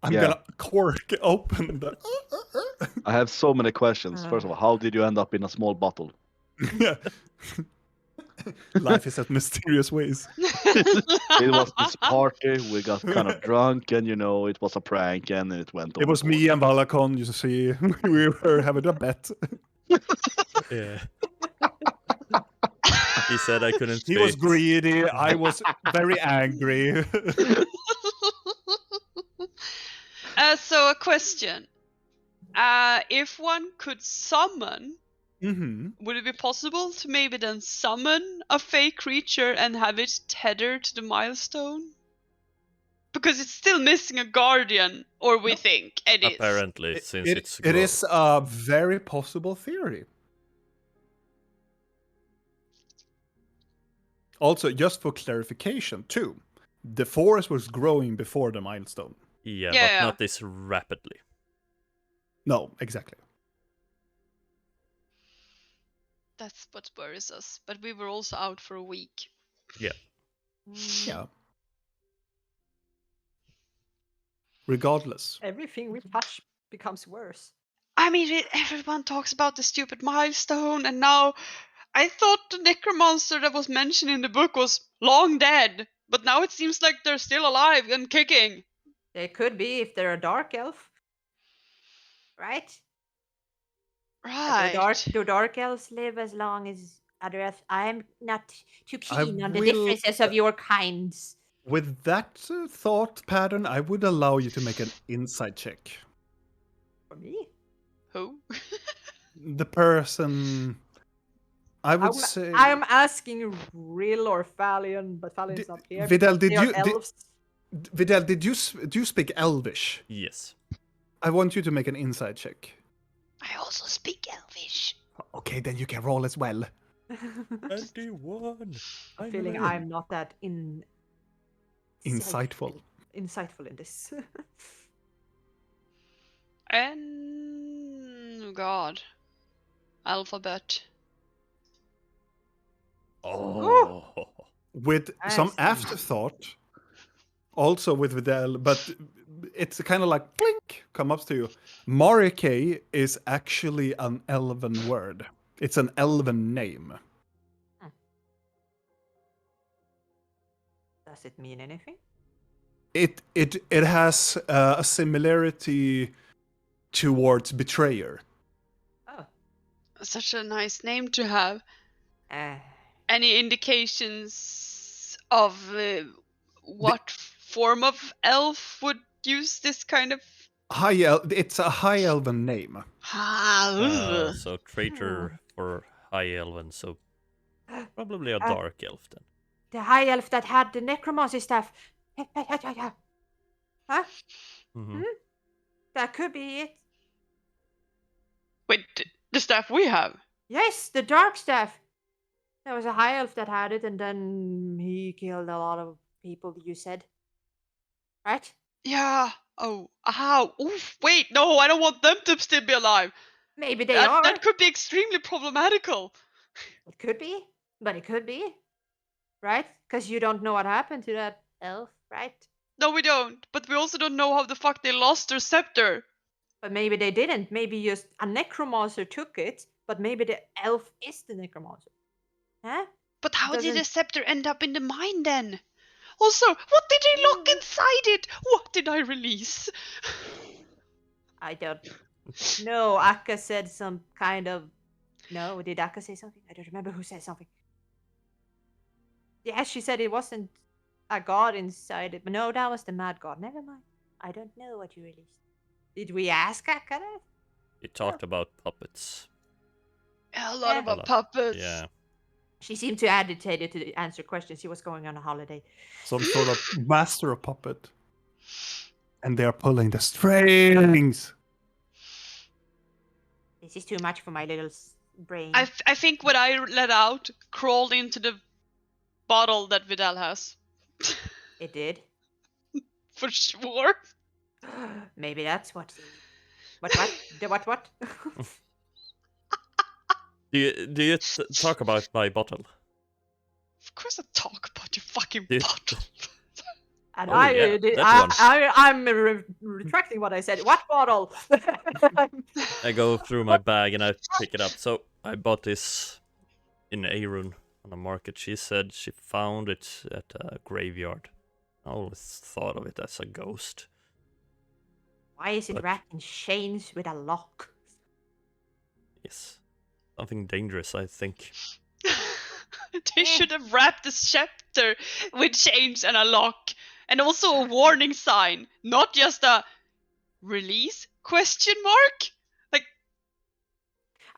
I'm Yeah. gonna cork open the. I have so many questions. First of all, how did you end up in a small bottle? Yeah. Life is at mysterious ways. It was this party. We got kind of drunk, and it was a prank, and it went. It was me and Balakon, you see. We were having a bet. Yeah. He said I couldn't. He was fit. greedy. I was very angry. So a question. If one could summon, would it be possible to maybe then summon a fake creature and have it tethered to the milestone? Because it's still missing a guardian, or we think it is. Apparently, since it's It is a very possible theory. Also, just for clarification, too, the forest was growing before the milestone. Yeah, Yeah, but yeah. not this rapidly. No, exactly. That's what worries us. But we were also out for a week. Yeah. Yeah. Regardless. Everything we touch becomes worse. I mean, everyone talks about the stupid milestone, and now I thought the necromancer that was mentioned in the book was long dead, but now it seems like they're still alive and kicking. They could be if they're a dark elf, right? Right. Do dark elves live as long as other elves? I am not too I keen on the will- differences of your kinds. With that thought pattern, I would allow you to make an insight check. For me, Who? The person, I would say. I am asking Rill or Falion, but Falion's not here. Vidal, because did they you- are did- elves. Vidal, do you speak Elvish? Yes. I want you to make an insight check. I also speak Elvish. Okay, then you can roll as well. 21. I'm feeling I'm not that Insightful. insightful in this. And God. Alphabet. Oh. With I some see. afterthought, also with Vidal, but it's kind of like blink, come up to you. Marike is actually an elven word. It's an elven name. Does it mean anything? It has a similarity towards betrayer. Oh. Such a nice name to have. Uh, Any indications of what form of elf would use this kind of? It's a high elven name. So traitor for high elven, so probably a dark elf then. the high elf that had the necromancy staff. Huh? Mhm. That could be it. Wait, the staff we have? Yes, the dark staff. There was a high elf that had it, and then he killed a lot of people, you said. Right? Yeah. Oh, how? Oof, wait, no, I don't want them to still be alive. Maybe they are. That could be extremely problematical. It could be, but it could be. Right? Because you don't know what happened to that elf, right? No, we don't. But we also don't know how the fuck they lost their scepter. But maybe they didn't. Maybe just a necromancer took it, but maybe the elf is the necromancer. Huh? But how did the Doesn't- scepter end up in the mine then? Also, what did they lock inside it? What did I release? I don't know. Akka said some kind of. No, did Akka say something? I don't remember who said something. Yeah, she said it wasn't a god inside it. But no, that was the mad god. Never mind. I don't know what you released. Did we ask Akka that? You talked about puppets. A lot Yeah. about A lot. puppets. Yeah. She seemed too agitated to answer questions. She was going on a holiday. Some sort of master of puppet. And they are pulling the strings. This is too much for my little brain. I think what I let out crawled into the bottle that Vidal has. It did. For sure. Maybe that's what. What? Do you talk about my bottle? Of course I talk about your fucking Dude. bottle. And Oh, yeah, that one. I'm retracting what I said. What bottle? I go through my bag and I pick it up. So I bought this in Arun on a market. She said she found it at a graveyard. I always thought of it as a ghost. Why is it But- wrapped in chains with a lock? Yes. Something dangerous, I think. They should have wrapped the scepter with chains and a lock. And also a warning sign. Not just a release question mark? Like,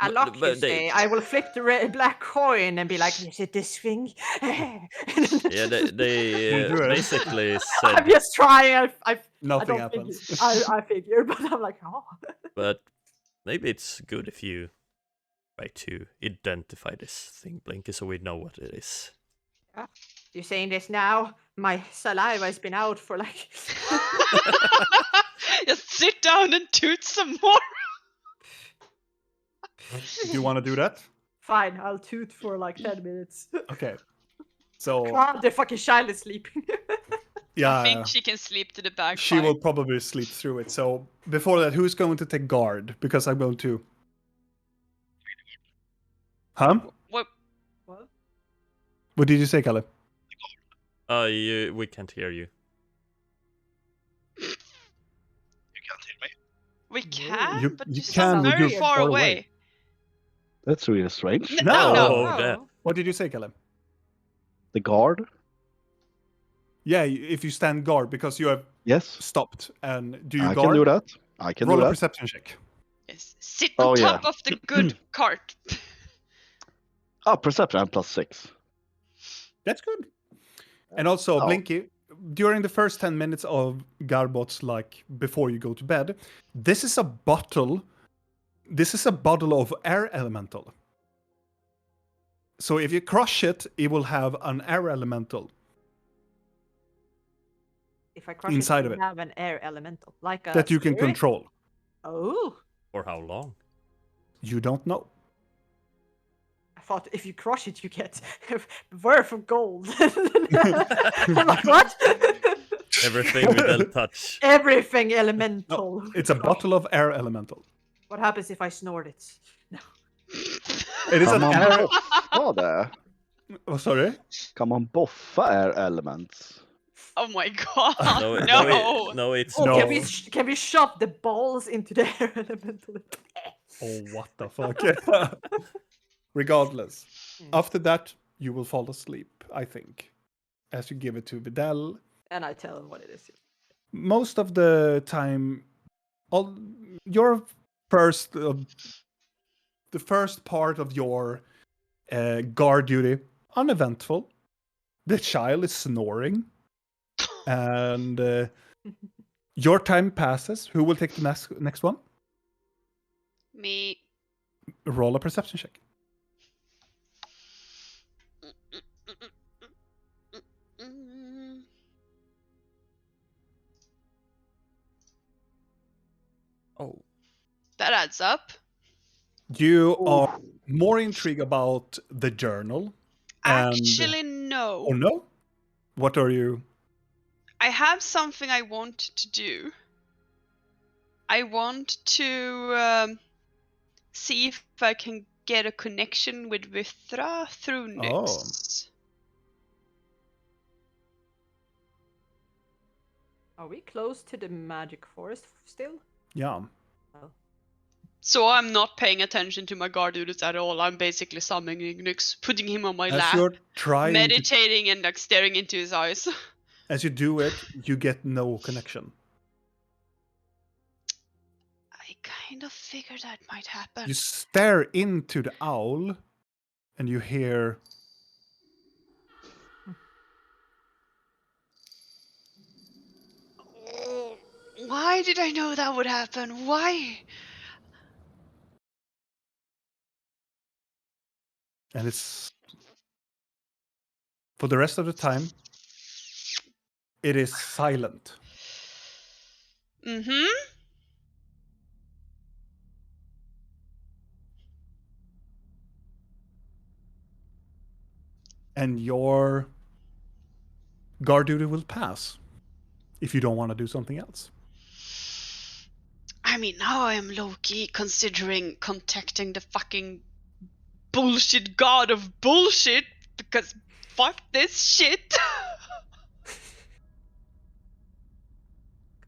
A lock, you but say. I will flip the black coin and be like, is it this thing? Yeah, they Do it. basically I'm said, just trying. I Nothing don't happens. Figure. I figure, but I'm like, oh. but maybe it's good if you try to identify this thing, Blinky, so we know what it is. You're saying this now? My saliva has been out for like. just sit down and toot some more. Do you want to do that? Fine, I'll toot for like 10 minutes. Okay. So, God, the fucking child is sleeping. yeah. I think she can sleep to the bag. She will probably sleep through it. So before that, who's going to take guard? Because I'm going to. Huh? What? What? What did you say, Kalle? We can't hear you. You can't hear me. We can, You- but you you can, sound but very you're far far away. away. That's really strange. No. Oh, that. What did you say, Kalle? The guard? Yeah, if you stand guard because you have Yes. stopped. And do you I guard? can do that. I can Roll do a that. perception check. Yes. Sit on Oh, top yeah. of the good cart. Perception, I'm +6. That's good. And also, Oh. Blinky, during the first 10 minutes of Garbot's, like, before you go to bed, this is a bottle of air elemental. So if you crush it, it will have an air elemental. If I crush Inside it, of you it. have an air elemental. Like a That you can spirit? control. Oh. For how long? You don't know. I thought if you crush it, you get worth of gold. I'm like, what? Everything we don't touch. Everything elemental. It's a bottle of air elemental. What happens if I snort it? No. It is Kan an man air... boffa det? Oh, sorry? Kan man boffa air elements? Oh my god. No, No. no, it's Oh, No. can we shove the balls into the air elemental? Oh, what the fuck? Regardless. After that, you will fall asleep, I think. As you give it to Vidal. And I tell him what it is. Most of the time, your first... the first part of your guard duty, uneventful. The child is snoring. And your time passes. Who will take the next one? Me. Roll a perception check. Oh, That adds up. You are more intrigued about the journal. And... Actually, no. Oh no? What are you? I have something I want to do. I want to see if I can get a connection with Vithra through Nyx. Are we close to the magic forest still? Yeah. So I'm not paying attention to my guard duties at all. I'm basically summoning Nyx, putting him on my As lap, you're trying to, meditating and like staring into his eyes. as you do it, you get no connection. kind of figured that might happen. You stare into the owl, and you hear... Oh, why did I know that would happen? Why? And it's... For the rest of the time, it is silent. Mm-hmm. And your guard duty will pass if you don't want to do something else. I mean, now I am low-key considering contacting the fucking bullshit god of bullshit, because fuck this shit.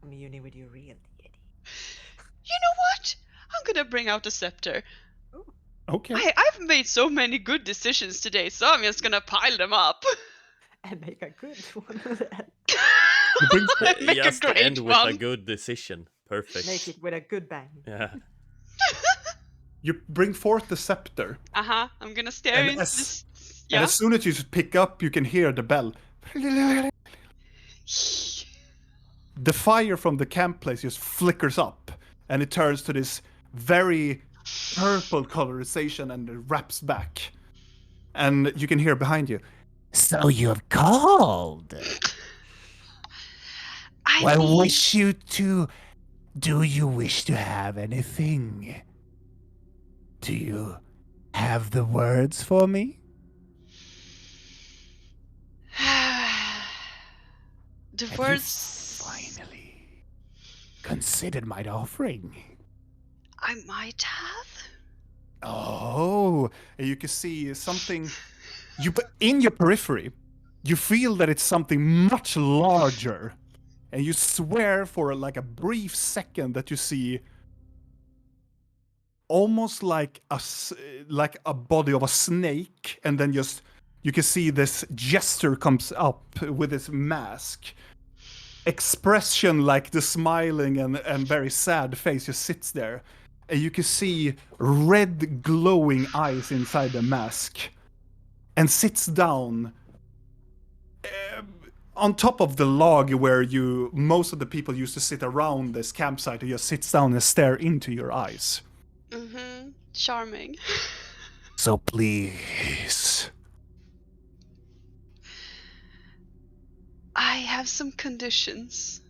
Communing with your real deity. You know what? I'm gonna bring out the scepter. Okay. I've made so many good decisions today, so I'm just gonna pile them up. And make a good one. Make a Just great end with a one. good decision. Perfect. Make it with a good bang. Yeah. You bring forth the scepter. Uh-huh. I'm gonna stare And into as- this. And Yeah. as soon as you pick up, you can hear the bell. The fire from the camp place just flickers up, and it turns to this very purple colorization and it wraps back. And you can hear behind you. So you have called. I mean, wish you to... Do you wish to have anything? Do you have the words for me? the Have words. you finally considered my offering? I might have. Oh, and you can see something. In your periphery, you feel that it's something much larger, and you swear for like a brief second that you see almost like a body of a snake, and then just you can see this jester comes up with his mask. Expression like the smiling and very sad face just sits there. And you can see red glowing eyes inside the mask. And sits down on top of the log where most of the people used to sit around this campsite. He just sits down and stare into your eyes. Mm-hmm. Charming. So please. I have some conditions.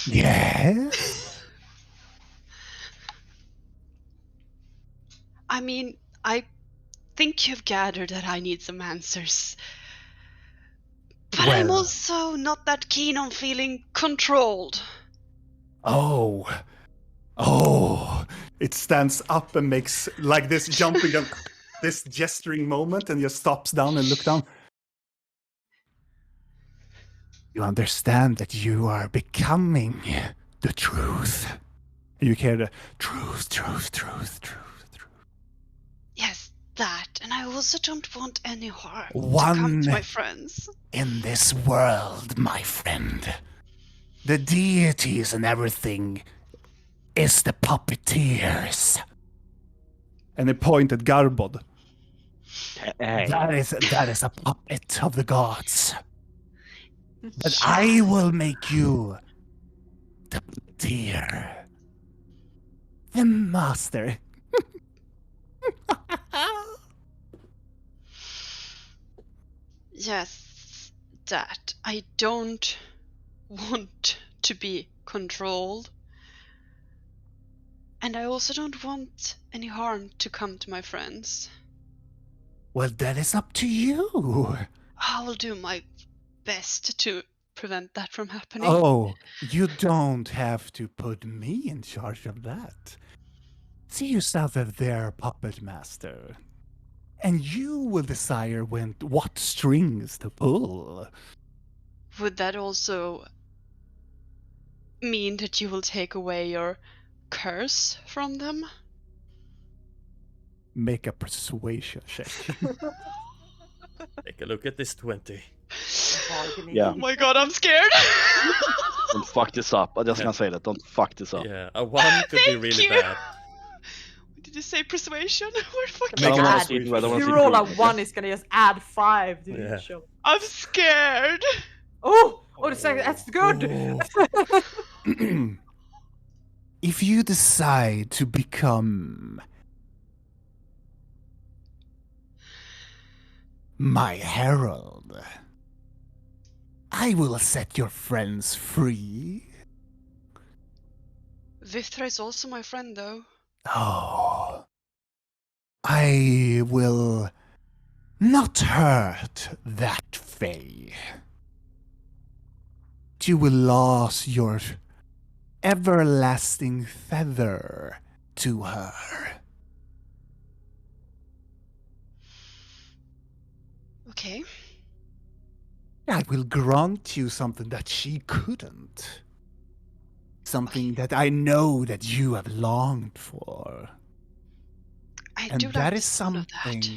Yes? I mean, I think you've gathered that I need some answers. But I'm Well. also not that keen on feeling controlled. Oh. It stands up and makes like this jumping and this gesturing moment and just stops down and looks down. You understand that you are becoming the truth. You hear the truth. Yes, that. And I also don't want any harm to One- come to my friends. In this world, my friend, the deities and everything is the puppeteers. And they point at Garbod. That is a puppet of the gods. But I will make you the puppeteer. The master. Yes, that. I don't want to be controlled. And I also don't want any harm to come to my friends. Well, that is up to you. I will do my best to prevent that from happening. Oh, you don't have to put me in charge of that. See yourself as their puppet master. And you will decide what strings to pull. Would that also mean that you will take away your curse from them? Make a persuasion check. Take a look at this 20. Bargaining. Yeah. Oh my god, I'm scared! Don't fuck this up. I'm just gonna say that. Don't fuck this up. Yeah, a 1 could be Thank really you. bad. Did you say persuasion? We're fucking. Make I it wanna add- see it, I If wanna you see roll a proof, 1, it's gonna just add 5 to Yeah. the show. I'm scared. Oh, that's good. If you decide to become my herald, I will set your friends free. Vithra is also my friend, though. Oh, I will not hurt that Fae. You will lose your everlasting feather to her. Okay. I will grant you something that she couldn't. Something that I know that you have longed for. I And do that like is the sound of that.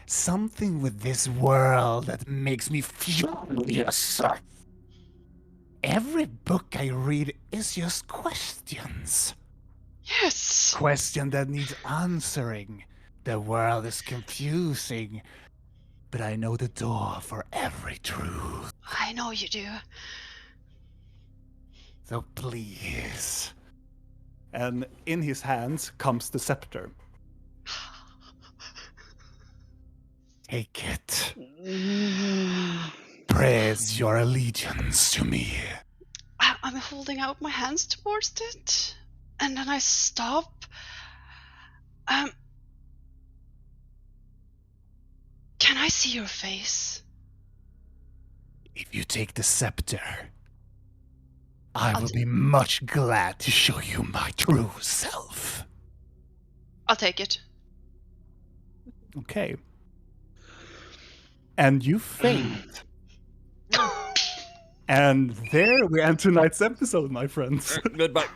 something with this world that makes me furious. Every book I read is just questions. Yes. Question that needs answering. The world is confusing, but I know the door for every truth. I know you do. So please. And in his hands comes the scepter. Take it. Praise your allegiance to me. I'm holding out my hands towards it, and then I stop. Can I see your face? If you take the scepter, I will be much glad to show you my true self. I'll take it. Okay. And you faint. And there we end tonight's episode, my friends. Goodbye.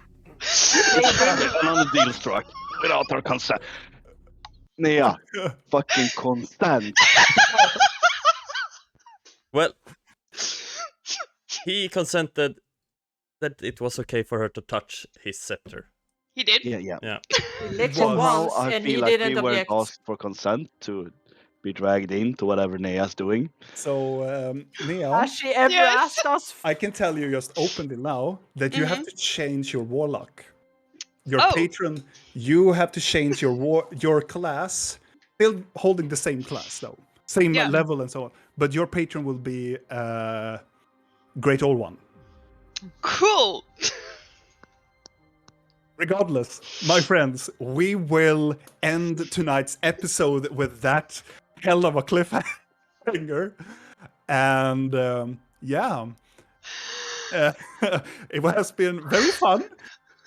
Another deal struck without our consent. Nea, fucking consent. Well, he consented that it was okay for her to touch his scepter. He did. Yeah. Yeah. He licked it Somehow once, I and he feel like we didn't weren't object. asked for consent to be dragged into whatever Nea's doing. So, Nia, Has she ever Yes. asked us? I can tell you just openly now that you have to change your warlock. Your Oh. patron, you have to change your class. Still holding the same class though. Same Yeah. level and so on. But your patron will be Great Old One. Cool. Regardless, my friends, we will end tonight's episode with that hell of a cliffhanger. And yeah, it has been very fun.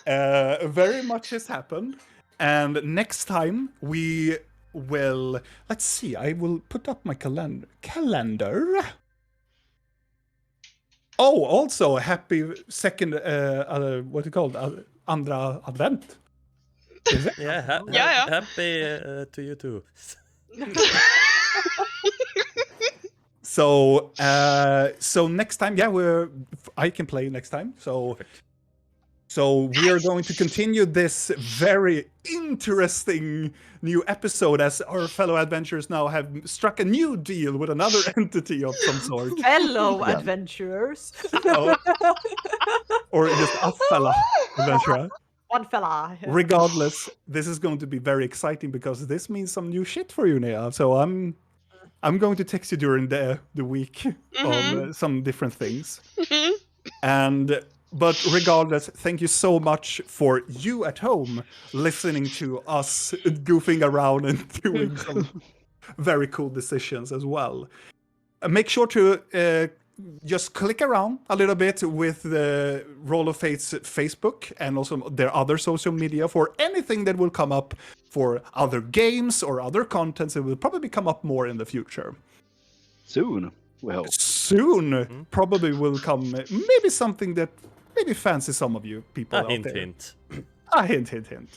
Very much has happened. And next time we will, let's see, I will put up my calendar. Oh, also happy second, what do you call it? Andra advent. Is it? Yeah, Yeah. happy to you too. So, so next time, yeah, I can play next time. So we are going to continue this very interesting new episode as our fellow adventurers now have struck a new deal with another entity of some sort. Fellow Yeah. adventurers. Or just a fella adventurer. One fella. Regardless, this is going to be very exciting because this means some new shit for you, Nea. So I'm going to text you during the week on some different things. But regardless, thank you so much for you at home listening to us goofing around and doing some very cool decisions as well. Make sure to just click around a little bit with the Roll of Fate's Facebook and also their other social media for anything that will come up for other games or other contents that will probably come up more in the future. Soon, we hope. Soon, probably will come maybe something that maybe fancy some of you people out Hint, there. hint. A hint, hint, hint.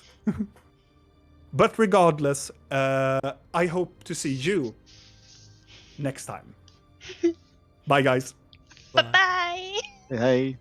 But regardless, I hope to see you next time. Bye, guys. Bye-bye. Hey.